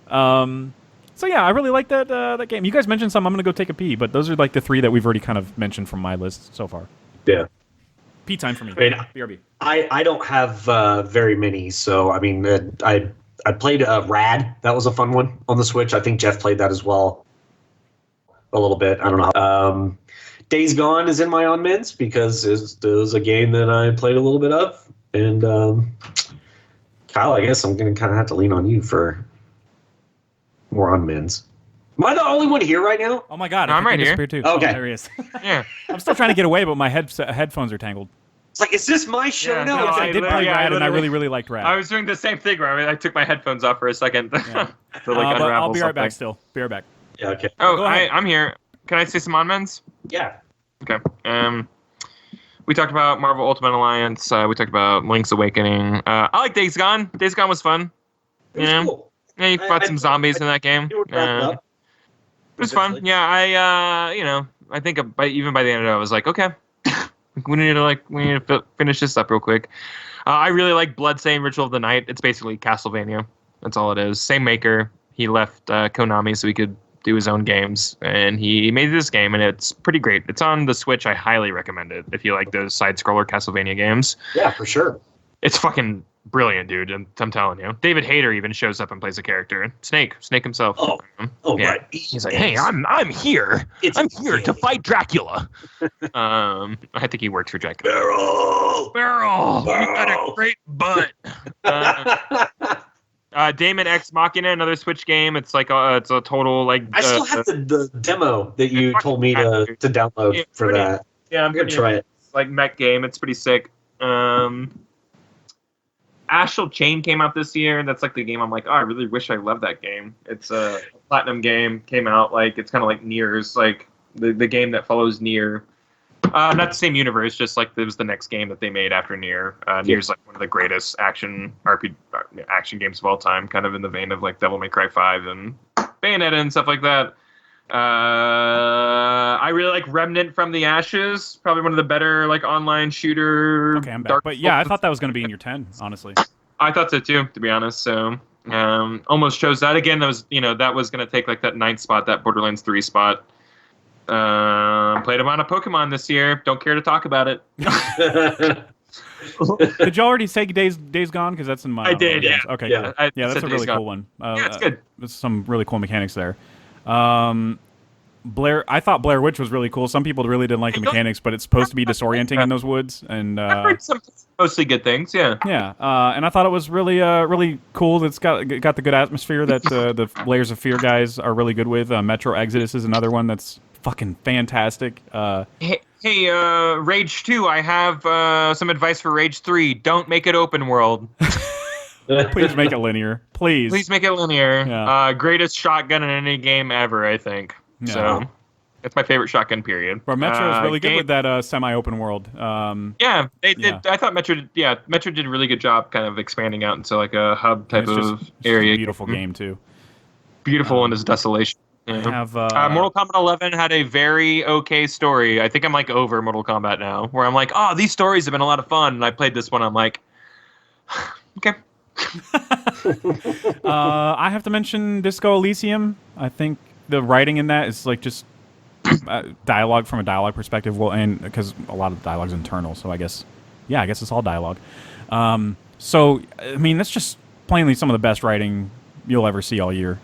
So yeah, I really like that game. You guys mentioned some. I'm gonna go take a pee, but those are like the 3 that we've already kind of mentioned from my list so far. Yeah. Pee time for me. I mean, BRB. I don't have very many, so I mean, I played Rad. That was a fun one on the Switch. I think Jeff played that as well. A little bit. I don't know. Days Gone is in my on-mins because it was a game that I played a little bit of. And Kyle, I guess I'm going to kind of have to lean on you for more on-mins. Am I the only one here right now? Oh my god, I'm right here. Too. Okay. Oh, there he is. Yeah. I'm still trying to get away, but my headphones are tangled. It's like, is this my show now? No, I did play Rad, and I really liked Rad. I was doing the same thing where I took my headphones off for a second to but unravel I'll be right something. back still. Be right back. Yeah, okay. Oh, I'm here. Can I say some on-mens? Yeah. Okay. We talked about Marvel Ultimate Alliance. We talked about Link's Awakening. I like Days Gone. Days Gone was fun. It was cool. Yeah, you fought some zombies in that game. It was fun. Yeah, I think even by the end of it, I was like, okay, we need to finish this up real quick. I really like Bloodstained Ritual of the Night. It's basically Castlevania. That's all it is. Same maker. He left Konami so he could do his own games, and he made this game, and it's pretty great. It's on the Switch. I highly recommend it if you like those side-scroller Castlevania games. Yeah, for sure. It's fucking brilliant, dude. I'm telling you. David Hayter even shows up and plays a character. Snake himself. Oh, yeah. right. He's like, hey, I'm here. I'm here to fight Dracula. I think he works for Dracula. Barrel. You got a great butt. Daemon X Machina, another Switch game. It's like it's a total like. I still have the demo that you told me to download for that. Yeah, I'm gonna try it. Like mech game. It's pretty sick. Astral Chain came out this year. That's like the game I'm like, oh, I really wish I loved that game. It's a platinum game. Came out like it's kind of like Nier's, like the game that follows Nier. Not the same universe, just like it was the next game that they made after Nier. Nier's like one of the greatest action games of all time, kind of in the vein of like Devil May Cry 5 and Bayonetta and stuff like that. I really like Remnant from the Ashes, probably one of the better like online shooter. Okay, I'm back. But yeah, I thought that was going to be in your 10, honestly. I thought so too, to be honest. So almost chose that again. That was going to take like that 9th spot, that Borderlands 3 spot. Played a lot of Pokemon this year. Don't care to talk about it. Did you already say Days Gone? Because that's in my. I did. Yeah. Okay. Yeah. Cool. Yeah, that's a really cool one. Yeah, it's good. There's some really cool mechanics there. I thought Blair Witch was really cool. Some people really didn't like the mechanics, but it's supposed to be disorienting in those woods. And I've heard some mostly good things. Yeah. Yeah, and I thought it was really really cool. It's got the good atmosphere that the Layers of Fear guys are really good with. Metro Exodus is another one that's fucking fantastic. Hey, Rage 2, I have some advice for Rage 3. Don't make it open world. Please make it linear. Please make it linear. Yeah. Greatest shotgun in any game ever, I think. Yeah. So, it's my favorite shotgun, period. Well, Metro is really good with that semi-open world. Yeah, they did. I thought Metro did a really good job kind of expanding out into like a hub type of area. A beautiful game, too. Beautiful in its desolation. Yeah. I have, Mortal Kombat 11 had a very okay story. I think I'm like over Mortal Kombat now, where I'm like, oh, these stories have been a lot of fun. And I played this one, I'm like, okay. I have to mention Disco Elysium. I think the writing in that is like just dialogue from a dialogue perspective. Well, and because a lot of the dialogue's internal, so I guess it's all dialogue. So I mean, that's just plainly some of the best writing you'll ever see all year.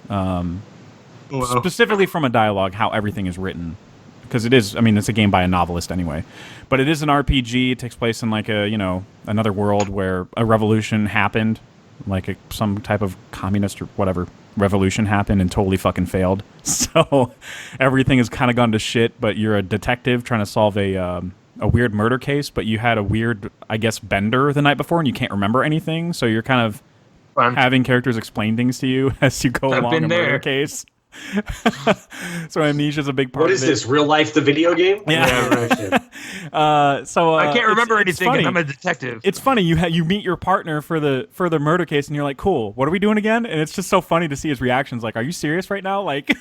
Specifically from a dialogue, how everything is written. Because it is, I mean, it's a game by a novelist anyway. But it is an RPG. It takes place in like another world where a revolution happened. Like some type of communist or whatever revolution happened and totally fucking failed. So everything has kind of gone to shit, but you're a detective trying to solve a weird murder case, but you had a weird, I guess, bender the night before and you can't remember anything. So you're kind of having characters explain things to you as you go along a murder case. So amnesia's a big part of it. What is this, real life, the video game? Yeah. So I can't remember anything, funny. and I'm a detective. It's funny, you meet your partner for the murder case, and you're like, cool, what are we doing again? And it's just so funny to see his reactions, like, are you serious right now? Like,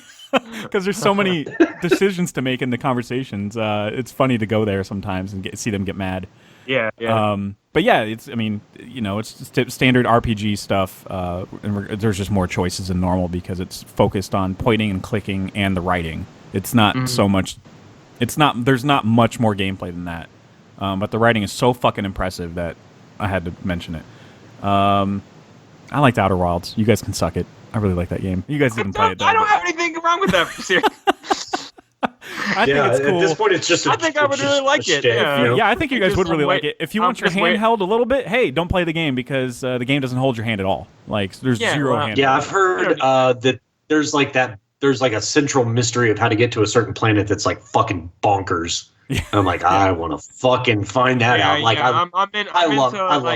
because there's so many decisions to make in the conversations. It's funny to go there sometimes and see them get mad. Yeah. But yeah, it's standard RPG stuff. And there's just more choices than normal because it's focused on pointing and clicking and the writing. It's not so much. There's not much more gameplay than that. But the writing is so fucking impressive that I had to mention it. I liked Outer Wilds. You guys can suck it. I really like that game. You guys didn't play it, though. I don't have anything wrong with that series. I think it's cool. At this point, it's just. I think I would really like it. Yeah, I think you guys would really like it. If you want your hand held a little bit, hey, don't play the game because the game doesn't hold your hand at all. Like there's zero hand. Yeah, I've heard that there's like a central mystery of how to get to a certain planet that's like fucking bonkers. Yeah. I'm like, I want to fucking find that out. Like, I love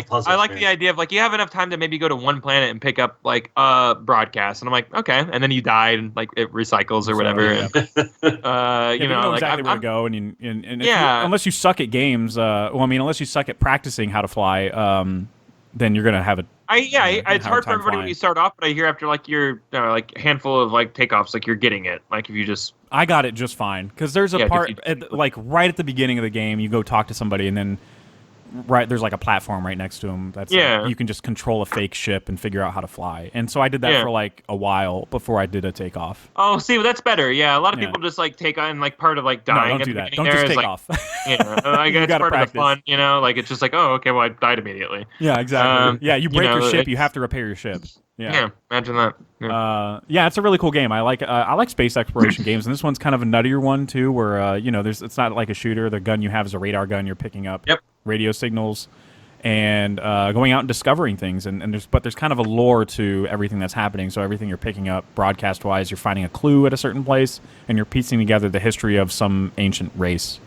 puzzles. I like the idea of like you have enough time to maybe go to one planet and pick up like a broadcast, and I'm like, okay, and then you die and like it recycles or whatever. Yeah. And, you know exactly where to go, and unless you suck at games, unless you suck at practicing how to fly, then you're gonna have it. It's hard for everybody when you start off, but I hear after like your like handful of like takeoffs, like you're getting it. Like if you just, I got it just fine because there's a part like right at the beginning of the game, you go talk to somebody, and then there's like a platform right next to him. That's like, you can just control a fake ship and figure out how to fly. And so I did that for like a while before I did a takeoff. Oh, see, well, that's better. Yeah, a lot of people just like take on like part of like dying. No, don't do that. Don't just take off. I guess part of the fun. Like it's just like, oh, okay, well, I died immediately. Yeah, exactly. You break your ship, you have to repair your ship. Yeah, imagine that. Yeah. It's a really cool game. I like space exploration games, and this one's kind of a nuttier one too, where it's not like a shooter. The gun you have is a radar gun. You're picking up radio signals and going out and discovering things. And there's kind of a lore to everything that's happening. So everything you're picking up broadcast wise, you're finding a clue at a certain place, and you're piecing together the history of some ancient race.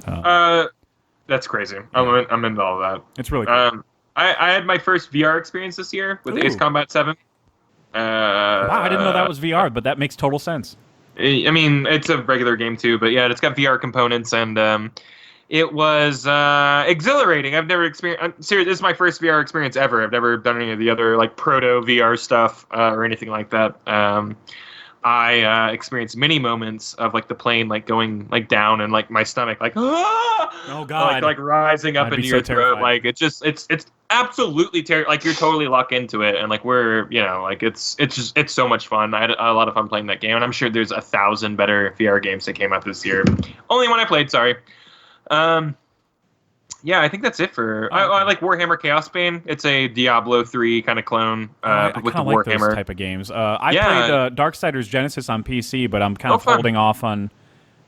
That's crazy. I'm into all of that. It's really cool. I had my first VR experience this year with Ace Combat 7. Wow, I didn't know that was VR, but that makes total sense. I mean, it's a regular game too, but yeah, it's got VR components, and it was exhilarating. I've never experienced. This is my first VR experience ever. I've never done any of the other like proto VR stuff or anything like that. I experienced many moments of like the plane like going like down and like my stomach like oh god like rising up into your throat. Like it's absolutely terrible. Like you're totally locked into it, and like we're like it's so much fun. I had a lot of fun playing that game, and I'm sure there's 1,000 better VR games that came out this year. Only one I played, sorry. Yeah, I think that's it for. I like Warhammer Chaos Bane. It's a Diablo 3 kind of clone with the like Warhammer those type of games. I played Darksiders Genesis on PC, but I'm kind of holding off on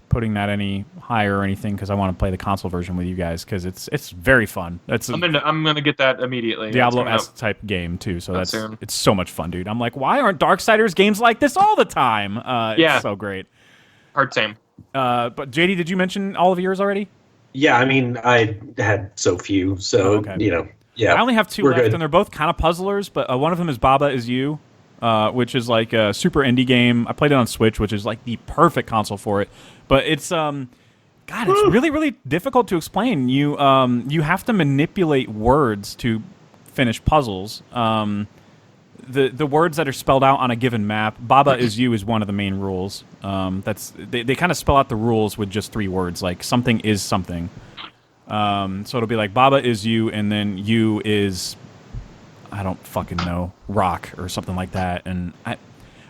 putting that any higher or anything because I want to play the console version with you guys because it's very fun. I'm gonna get that immediately. Diablo-esque type game too, so it's so much fun, dude. I'm like, why aren't Darksiders games like this all the time? It's so great. Hard same. But JD, did you mention all of yours already? Yeah, I mean, I had so few, so yeah. I only have two left, and they're both kind of puzzlers. But one of them is Baba Is You, which is like a super indie game. I played it on Switch, which is like the perfect console for it. But it's it's really really difficult to explain. You have to manipulate words to finish puzzles. The words that are spelled out on a given map, Baba Is You is one of the main rules. They kind of spell out the rules with just 3 words, like something is something. So it'll be like Baba Is You, and then you is, I don't fucking know, rock or something like that. And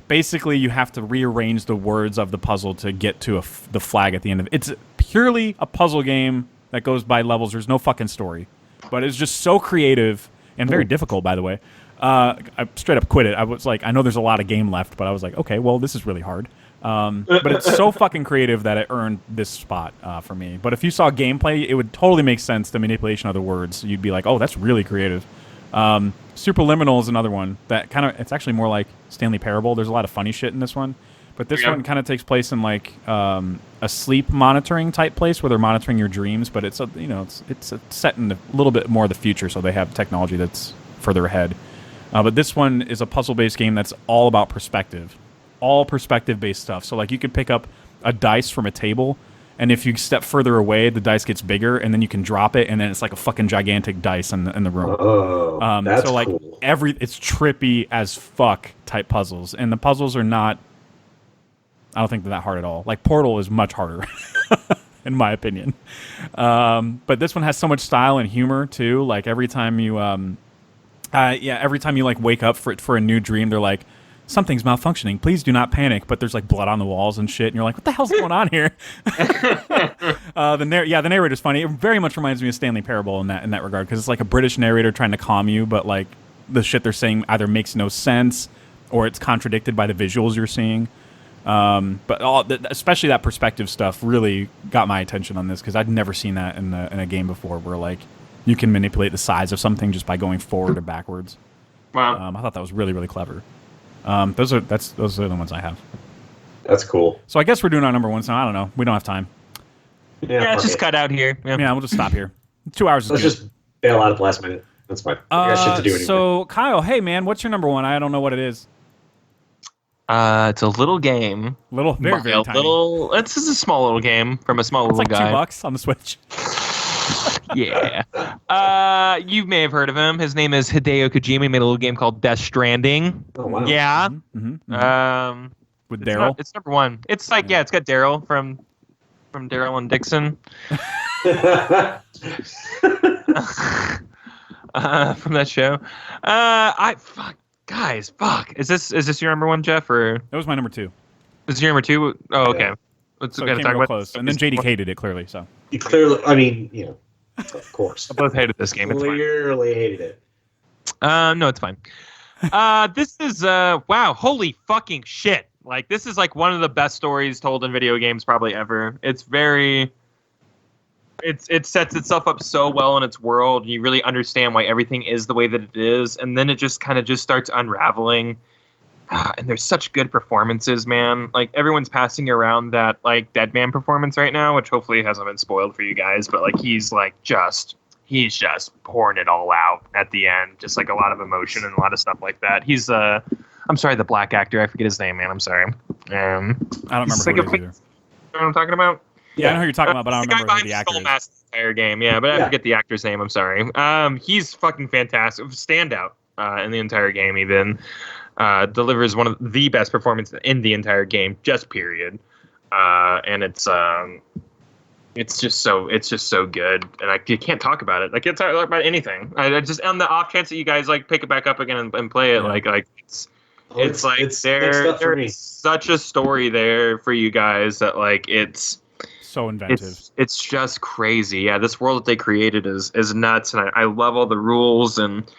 basically you have to rearrange the words of the puzzle to get to the flag at the end of it. It's purely a puzzle game that goes by levels. There's no fucking story. But it's just so creative and very difficult, by the way. I straight up quit it. I was like, I know there's a lot of game left, but I was like, okay, well, this is really hard. But it's so fucking creative that it earned this spot for me. But if you saw gameplay, it would totally make sense, the manipulation of the words. You'd be like, oh, that's really creative. Superliminal is another one that kind of, it's actually more like Stanley Parable. There's a lot of funny shit in this one. But this one kind of takes place in like a sleep monitoring type place where they're monitoring your dreams. But it's it's set in a little bit more of the future, so they have technology that's further ahead. But this one is a puzzle-based game that's all about perspective. All perspective-based stuff. So, like, you could pick up a dice from a table, and if you step further away, the dice gets bigger, and then you can drop it, and then it's like a fucking gigantic dice in the room. Oh, that's so, like, cool. it's trippy as fuck type puzzles. And the puzzles are not... I don't think they're that hard at all. Like, Portal is much harder, in my opinion. But this one has so much style and humor, too. Like, every time you... every time you like wake up for a new dream, they're like, something's malfunctioning. Please do not panic. But there's like blood on the walls and shit, and you're like, what the hell's going on here? The narrator's funny. It very much reminds me of Stanley Parable in that regard because it's like a British narrator trying to calm you, but like the shit they're saying either makes no sense or it's contradicted by the visuals you're seeing. But especially that perspective stuff really got my attention on this because I'd never seen that in a game before, where like you can manipulate the size of something just by going forward or backwards. Wow. I thought that was really, really clever. Those are the ones I have. That's cool. So I guess we're doing our number ones now. I don't know. We don't have time. Yeah, it's just cut out here. Yeah, we'll just stop here. 2 hours is Let's good. just bail out at the last minute. That's fine. I got shit to do anyway. So Kyle, hey man, what's your number one? I don't know what it is. It's a little game. Very, very tiny. This is a small little game from a small It's little like guy. $2 on the Switch. Yeah. You may have heard of him. His name is Hideo Kojima. He made a little game called Death Stranding. Oh, wow. Yeah. With Daryl. It's number one. It's like it's got Daryl from Daryl and Dixon. From that show. Fuck. Is this your number one, Jeff, or That was my number 2. is your number 2? Oh, okay. Let's So it gotta came talk real about close. And then JD hated it clearly. So You clearly, I mean, of course. I both hated this game. It's fine. Clearly hated it. No, it's fine. This is wow, holy fucking shit. Like, this is like one of the best stories told in video games probably ever. It's very it sets itself up so well in its world, and you really understand why everything is the way that it is, and then it just kind of just starts unraveling. And there's such good performances, man. Like, everyone's passing around that like Deadman performance right now, which hopefully hasn't been spoiled for you guys, but like he's just pouring it all out at the end. Just like a lot of emotion and a lot of stuff like that. He's I'm sorry, the black actor, I forget his name, man. I'm sorry. I don't remember who it is either. You know what I'm talking about? Yeah, I know who you're talking about, but I don't remember who the actor Skull is. Mask the entire game, yeah, but I forget the actor's name. I'm sorry. He's fucking fantastic, standout in the entire game. Even delivers one of the best performances in the entire game, just period. And it's just so good, and you can't talk about it. Like, it's not about anything. I just, on the off chance that you guys like pick it back up again and play it, there's such a story there for you guys that like it's So inventive. It's just crazy. Yeah, this world that they created is nuts, and I love all the rules. And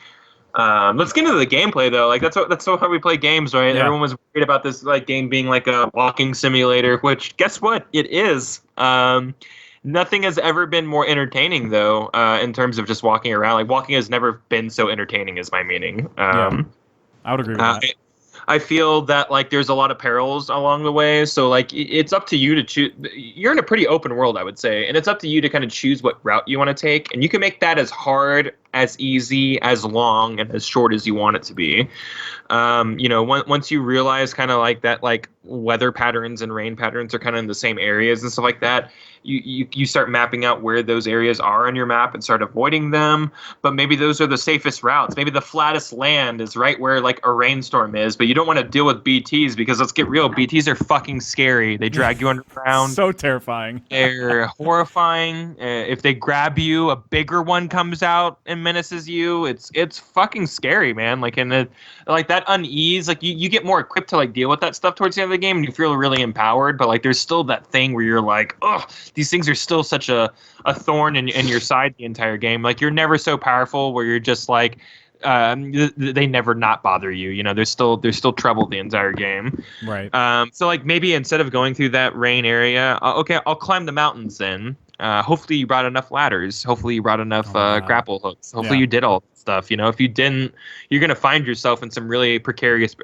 let's get into the gameplay though. Like that's so how we play games, right? Yeah. Everyone was worried about this like game being like a walking simulator, which guess what? It is. Nothing has ever been more entertaining though, in terms of just walking around. Like walking has never been so entertaining, is my meaning. I would agree with that. I feel that like there's a lot of perils along the way, so like it's up to you to choose. You're in a pretty open world, I would say, and it's up to you to kind of choose what route you want to take, and you can make that as hard, as easy, as long, and as short as you want it to be. Once you realize kind of like that, like weather patterns and rain patterns are kind of in the same areas and stuff like that, you start mapping out where those areas are on your map and start avoiding them. But maybe those are the safest routes. Maybe the flattest land is right where like a rainstorm is, but you don't want to deal with BTs because let's get real, BTs are fucking scary. They drag you underground. So terrifying. They're horrifying. If they grab you, a bigger one comes out and menaces you. It's fucking scary, man. Like like that unease, like you get more equipped to like deal with that stuff towards the end of the game, and you feel really empowered. But like there's still that thing where you're like, ugh, these things are still such a thorn in your side the entire game. Like you're never so powerful where you're just like they never not bother you. You know, there's still trouble the entire game. Right. So like maybe instead of going through that rain area, okay, I'll climb the mountains then. Hopefully you brought enough ladders. Hopefully you brought enough grapple hooks. Hopefully you did all that stuff. You know, if you didn't, you're gonna find yourself in some really precarious,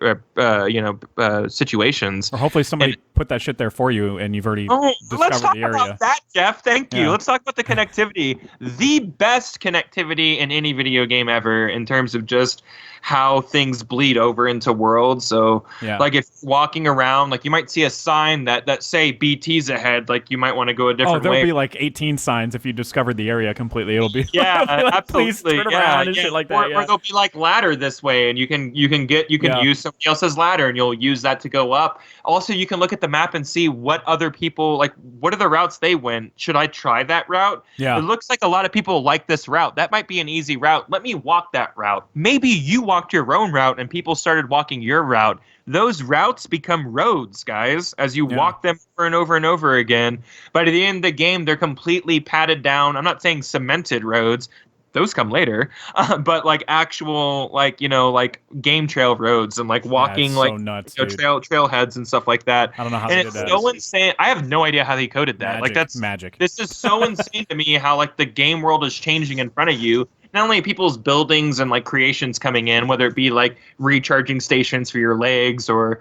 situations. Or hopefully somebody put that shit there for you, and you've already discovered let's talk the area. about that, Jeff. Thank you. Yeah. Let's talk about the connectivity. The best connectivity in any video game ever in terms of just how things bleed over into worlds. So, like if walking around, like you might see a sign that say BT's ahead. Like you might want to go a different way. There'll be like 18 signs if you discovered the area completely. It'll be it'll be like, absolutely. Please turn around and shit like that. Or there'll be like ladder this way, and you can use somebody else's ladder, and you'll use that to go up. Also, you can look at the map and see what other people like. What are the routes they went? Should I try that route? Yeah. It looks like a lot of people like this route. That might be an easy route. Let me walk that route. Maybe you walked your own route, and people started walking your route. Those routes become roads, guys, as you walk them over and over and over again. But at the end of the game, they're completely padded down. I'm not saying cemented roads. Those come later, but like actual, like game trail roads and like walking, so nuts, trailheads and stuff like that. I don't know how and they did that. It's so insane. I have no idea how they coded that. Magic, like that's magic. This is so insane to me how like the game world is changing in front of you. Not only people's buildings and like creations coming in, whether it be like recharging stations for your legs or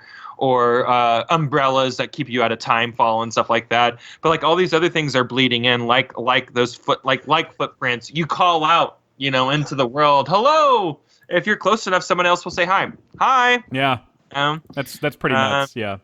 umbrellas that keep you out of time fall and stuff like that, but like all these other things are bleeding in, like those footprints. You call out, into the world, hello. If you're close enough, someone else will say hi. Yeah. That's pretty nuts. Yeah.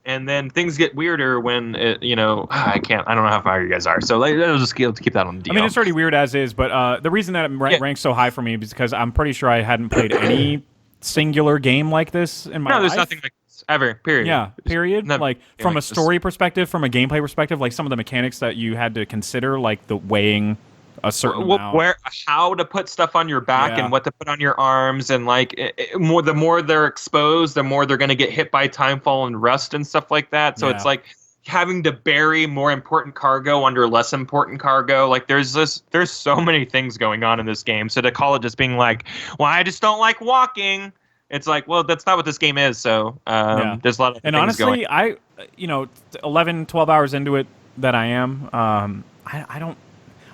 And then things get weirder when I don't know how far you guys are. So I'll just keep that on the DL. I mean, it's already weird as is, but the reason that it ranks so high for me is because I'm pretty sure I hadn't played any singular game like this in my life. No, there's nothing like this ever, period. Yeah, period. Like from a story this. Perspective, from a gameplay perspective, like some of the mechanics that you had to consider, like the weighing a certain amount. How to put stuff on your back and what to put on your arms, and like the more they're exposed, the more they're going to get hit by timefall and rust and stuff like that. So it's like having to bury more important cargo under less important cargo. Like there's so many things going on in this game. So to call it just being like, well, I just don't like walking. It's like, well, that's not what this game is. So there's a lot of things honestly, going. 11, 12 hours into it that I am,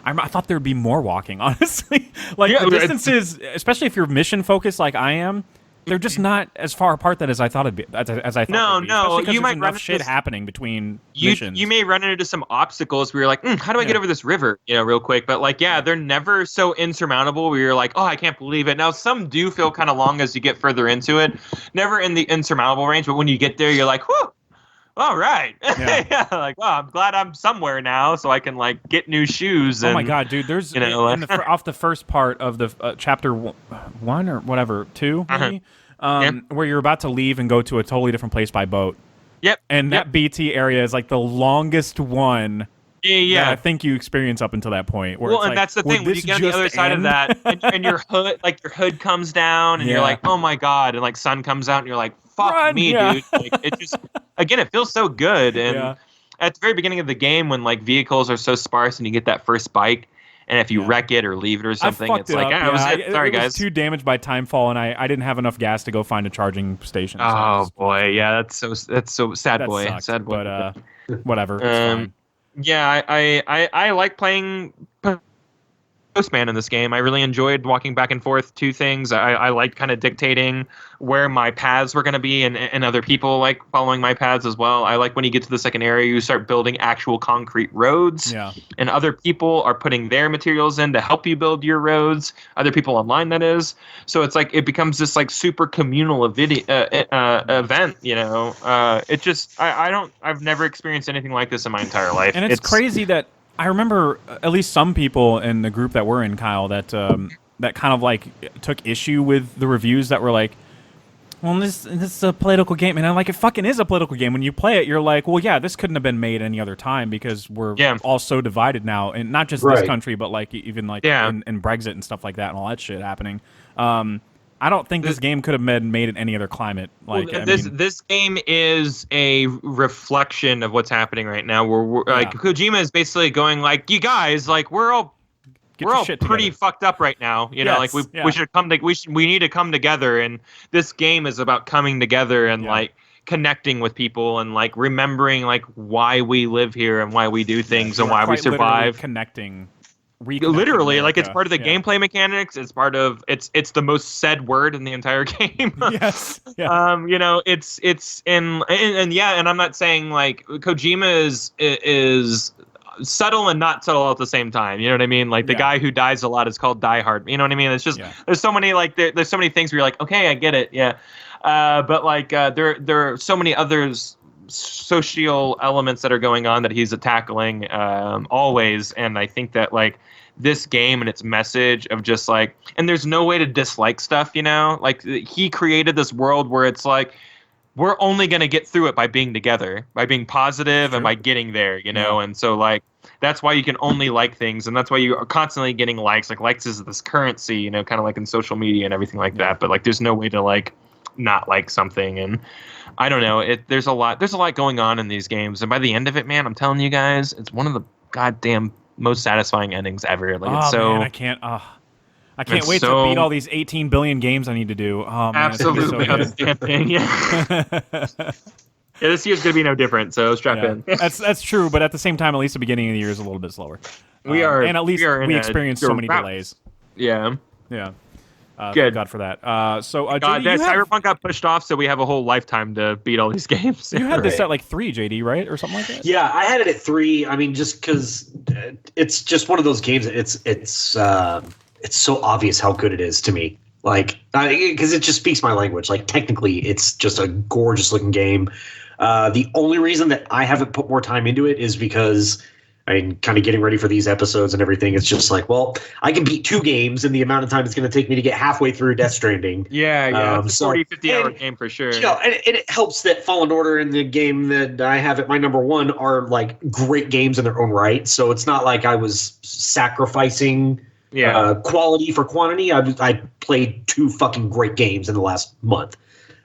I thought there'd be more walking, honestly. Like the distances, especially if you're mission focused like I am, they're just not as far apart as I thought it'd be. As I thought. No. You might run shit happening between missions. You may run into some obstacles where you're like, how do I get over this river? Real quick. But like, they're never so insurmountable where you're like, oh, I can't believe it. Now some do feel kind of long as you get further into it. Never in the insurmountable range, but when you get there, you're like, whew. All right. Like, well, I'm glad I'm somewhere now, so I can like get new shoes. And, oh my god, dude! There's off the first part of the chapter 1 or whatever 2, maybe, where you're about to leave and go to a totally different place by boat. Yep. And that BT area is like the longest one. Yeah. That I think you experience up until that point. Where and that's the thing. When you get on the other side of that, and your hood comes down, and you're like, oh my god, and like sun comes out, and you're like, fuck me, dude. Like, it just, again, it feels so good, and at the very beginning of the game when like vehicles are so sparse and you get that first bike. And if you wreck it or leave it or something, it's like, sorry, guys. It was too damaged by timefall, and I didn't have enough gas to go find a charging station. Oh, boy. Yeah, that's so sad, that boy. Sucks, sad boy. But whatever. It's fine. Yeah, I like playing Postman in this game. I really enjoyed walking back and forth to things. I like kind of dictating where my paths were going to be and other people like following my paths as well. I like when you get to the second area, you start building actual concrete roads. Yeah. And other people are putting their materials in to help you build your roads. Other people online, that is. So it's like it becomes this like super communal event, you know. I've never experienced anything like this in my entire life. And it's crazy that I remember at least some people in the group that we're in, Kyle, that that kind of like took issue with the reviews that were like, well, this is a political game. And I'm like, it fucking is a political game. When you play it, you're like, well, yeah, this couldn't have been made any other time because we're all so divided now. And not just this country, but like even like in Brexit and stuff like that and all that shit happening. I don't think this game could have been made in any other climate. Like this game is a reflection of what's happening right now. Like Kojima is basically going like, you guys, like we're all pretty fucked up right now. You know, like we should we need to come together. And this game is about coming together and like connecting with people and like remembering like why we live here and why we do things and why we survive. Connecting. Literally, like it's part of the gameplay mechanics. It's part of it's the most said word in the entire game. Yes. Yeah. You know, it's and I'm not saying like Kojima is subtle and not subtle at the same time. You know what I mean? Like the guy who dies a lot is called Die Hard. You know what I mean? It's just there's so many like there's so many things where you're like, okay, I get it. Yeah. But like there are so many others. Social elements that are going on that he's tackling always, and I think that like this game and its message of just like, and there's no way to dislike stuff, you know, like he created this world where it's like we're only going to get through it by being together, by being positive and by getting there, you know. And so like that's why you can only like things, and that's why you are constantly getting likes. Like likes is this currency, you know, kind of like in social media and everything like that, but like there's no way to like not like something. And I don't know. There's a lot going on in these games, and by the end of it, man, I'm telling you guys, it's one of the goddamn most satisfying endings ever. Like it's so. Man, I can't wait to beat all these 18 billion games I need to do. Oh, man, absolutely outstanding. Yeah. This year's gonna be no different. So strap in. That's true, but at the same time, at least the beginning of the year is a little bit slower. We are, and at least we experienced so many delays. Yeah. Yeah. Good. Thank God for that. Cyberpunk got pushed off, so we have a whole lifetime to beat all these games. You had this at like 3, JD, right, or something like that? Yeah, I had it at 3. I mean, just because it's just one of those games. It's so obvious how good it is to me. Like, because it just speaks my language. Like, technically, it's just a gorgeous looking game. The only reason that I haven't put more time into it is because. I mean, kind of getting ready for these episodes and everything, it's just like, well, I can beat 2 games in the amount of time it's going to take me to get halfway through Death Stranding. Yeah. It's a 40, 50-hour game for sure. You know, and it helps that Fallen Order and the game that I have at my number 1 are, like, great games in their own right. So it's not like I was sacrificing quality for quantity. I played 2 fucking great games in the last month.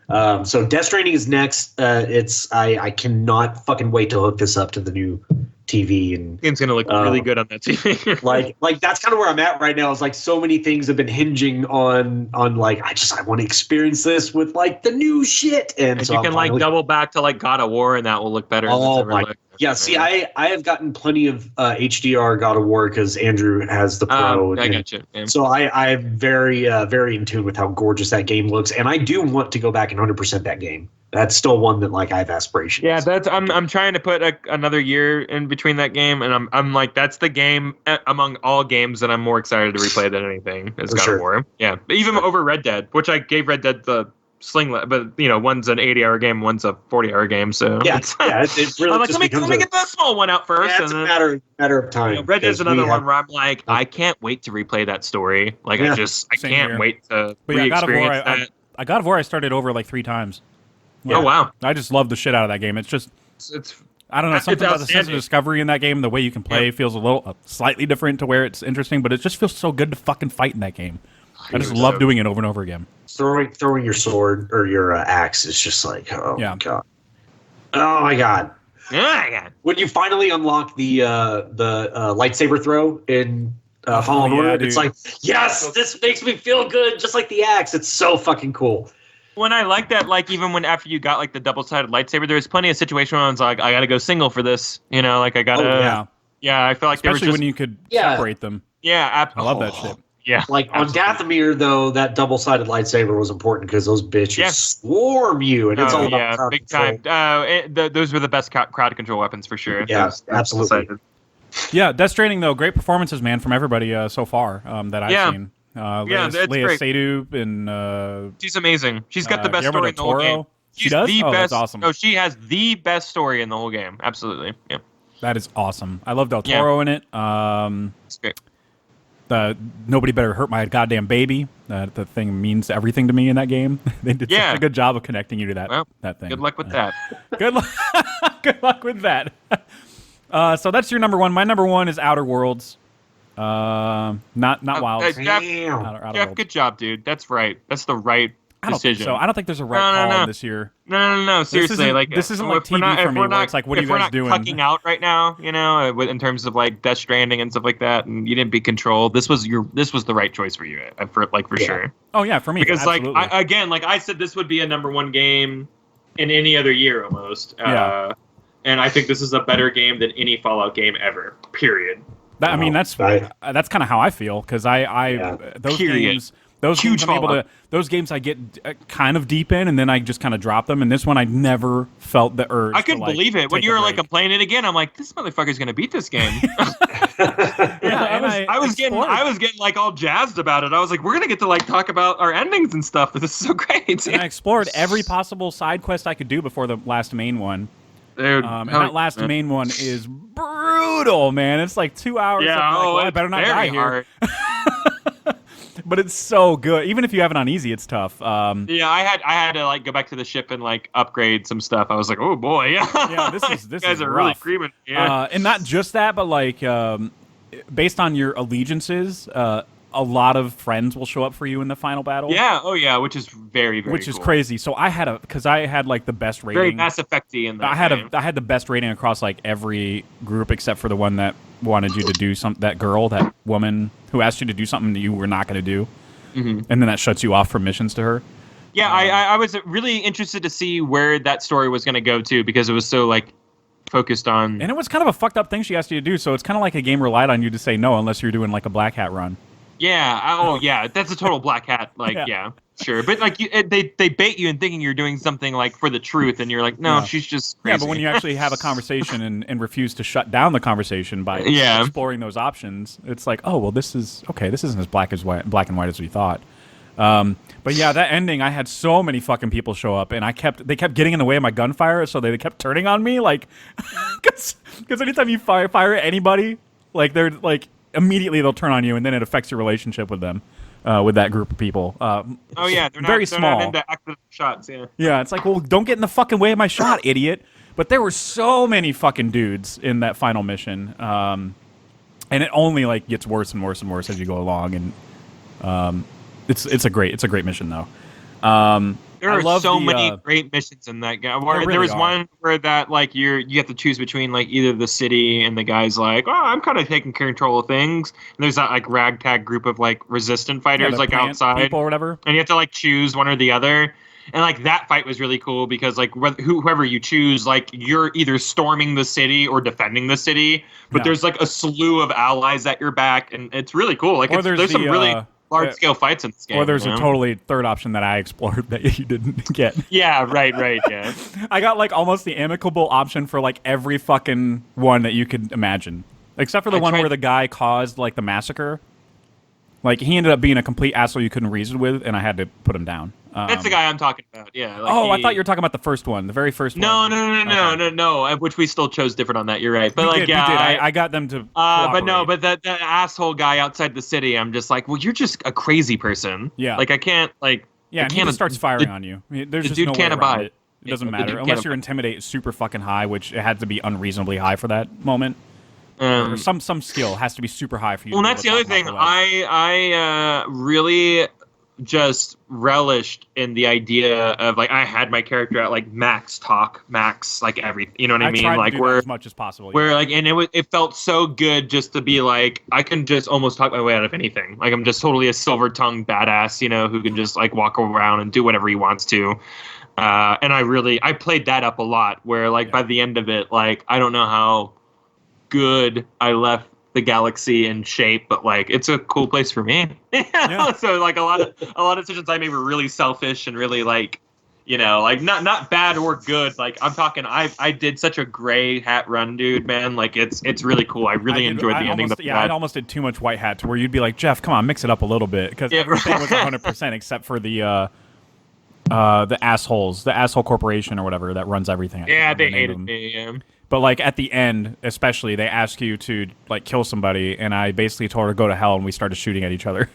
So Death Stranding is next. I cannot fucking wait to hook this up to the new TV, and game's gonna look really good on that TV. like that's kind of where I'm at right now. Is like so many things have been hinging on like I want to experience this with like the new shit, and so you can like double back to like God of War, and that will look better. Oh my, yeah. See, I have gotten plenty of HDR God of War because Andrew has the Pro. I got you. Yeah. So I'm very very in tune with how gorgeous that game looks, and I do want to go back and 100% that game. That's still one that like I have aspirations. Yeah, I'm trying to put another year in between that game, and I'm like that's the game among all games that I'm more excited to replay than anything is God of War. Yeah, even over Red Dead, which I gave Red Dead the sling, but you know, one's an 80-hour game, one's a 40-hour game. So it really. I'm like, let me get the small one out first. Yeah, it's a matter of time. You know, Red Dead's another one where I'm like, I can't wait to replay that story. Like I can't wait to re-experience that. God of War, I started over like 3 times. Yeah. Oh wow! I just love the shit out of that game. It's I don't know, something about the sense of discovery in that game. The way you can play feels a little slightly different to where it's interesting, but it just feels so good to fucking fight in that game. I just love doing it over and over again. Throwing your sword or your axe is just like, oh my god. When you finally unlock the lightsaber throw in Fallen Order, it's like, yes, this makes me feel good, just like the axe. It's so fucking cool. When I like that, like even when after you got like the double-sided lightsaber, there was plenty of situations where I was like, I gotta go single for this, you know, like I gotta. Yeah, I feel like especially when you could separate them. Yeah, absolutely. I love that shit. Yeah, like absolutely. On Dathomir, though, that double-sided lightsaber was important because those bitches swarm you, and it's all about crowd big control. time. Those were the best crowd control weapons for sure. Yeah, absolutely. Yeah, Death Stranding though, great performances, man, from everybody so far that I've seen. Leia Seydoux and she's amazing. She's got the best Guillermo story in the whole game. She does? That's awesome. No, she has the best story in the whole game. Absolutely. Yeah. That is awesome. I love Del Toro in it. It's great. Nobody better hurt my goddamn baby. The thing means everything to me in that game. They did such a good job of connecting you to that thing. Good luck with that. Good luck with that. So that's your number one. My number one is Outer Worlds. Not Wilds. Jeff, good job, dude. That's right. That's the right decision. I don't think there's a right call this year. No. Seriously, this isn't like TV for me. Where it's like, what are you guys doing? If we're not cucking out right now, you know, in terms of like Death Stranding and stuff like that, and you didn't be controlled. This was the right choice for you, for sure. Oh yeah, for me. Because absolutely. like I said, this would be a number one game in any other year almost. And I think this is a better game than any Fallout game ever. Period. I mean, that's kind of how I feel because those games. Those games I get kind of deep in, and then I just kind of drop them. And this one, I never felt the urge. I couldn't believe it when you were like complaining again. I'm like, this motherfucker's gonna beat this game. I was getting like all jazzed about it. I was like, we're gonna get to like talk about our endings and stuff. This is so great. And I explored every possible side quest I could do before the last main one. Dude, and that last main one is brutal, man. It's like 2 hours. Yeah, I better not die here. But it's so good. Even if you have it on easy, it's tough. Yeah, I had to like go back to the ship and like upgrade some stuff. I was like, oh boy, yeah. This guys is are rough. really creaming. Yeah, and not just that, but like based on your allegiances, a lot of friends will show up for you in the final battle. Yeah, which is very which is cool. crazy. So I had like the best rating. Very Mass Effect-y in that. I had the best rating across like every group except for the one that wanted you to do that woman who asked you to do something that you were not going to do, and then that shuts you off from missions to her. Yeah, I was really interested to see where that story was going to go to because it was so like focused on. And it was kind of a fucked up thing she asked you to do. So it's kind of like a game relied on you to say no unless you're doing like a Black Hat run. Yeah. That's a total Black Hat. Like, yeah sure. But like, they bait you in thinking you're doing something like for the truth, and you're like, no, she's just crazy. Yeah, but when you actually have a conversation and refuse to shut down the conversation by exploring those options, it's like, oh well, this isn't as black and white as we thought. But yeah, that ending, I had so many fucking people show up, and they kept getting in the way of my gunfire, so they kept turning on me, like, because anytime you fire at anybody, like they're like. Immediately they'll turn on you, and then it affects your relationship with them, with that group of people. They're very small. Not into active shots. Yeah, it's like, well, don't get in the fucking way of my shot, idiot. But there were so many fucking dudes in that final mission, and it only like gets worse and worse and worse as you go along. And it's a great mission though. There are so many great missions in that game. There was one where that like you have to choose between like either the city and the guy's like, oh, I'm kind of taking control of things. And there's that like ragtag group of like resistant fighters like outside people or whatever, and you have to like choose one or the other. And like that fight was really cool because like whoever you choose, like you're either storming the city or defending the city, but there's like a slew of allies at your back, and it's really cool. Like there's some really large-scale fights in this game. Or there's a totally third option that I explored that you didn't get. Yeah, right, yeah. I got, like, almost the amicable option for, like, every fucking one that you could imagine. Except for the one where the guy caused, like, the massacre. Like, he ended up being a complete asshole you couldn't reason with, and I had to put him down. That's the guy I'm talking about, yeah. Like I thought you were talking about the first one, the very first one. No, which we still chose different on that, you're right. But we did. I got them to but the asshole guy outside the city, I'm just like, well, you're just a crazy person. Yeah. Like, I can't, like... Yeah, and he just starts firing on you. There's just no way around it. It doesn't matter. Unless your intimidate is super fucking high, which it had to be unreasonably high for that moment. Or some skill has to be super high for you. Well, that's the other thing. I really just relished in the idea of like I had my character at like max talk, max like everything. You know what I mean? Tried Like to do that as much as possible. Where like, and it felt so good just to be like I can just almost talk my way out of anything. Like I'm just totally a silver-tongued badass, you know, who can just like walk around and do whatever he wants to. And I played that up a lot. Where like by the end of it, like I don't know how good I left the galaxy in shape, but like it's a cool place for me. So like a lot of decisions I made were really selfish and really like, you know, like not bad or good. Like I'm talking, I did such a gray hat run, dude, man. Like it's really cool. I really enjoyed the ending. I almost did too much white hat to where you'd be like, Jeff, come on, mix it up a little bit, because everything was 100% except for the assholes, the asshole corporation or whatever that runs everything. Yeah, they hated me. Yeah. But like at the end, especially, they ask you to like kill somebody, and I basically told her to go to hell, and we started shooting at each other.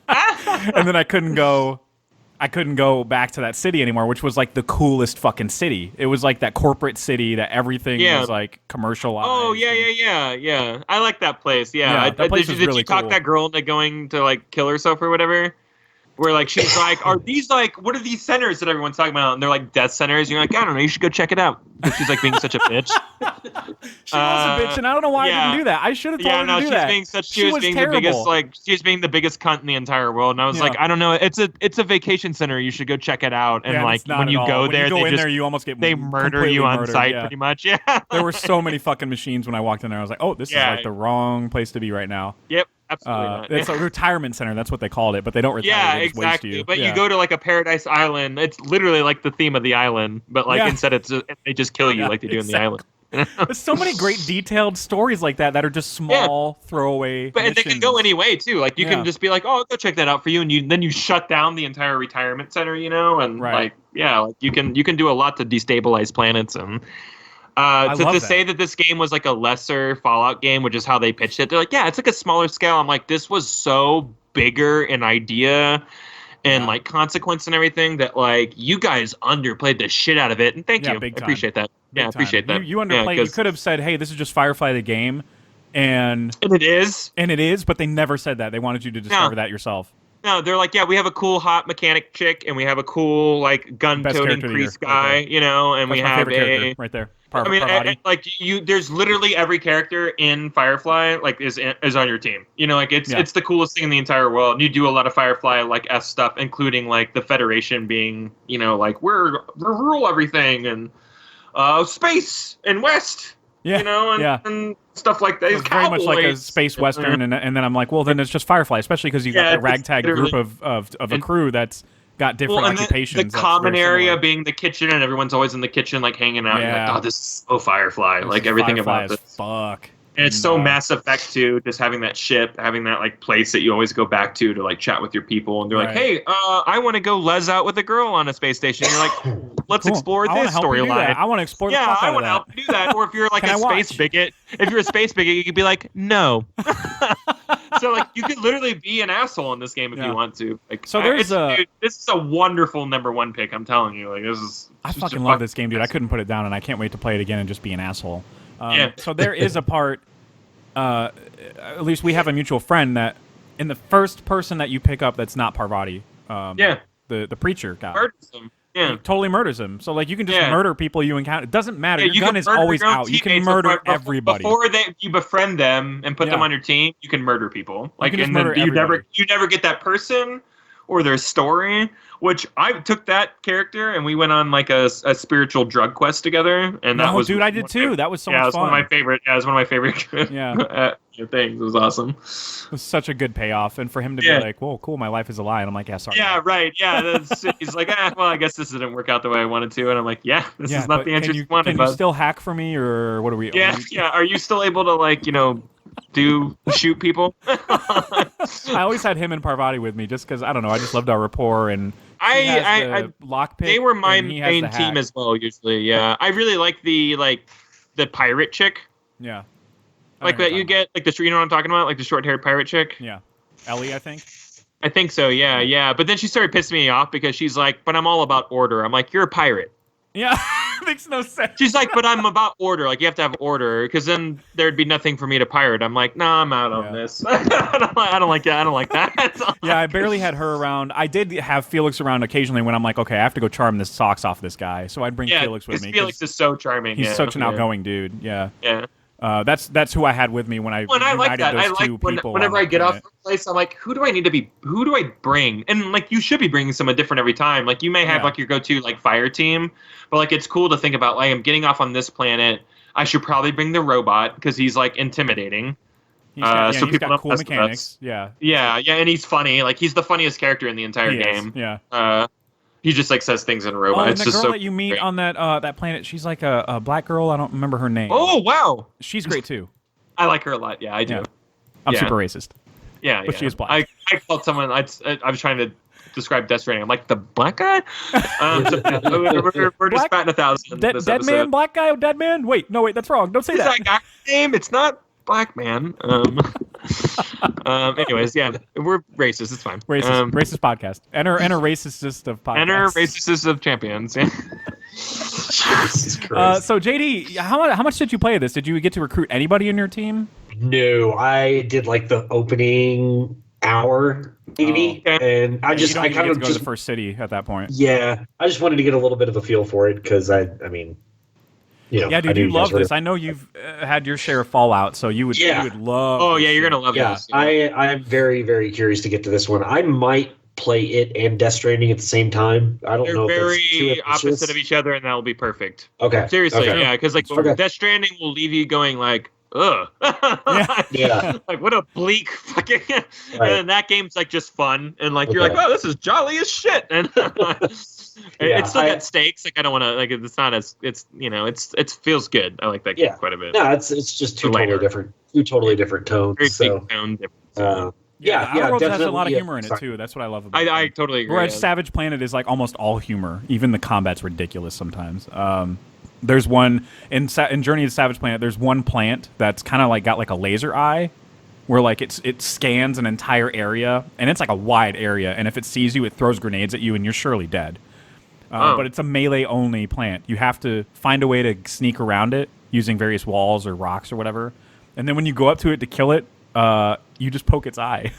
And then I couldn't go back to that city anymore, which was like the coolest fucking city. It was like that corporate city that everything was like commercialized. Oh yeah. I like that place. Yeah, that place did really you talk cool. that girl into going to like kill herself or whatever? Where like she's like, are these like, what are these centers that everyone's talking about? And they're like death centers. You're like, I don't know, you should go check it out. But she's like being such a bitch. She was a bitch, and I don't know why I didn't do that. I should have told her to do that. She was being terrible. She was being the biggest cunt in the entire world. And I was like, I don't know, it's a vacation center. You should go check it out. And like when you go there, you almost get they murder you on site pretty much. Yeah. There were so many fucking machines when I walked in there. I was like, oh, this is like the wrong place to be right now. Yep. Absolutely not. It's a retirement center. That's what they called it, but they don't retire. Yeah, they just exactly. Waste you. But you go to like a paradise island. It's literally like the theme of the island, but like instead they just kill you like they do in the island. There's so many great detailed stories like that are just small throwaway. But they can go any way too. Like you can just be like, oh, I'll go check that out for you, and then you shut down the entire retirement center, you know, and like you can do a lot to destabilize planets and. To say that this game was like a lesser Fallout game, which is how they pitched it, they're like, yeah, it's like a smaller scale. I'm like, this was so bigger in idea and like consequence and everything that like you guys underplayed the shit out of it. And thank you. I appreciate that. I appreciate that. You underplayed. You could have said, hey, this is just Firefly the game. And it is. And it is, but they never said that. They wanted you to discover that yourself. No, they're like, yeah, we have a cool hot mechanic chick, and we have a cool like gun-toting priest guy, you know, and we have a right there. I mean, like there's literally every character in Firefly like is on your team. You know, like it's the coolest thing in the entire world. And you do a lot of Firefly like stuff, including like the Federation being, you know, like we rule everything and space and West. Yeah, you know, and stuff like that. It's very much like a space western, and then I'm like, well, then it's just Firefly, especially because you got the ragtag group of a crew that's got different occupations. The common area being the kitchen, and everyone's always in the kitchen, like hanging out. Yeah. And like, oh, this is so Firefly. Like everything about this. Fuck. And it's so Mass Effect too, just having that ship, having that like place that you always go back to like chat with your people, and they're like, hey, I want to go les out with a girl on a space station. And you're like, let's explore this storyline. I want to explore. Yeah, I want to help you do that. Or if you're like a space bigot, you could be like, no. So like you could literally be an asshole in this game if you want to. Like, so there's dude, this is a wonderful #1 pick. I'm telling you, like this is. I fucking love this game, dude. I couldn't put it down, and I can't wait to play it again and just be an asshole. So there is a part. At least we have a mutual friend that, in the first person that you pick up, that's not Parvati. The preacher guy. Murders him. Yeah. He totally murders him. So like you can just murder people you encounter. It doesn't matter. Your gun is always out. You can murder everybody. Before you befriend them and put them on your team, you can murder people. Like and then you never get that person or their story. Which I took that character and we went on like a spiritual drug quest together, and that was I did too. That was so much fun. Yeah, it was one of my favorite. Yeah, it was one of my favorite. Things. It was awesome. It was such a good payoff, and for him to be like, "Whoa, cool, my life is a lie," and I'm like, "Yeah, sorry." Yeah, right. Yeah, he's like, well, I guess this didn't work out the way I wanted to, and I'm like, "Yeah, this is not the answer you wanted." Can you still hack for me, or what are we? Yeah. Are you still able to like, shoot people? I always had him and Parvati with me, just because I don't know. I just loved our rapport, and I lockpick. They were my main team as well. Usually, yeah. I really like the pirate chick. Yeah. Like that you get, like you know what I'm talking about? Like the short-haired pirate chick? Yeah. Ellie, I think. I think so, yeah. But then she started pissing me off because she's like, but I'm all about order. I'm like, you're a pirate. Yeah. Makes no sense. She's like, but I'm about order. Like, you have to have order, because then there'd be nothing for me to pirate. I'm like, no, I'm out on this. I don't like that. I don't like that. Yeah, I barely had her around. I did have Felix around occasionally when I'm like, okay, I have to go charm the socks off this guy. So I'd bring Felix with me. Felix is so charming. He's such an outgoing dude. Yeah. Yeah. That's who I had with me when I I like that. I like whenever I get off the place, I'm like, who do I bring? And like, you should be bringing someone different every time. Like, you may have like your go-to like fire team, but like, it's cool to think about, like, I'm getting off on this planet. I should probably bring the robot because he's like intimidating. He's got cool mechanics. Yeah, and he's funny. Like, he's the funniest character in the entire game. Yeah. He just like says things in a robot. Oh, and it's the just girl so that you meet great. on that planet, she's like a black girl. I don't remember her name. Oh wow, she's great too. I like her a lot. Yeah, I do. Yeah. I'm super racist. Yeah, but she is black. I called someone. I was trying to describe Death Stranding. I'm like, the black guy. We're just batting 1,000. Dead man, black guy, dead man. Wait, that's wrong. Don't say Is that. That name? It's not black man. Anyways, yeah, we're racist. It's fine. Racist podcast. Enter racist of podcasts. Enter racist of champions. Yeah. Jesus Christ. So JD, how much did you play this? Did you get to recruit anybody in your team? No, I did like the opening hour maybe, and I kind of go to the first city at that point. Yeah, I just wanted to get a little bit of a feel for it because I mean, you know. Yeah, dude, you love this. I know you've had your share of Fallout, so you would love. Oh yeah, you're gonna love this. Yeah, I'm very, very curious to get to this one. I might play it and Death Stranding at the same time. I don't know. They're if that's too very ambitious. opposite of each other, and that'll be perfect. Okay. Seriously, okay. yeah, because like Death Stranding will leave you going like, ugh. Yeah. Like, what a bleak fucking. Right. And that game's like just fun, and like you're like, oh, this is jolly as shit, and it's still got stakes. Like, I don't want to like, it's not as it feels good. I like that game quite a bit. No, it's just two totally different tones. Very so. big tone difference. Outer Worlds definitely has a lot of humor in it too. That's what I love about it. I totally agree. Whereas Savage Planet is like almost all humor. Even the combat's ridiculous sometimes. There's one in Journey to Savage Planet. There's one plant that's kind of like got like a laser eye, where like it scans an entire area, and it's like a wide area. And if it sees you, it throws grenades at you, and you're surely dead. But it's a melee only plant. You have to find a way to sneak around it using various walls or rocks or whatever. And then when you go up to it to kill it, you just poke its eye.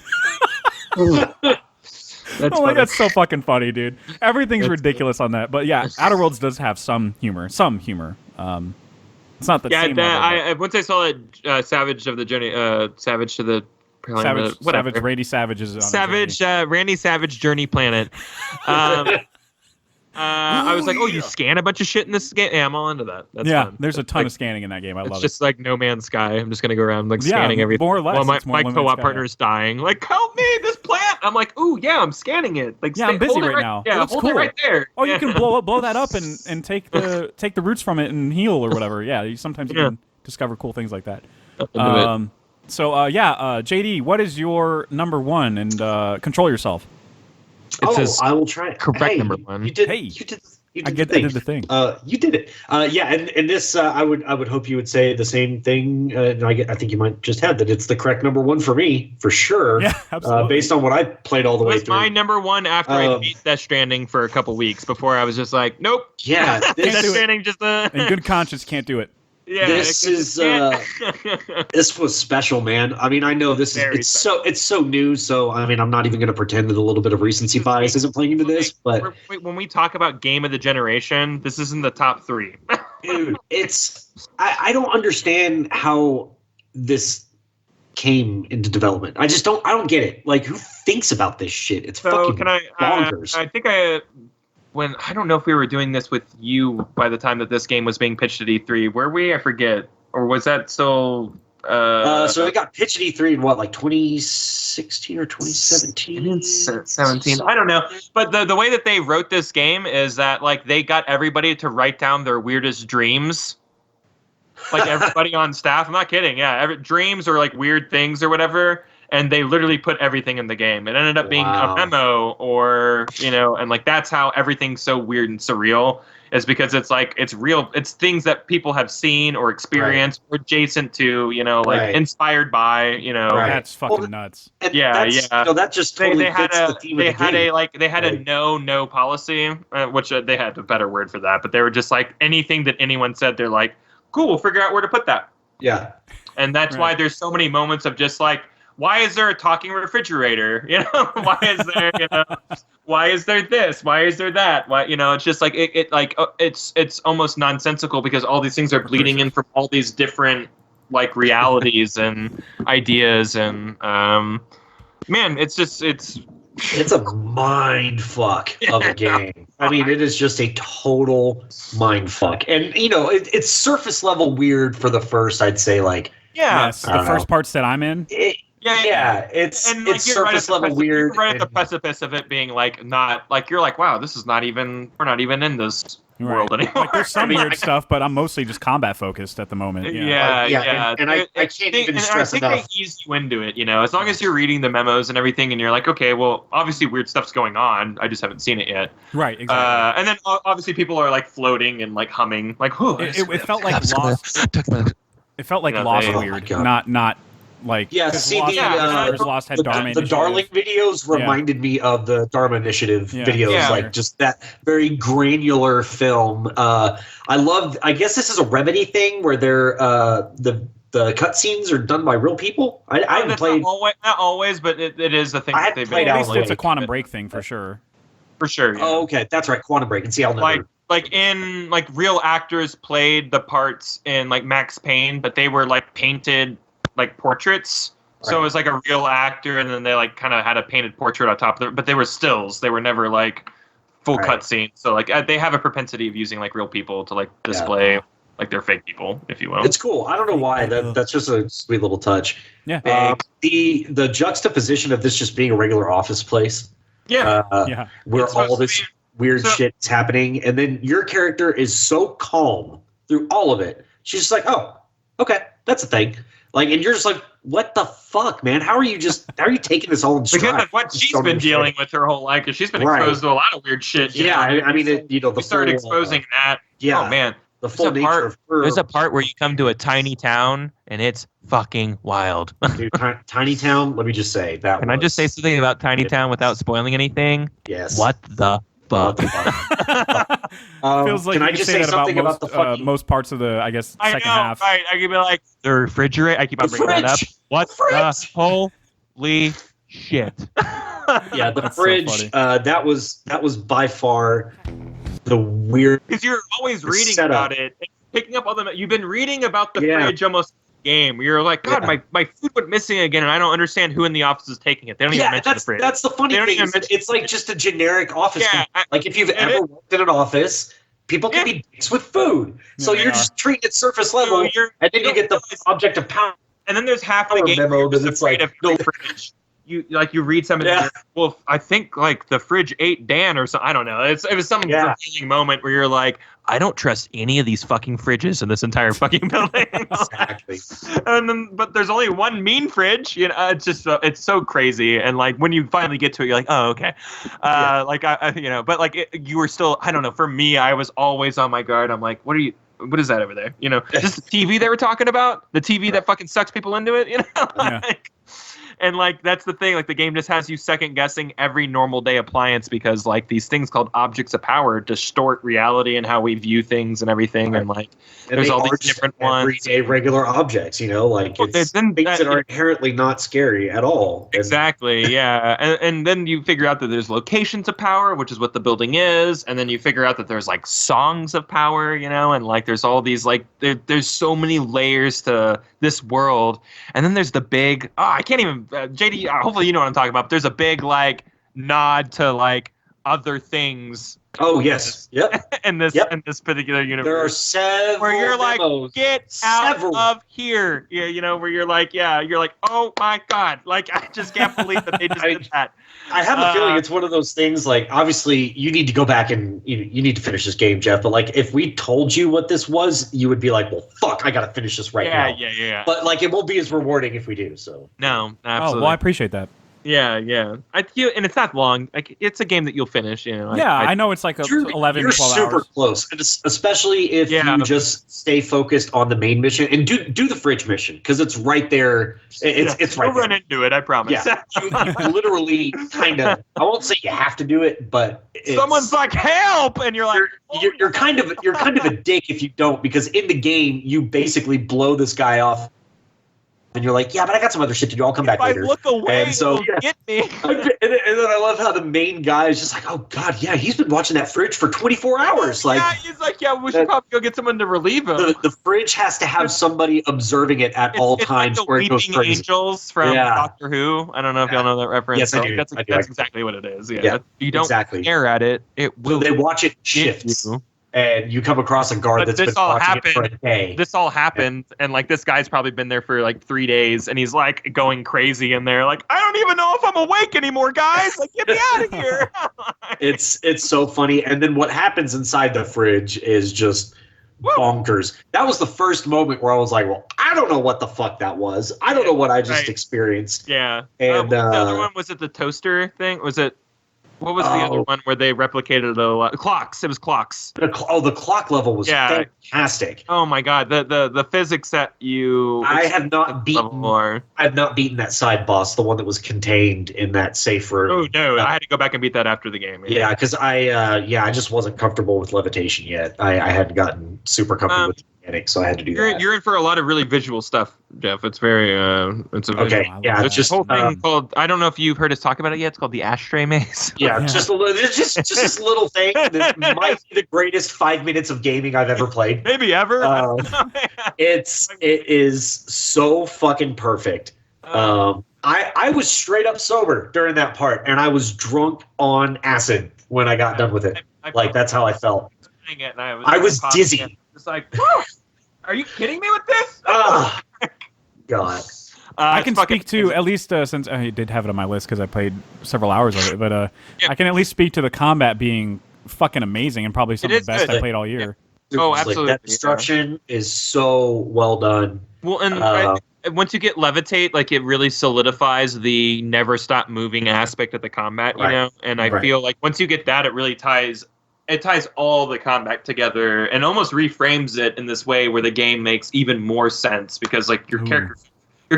That's so fucking funny, dude. Everything's ridiculous on that. But yeah, Outer Worlds does have some humor. It's not the same level. Once I saw that Savage of the Journey, Savage to the Savage, Randy Savage is on Savage, Randy Savage Journey Planet. I was like, oh, you scan a bunch of shit in this game? Yeah, I'm all into that. That's fun. There's a ton of scanning in that game. I love it. It's just like No Man's Sky. I'm just going to go around like scanning everything. More or less. Well, my co-op partner's dying. Like, help me, this plant! I'm like, ooh, yeah, I'm scanning it. Like, I'm busy right now. Yeah, hold it right there. Oh, you can blow that up and take the roots from it and heal or whatever. Yeah, sometimes you can discover cool things like that. JD, what is your number one? And control yourself. I will try it. Correct number one. You did. I did the thing. You did it. And this, I would hope you would say the same thing. I think you might just have that. It's the correct number one for me, for sure. Yeah, absolutely. Based on what I played all the way through. My number one after I beat Death Stranding for a couple weeks before I was just like, nope. Yeah, Death Stranding just in good conscience can't do it. Yeah, this was special, man. I mean, I know it's so new, so I mean, I'm not even going to pretend that a little bit of recency bias isn't playing into this. But when we talk about game of the generation, this is in the top 3. Dude, I don't understand how this came into development. I don't get it. Like, who thinks about this shit? It's fucking bonkers. I don't know if we were doing this with you by the time that this game was being pitched at E3. Were we? I forget. Or was that still... so it got pitched at E3 in what, like 2016 or 2017? 17. I don't know. But the way that they wrote this game is that like they got everybody to write down their weirdest dreams. Like everybody on staff. I'm not kidding. Yeah, dreams or like weird things or whatever. and they literally put everything in the game. It ended up being a memo, or and like that's how everything's so weird and surreal. Is because it's like it's real. It's things that people have seen or experienced or adjacent to, like inspired by, That's fucking nuts. Yeah. That just totally fits the theme of the game. They had a no policy, which they had a better word for that. But they were just like anything that anyone said, they're like, cool, we'll figure out where to put that. Yeah. And that's why there's so many moments of just like, why is there a talking refrigerator? Why is there, why is there this? Why is there that? Why, it's just like it's almost nonsensical because all these things are bleeding in from all these different like realities and ideas and man, it's a mind fuck of a game. I mean, it is just a total mind fuck. And it's surface level weird for the first, I'd say, like the first parts that I'm in. It's surface level weird. You're right at the precipice of it being like not like you're like, wow, we're not even in this world anymore. Like there's some weird stuff, but I'm mostly just combat focused at the moment. Yeah. And I can't even stress enough. I think they ease you into it, as long as you're reading the memos and everything, and you're like, okay, well, obviously weird stuff's going on. I just haven't seen it yet. Right. Exactly. And then obviously people are like floating and like humming, like, it felt like Lost. It felt like Lost weird, not. Like see Lost had Dharma the Darling videos reminded me of the Dharma Initiative videos, like just that very granular film. I guess this is a Remedy thing where they're the cutscenes are done by real people. I haven't played not always, but it is a thing that they've been. At least it's a Quantum Break thing for sure. For sure. Yeah. Oh, okay, that's right, Quantum Break. And see, I'll never. Like in like real actors played the parts in like Max Payne, but they were like painted like portraits. Right. So it was like a real actor, and then they like kind of had a painted portrait on top of it, but they were stills. They were never like full cutscenes. So like they have a propensity of using like real people to like display like they're fake people, if you will. It's cool. I don't know why. That's just a sweet little touch. Yeah. The juxtaposition of this just being a regular office place. Yeah. Where all this weird shit is happening, and then your character is so calm through all of it. She's just like, oh, okay, that's a thing. Like, and you're just like, what the fuck, man? How are you taking this all in stride? Because of what she's been dealing with her whole life, because she's been exposed to a lot of weird shit. I mean, we started exposing that. Yeah. Oh man, the full nature of her. There's a part where you come to a tiny town and it's fucking wild. Dude, Tiny Town. Let me just say that. Can I just say something about Tiny Town without spoiling anything? Yes. What the fuck? Feels like can I just say something about the fucking most parts of the second half? Right, I could be like the refrigerator. I keep on bringing that up. What the holy shit? Yeah, the fridge. So that was by far the weird. Because you're always reading about it, and picking up all the. You've been reading about the fridge almost. Game, you're like, God, my food went missing again, and I don't understand who in the office is taking it. They don't even mention the fridge. That's the funny thing. It's like just a generic office. Like if you've ever worked in an office, people can be dicks with food. So you're just treating it surface level, and then you get the object of power. And then there's half the game memo that it's like no fridge. You read something. Well, I think like the fridge ate Dan or something. I don't know. It was some revealing moment where you're like, I don't trust any of these fucking fridges in this entire fucking building. Exactly. And then, but there's only one mean fridge. It's just it's so crazy. And like when you finally get to it, you're like, oh okay. Like but like you were still. I don't know. For me, I was always on my guard. I'm like, what is that over there? Just the TV they were talking about. The TV that fucking sucks people into it. And like that's the thing, like the game just has you second guessing every normal day appliance because like these things called objects of power distort reality and how we view things and everything. And like there's all these different ones. Everyday regular objects, like it's things that are inherently not scary at all. Exactly, yeah. And then you figure out that there's locations of power, which is what the building is, and then you figure out that there's like songs of power, and like there's all these like there's so many layers to this world. And then there's the big I can't even JD, hopefully you know what I'm talking about. There's a big like nod to like other things. Oh yes, yep. in this particular universe. There are several where you're like, memos. get out of here. Yeah, where you're like, oh my god, like I just can't believe that they just did that. I have a feeling it's one of those things. Like, obviously, you need to go back and you need to finish this game, Jeff. But like, if we told you what this was, you would be like, well, fuck, I gotta finish this now. Yeah. But like, it won't be as rewarding if we do. So no, absolutely. Oh, well, I appreciate that. Yeah. And it's not long. Like, it's a game that you'll finish. I know it's like 11, you're 12 super hours. close, and especially if you just stay focused on the main mission and do the fridge mission because it's right there. It's right. You'll run into it. I promise. Yeah, you literally kind of. I won't say you have to do it, but someone's like, "Help!" and you're like, you're kind of a dick if you don't, because in the game you basically blow this guy off. And you're like, yeah, but I got some other shit to do. I'll come back later. I look away, and so get me. and then I love how the main guy is just like, oh god, yeah, he's been watching that fridge for 24 hours. Like, he's like, we should probably go get someone to relieve him. The fridge has to have somebody observing it at all times, like where it goes Weeping crazy. Angels from Doctor Who. I don't know if y'all know that reference. Yes, I do. That's exactly what it is. Yeah. If you don't stare at it, it will. They watch it shifts. And you come across a guard that's been watching it for a day. This all happened, and like this guy's probably been there for like 3 days, and he's like going crazy in there. Like, I don't even know if I'm awake anymore, guys. Like, get me out of here. It's so funny. And then what happens inside the fridge is just bonkers. That was the first moment where I was like, well, I don't know what the fuck that was. I don't know what I just experienced. Yeah. And the other one, was it the toaster thing? Was it? What was the other one where they replicated the clocks? It was clocks. The clock level was fantastic. Oh my god, the physics that you. I have not beaten that side boss, the one that was contained in that safe room. Oh no, I had to go back and beat that after the game. Yeah, because I just wasn't comfortable with levitation yet. I hadn't gotten super comfortable with the mechanics, so I had to do that. You're in for a lot of really visual stuff, Jeff. It's very it's a visual. Yeah, it's just a whole thing called. I don't know if you've heard us talk about it yet. It's called the Ashtray Maze. Yeah, just a little, just this little thing that might be the greatest 5 minutes of gaming I've ever played. Maybe ever. It is so fucking perfect. I was straight up sober during that part, and I was drunk on acid when I got done with it. Like, that's how I felt. I was dizzy. It's like, are you kidding me with this? Oh, God. I can speak to, at least since I did have it on my list because I played several hours of it, but I can at least speak to the combat being fucking amazing and probably some of the best I played all year. Yeah. Oh, absolutely. Like, that destruction is so well done. Well, and once you get levitate, like, it really solidifies the never stop moving aspect of the combat, you know? And I feel like once you get that, it really ties all the combat together and almost reframes it in this way where the game makes even more sense because, like, your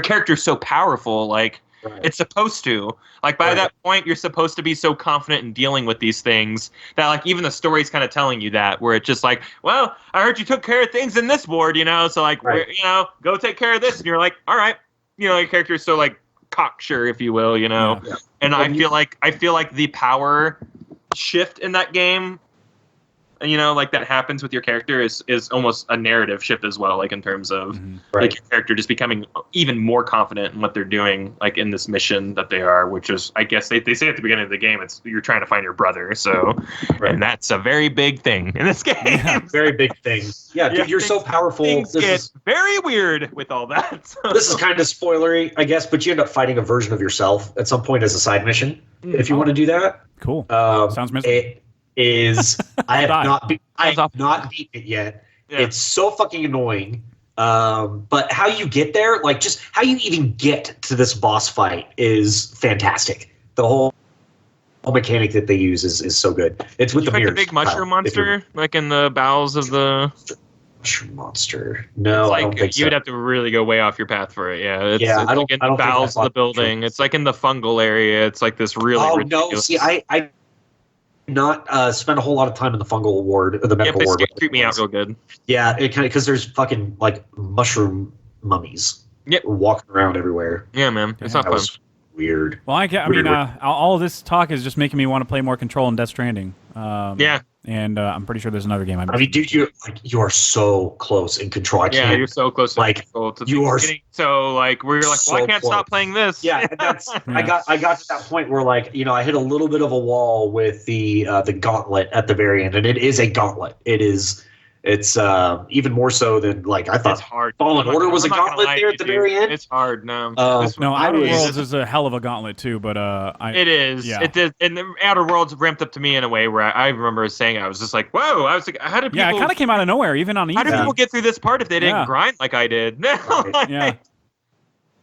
character's so powerful, like, it's supposed to. Like, by that point, you're supposed to be so confident in dealing with these things that, like, even the story's kind of telling you that, where it's just like, well, I heard you took care of things in this ward, so, like, go take care of this. And you're like, all right. Your character's so, like, cocksure, if you will, Yeah. And I feel like the power shift in that game, like that happens with your character is almost a narrative shift as well, like in terms of like your character just becoming even more confident in what they're doing, like in this mission that they are, which is, I guess they say at the beginning of the game, it's you're trying to find your brother. So, and that's a very big thing in this game. Yeah, very big thing. Yeah, dude, you're so powerful. Things get very weird with all that. So. This is kind of spoilery, I guess, but you end up fighting a version of yourself at some point as a side mission if you want to do that. Cool. Sounds miserable. I have not beaten it yet. Yeah. It's so fucking annoying. But how you get there, like just how you even get to this boss fight is fantastic. The whole mechanic that they use is so good. It's with the mirrors. The big mushroom monster, like in the bowels of the mushroom monster. No, like, I don't think you would so. have to really go way off your path for it. Yeah, it's I don't. Like in I don't the bowels of the building. It's like in the fungal area. It's like this really. Oh ridiculous... no! See, I not spend a whole lot of time in the fungal ward or the medical ward. Creep me out real good. Yeah, it kind of because there's fucking like mushroom mummies. Walking around everywhere. Yeah, man, it's not fun. Weird. Well, I mean, all of this talk is just making me want to play more Control and Death Stranding. Yeah, And I'm pretty sure there's another game. I mean, dude, you are so close in control. I can't. Yeah, you're so close. You are so like where you're like, well, I can't stop playing this. Yeah, and that's I got to that point where like I hit a little bit of a wall with the gauntlet at the very end, and it is a gauntlet. It's even more so than like I thought. It's hard. Fallen Order was a gauntlet there at the very end. It's hard. No, no, Outer Worlds is a hell of a gauntlet too, but it is. Yeah. It did, and the Outer Worlds ramped up to me in a way where I remember saying I was just like, whoa! I was like, how did people? Yeah, it kind of came out of nowhere, even on easy. How did people get through this part if they didn't grind like I did? Yeah.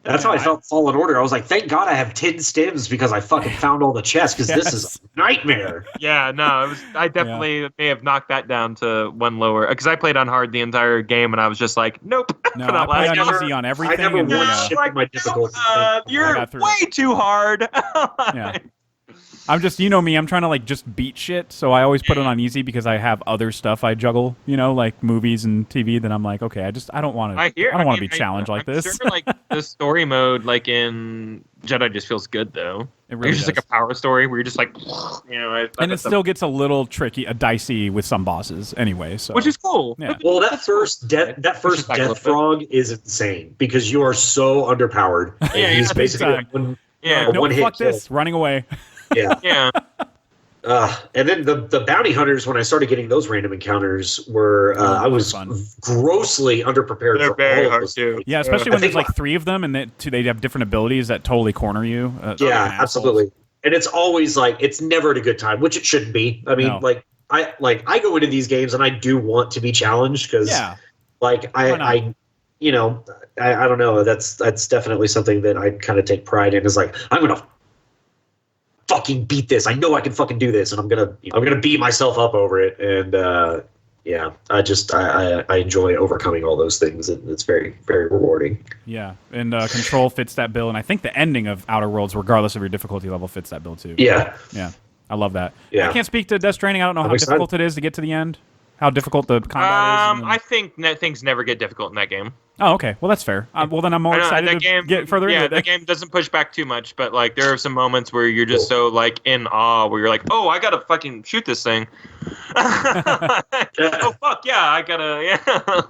That's how I felt Fallen Order. I was like, thank God I have 10 stims because I fucking found all the chests because this is a nightmare. Yeah, no, I definitely may have knocked that down to one lower because I played on hard the entire game and I was just like, nope. No, I played on easy on everything. I never shifted my difficulty. You're way too hard. Yeah. I'm just, me, I'm trying to like just beat shit, so I always put it on easy because I have other stuff I juggle, like movies and TV. Then I'm like, okay, I don't want to be challenged like this. Sure, like the story mode, like in Jedi, just feels good though. It really it's just like a power story where you're just like, and it still gets a little dicey with some bosses anyway. So which is cool. Yeah. Well, that first death frog is insane because you are so underpowered. And he's basically one hit. Fuck this, running away. Yeah. Yeah. And then the bounty hunters, when I started getting those random encounters, were I was grossly underprepared. They're for very all hard those too. things. Yeah, especially when there's like 3 of them, and they have different abilities that totally corner you. Yeah, absolutely. And it's always like it's never at a good time, which it shouldn't be. I mean, I go into these games and I do want to be challenged because, I don't know. That's definitely something that I kind of take pride in. Is like I'm gonna fucking beat this. I know I can fucking do this, and I'm gonna beat myself up over it. And I enjoy overcoming all those things, and it's very, very rewarding. Yeah, and Control fits that bill, and I think the ending of Outer Worlds, regardless of your difficulty level, fits that bill too. Yeah, I love that. Yeah. I can't speak to Death Stranding. I don't know how difficult it is to get to the end. How difficult the combat is. I think things never get difficult in that game. Oh, okay. Well, that's fair. Well, then I'm more excited to get further into it. Yeah, the game doesn't push back too much, but like there are some moments where you're just so like in awe, where you're like, oh, I gotta fucking shoot this thing. Oh fuck yeah, I gotta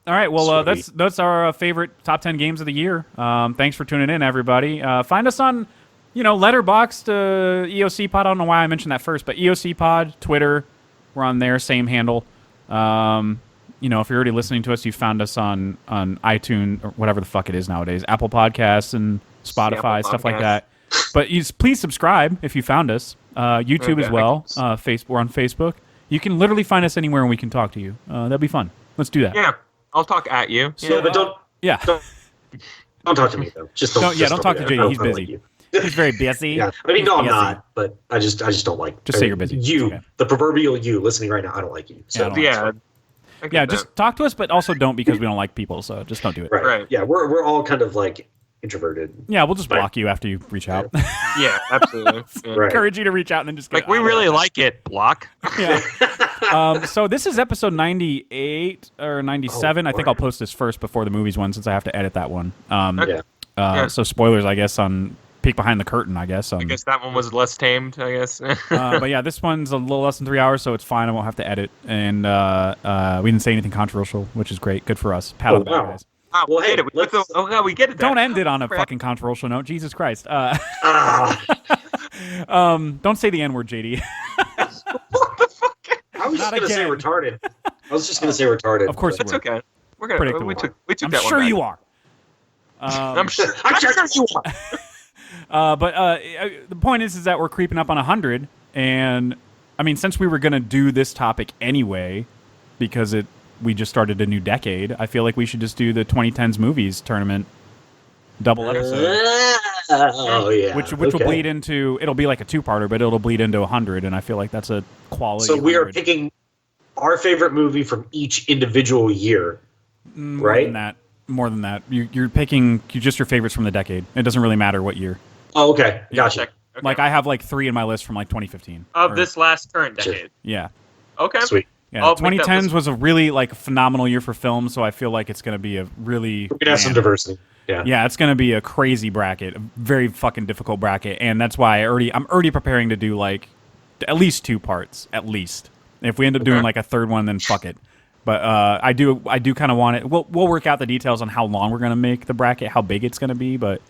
All right, well, that's our favorite top 10 games of the year. Thanks for tuning in, everybody. Find us on, Letterboxd, EoC Pod. I don't know why I mentioned that first, but EoC Pod, Twitter, we're on there, same handle. If you're already listening to us, you found us on iTunes or whatever the fuck it is nowadays, Apple Podcasts and Spotify, stuff like that. But please subscribe if you found us. YouTube as well. We're on Facebook. You can literally find us anywhere and we can talk to you. That'd be fun. Let's do that. Yeah, I'll talk at you. So, but don't talk to me though. Just don't. Don't talk to JD. He's busy. He's very busy. Yeah, I mean, no, I'm not. But I just don't like. Just say you're busy. The proverbial you listening right now. I don't like you. So just talk to us, but also don't because we don't like people. So just don't do it. Right. Yeah, we're all kind of like introverted. Yeah, we'll just block you after you reach out. Yeah, absolutely. Encourage you to reach out and then just we really like it. Block. Yeah. So this is episode 98 or 97. I think I'll post this first before the movies one since I have to edit that one. So spoilers, I guess, on peek behind the curtain, I guess. I guess that one was less tamed, I guess. But yeah, this one's a little less than 3 hours, so it's fine. I won't have to edit. And we didn't say anything controversial, which is great. Good for us. Pat on the back, guys. Well, hey, we get it. Don't end it on a fucking controversial note. Jesus Christ. Don't say the N-word, JD. What the fuck? I was just going to say retarded. Of course that's okay. We're gonna. We took I'm that sure one. you are. I'm sure you are. But the point is that we're creeping up on 100, and I mean, since we were going to do this topic anyway, because we just started a new decade, I feel like we should just do the 2010s movies tournament double episode. Oh yeah, which will bleed into, it'll be like a 2-parter, but it'll bleed into 100, and I feel like that's a quality. So we are picking our favorite movie from each individual year, right? More than that. You're picking just your favorites from the decade. It doesn't really matter what year. Oh, okay. Gotcha. Okay. Like, I have like 3 in my list from like 2015. Of this last current decade. Yeah. Okay. Sweet. Yeah, 2010s was a really like phenomenal year for film, so I feel like it's going to be a really... We're going to have some diversity. Yeah. Yeah, it's going to be a crazy bracket, a very fucking difficult bracket, and that's why I'm already preparing to do like at least 2 parts, at least. And if we end up doing like a third one, then fuck it. But I do kind of want it. We'll work out the details on how long we're gonna make the bracket, how big it's gonna be, but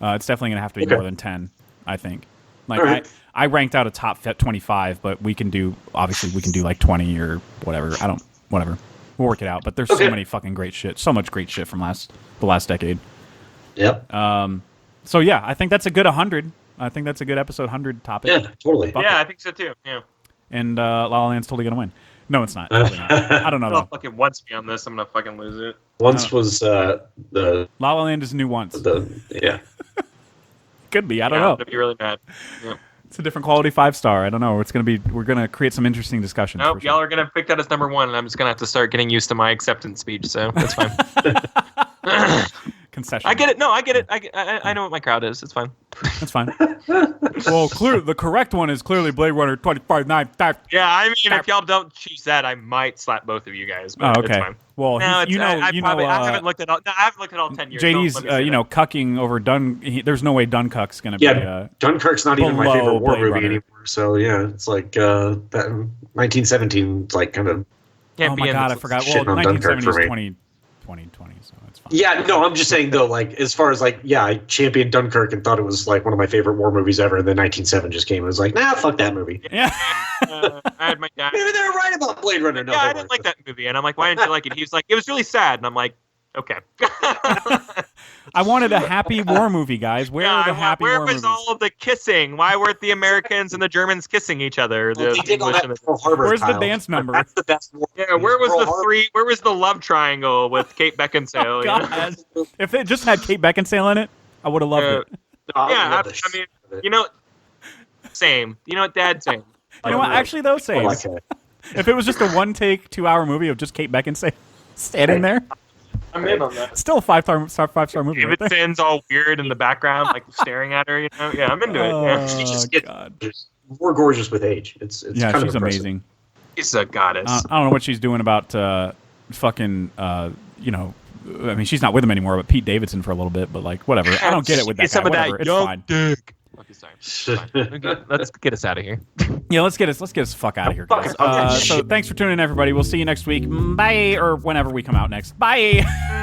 it's definitely gonna have to be more than 10, I think. Like I ranked out a top 25, but we can do like 20 or whatever. Whatever. We'll work it out. But there's so many fucking great shit, so much great shit from the last decade. Yep. So yeah, I think that's a good 100. I think that's a good episode 100 topic. Yeah, totally. Yeah, I think so too. Yeah. And La La Land's totally gonna win. No, it's not. Probably not. I don't know though. Fucking once me on this, I'm gonna fucking lose it. Once was the La La Land is new once. Yeah. Could be. I don't know. I'm gonna be really mad. Yeah. It's a different quality 5-star. I don't know. We're gonna create some interesting discussions. Nope, for sure. y'all are gonna pick that as number 1, and I'm just gonna have to start getting used to my acceptance speech. So that's fine. Concession. I get it. No, I get it. I know what my crowd is. It's fine. That's fine. Well, the correct one is clearly Blade Runner 2595. Yeah, I mean, if y'all don't choose that, I might slap both of you guys. But Oh, okay. It's fine. Well, No, I haven't looked at all. No, I haven't looked at all 10 years. JD's, Don't let me say that. cucking over there's no way Dunkirk's gonna be. Dunkirk's not even my below favorite war Blade movie Runner. anymore. So yeah, it's like that 1917, like kind of. Can't Oh be my in god, I this. forgot. shit Well, on Dunkirk 1970 for is me. 2020, so it's fine. Yeah, no, I'm just saying though, like as far as like, yeah, I championed Dunkirk and thought it was like one of my favorite war movies ever, and then 1907 just came and was like, nah, fuck that movie. Yeah. I had my dad. Maybe they were right about Blade Runner. No, Yeah, they I didn't like that movie, and I'm like, why didn't you like it? He was like, it was really sad, and I'm like, okay. I wanted a happy war movie, guys. Where are the happy where war was movies? all of the kissing? Why weren't the Americans and the Germans kissing each other? Well, they did all that in Pearl Harbor. Where's the Kyle. dance number? That's the best war. Yeah, where was Pearl the Harbor. three? Where was the love triangle with Kate Beckinsale? Oh, you know? God. If they just had Kate Beckinsale in it, I would have loved it. Yeah, I mean, you know, same. You know what, Dad? Same. You know what? Actually, though, same. Okay. If it was just a one-take, 2-hour movie of just Kate Beckinsale standing there, I'm in on that. still a five-star movie. Right there. Davidson's all weird in the background, like staring at her. You know, yeah, I'm into it. Yeah. She Oh, just gets God. more gorgeous with age. It's Yeah, kind she's of impressive. amazing. She's a goddess. I don't know what she's doing about fucking, I mean, she's not with him anymore, but Pete Davidson for a little bit, but like, whatever. I don't get it with that Get guy. some of Whatever. that It's young fine. dick. Okay, sorry. Okay, let's get us out of here. Yeah, let's get us the fuck out of here, guys. So thanks for tuning in, everybody. We'll see you next week. Bye, or whenever we come out next. Bye.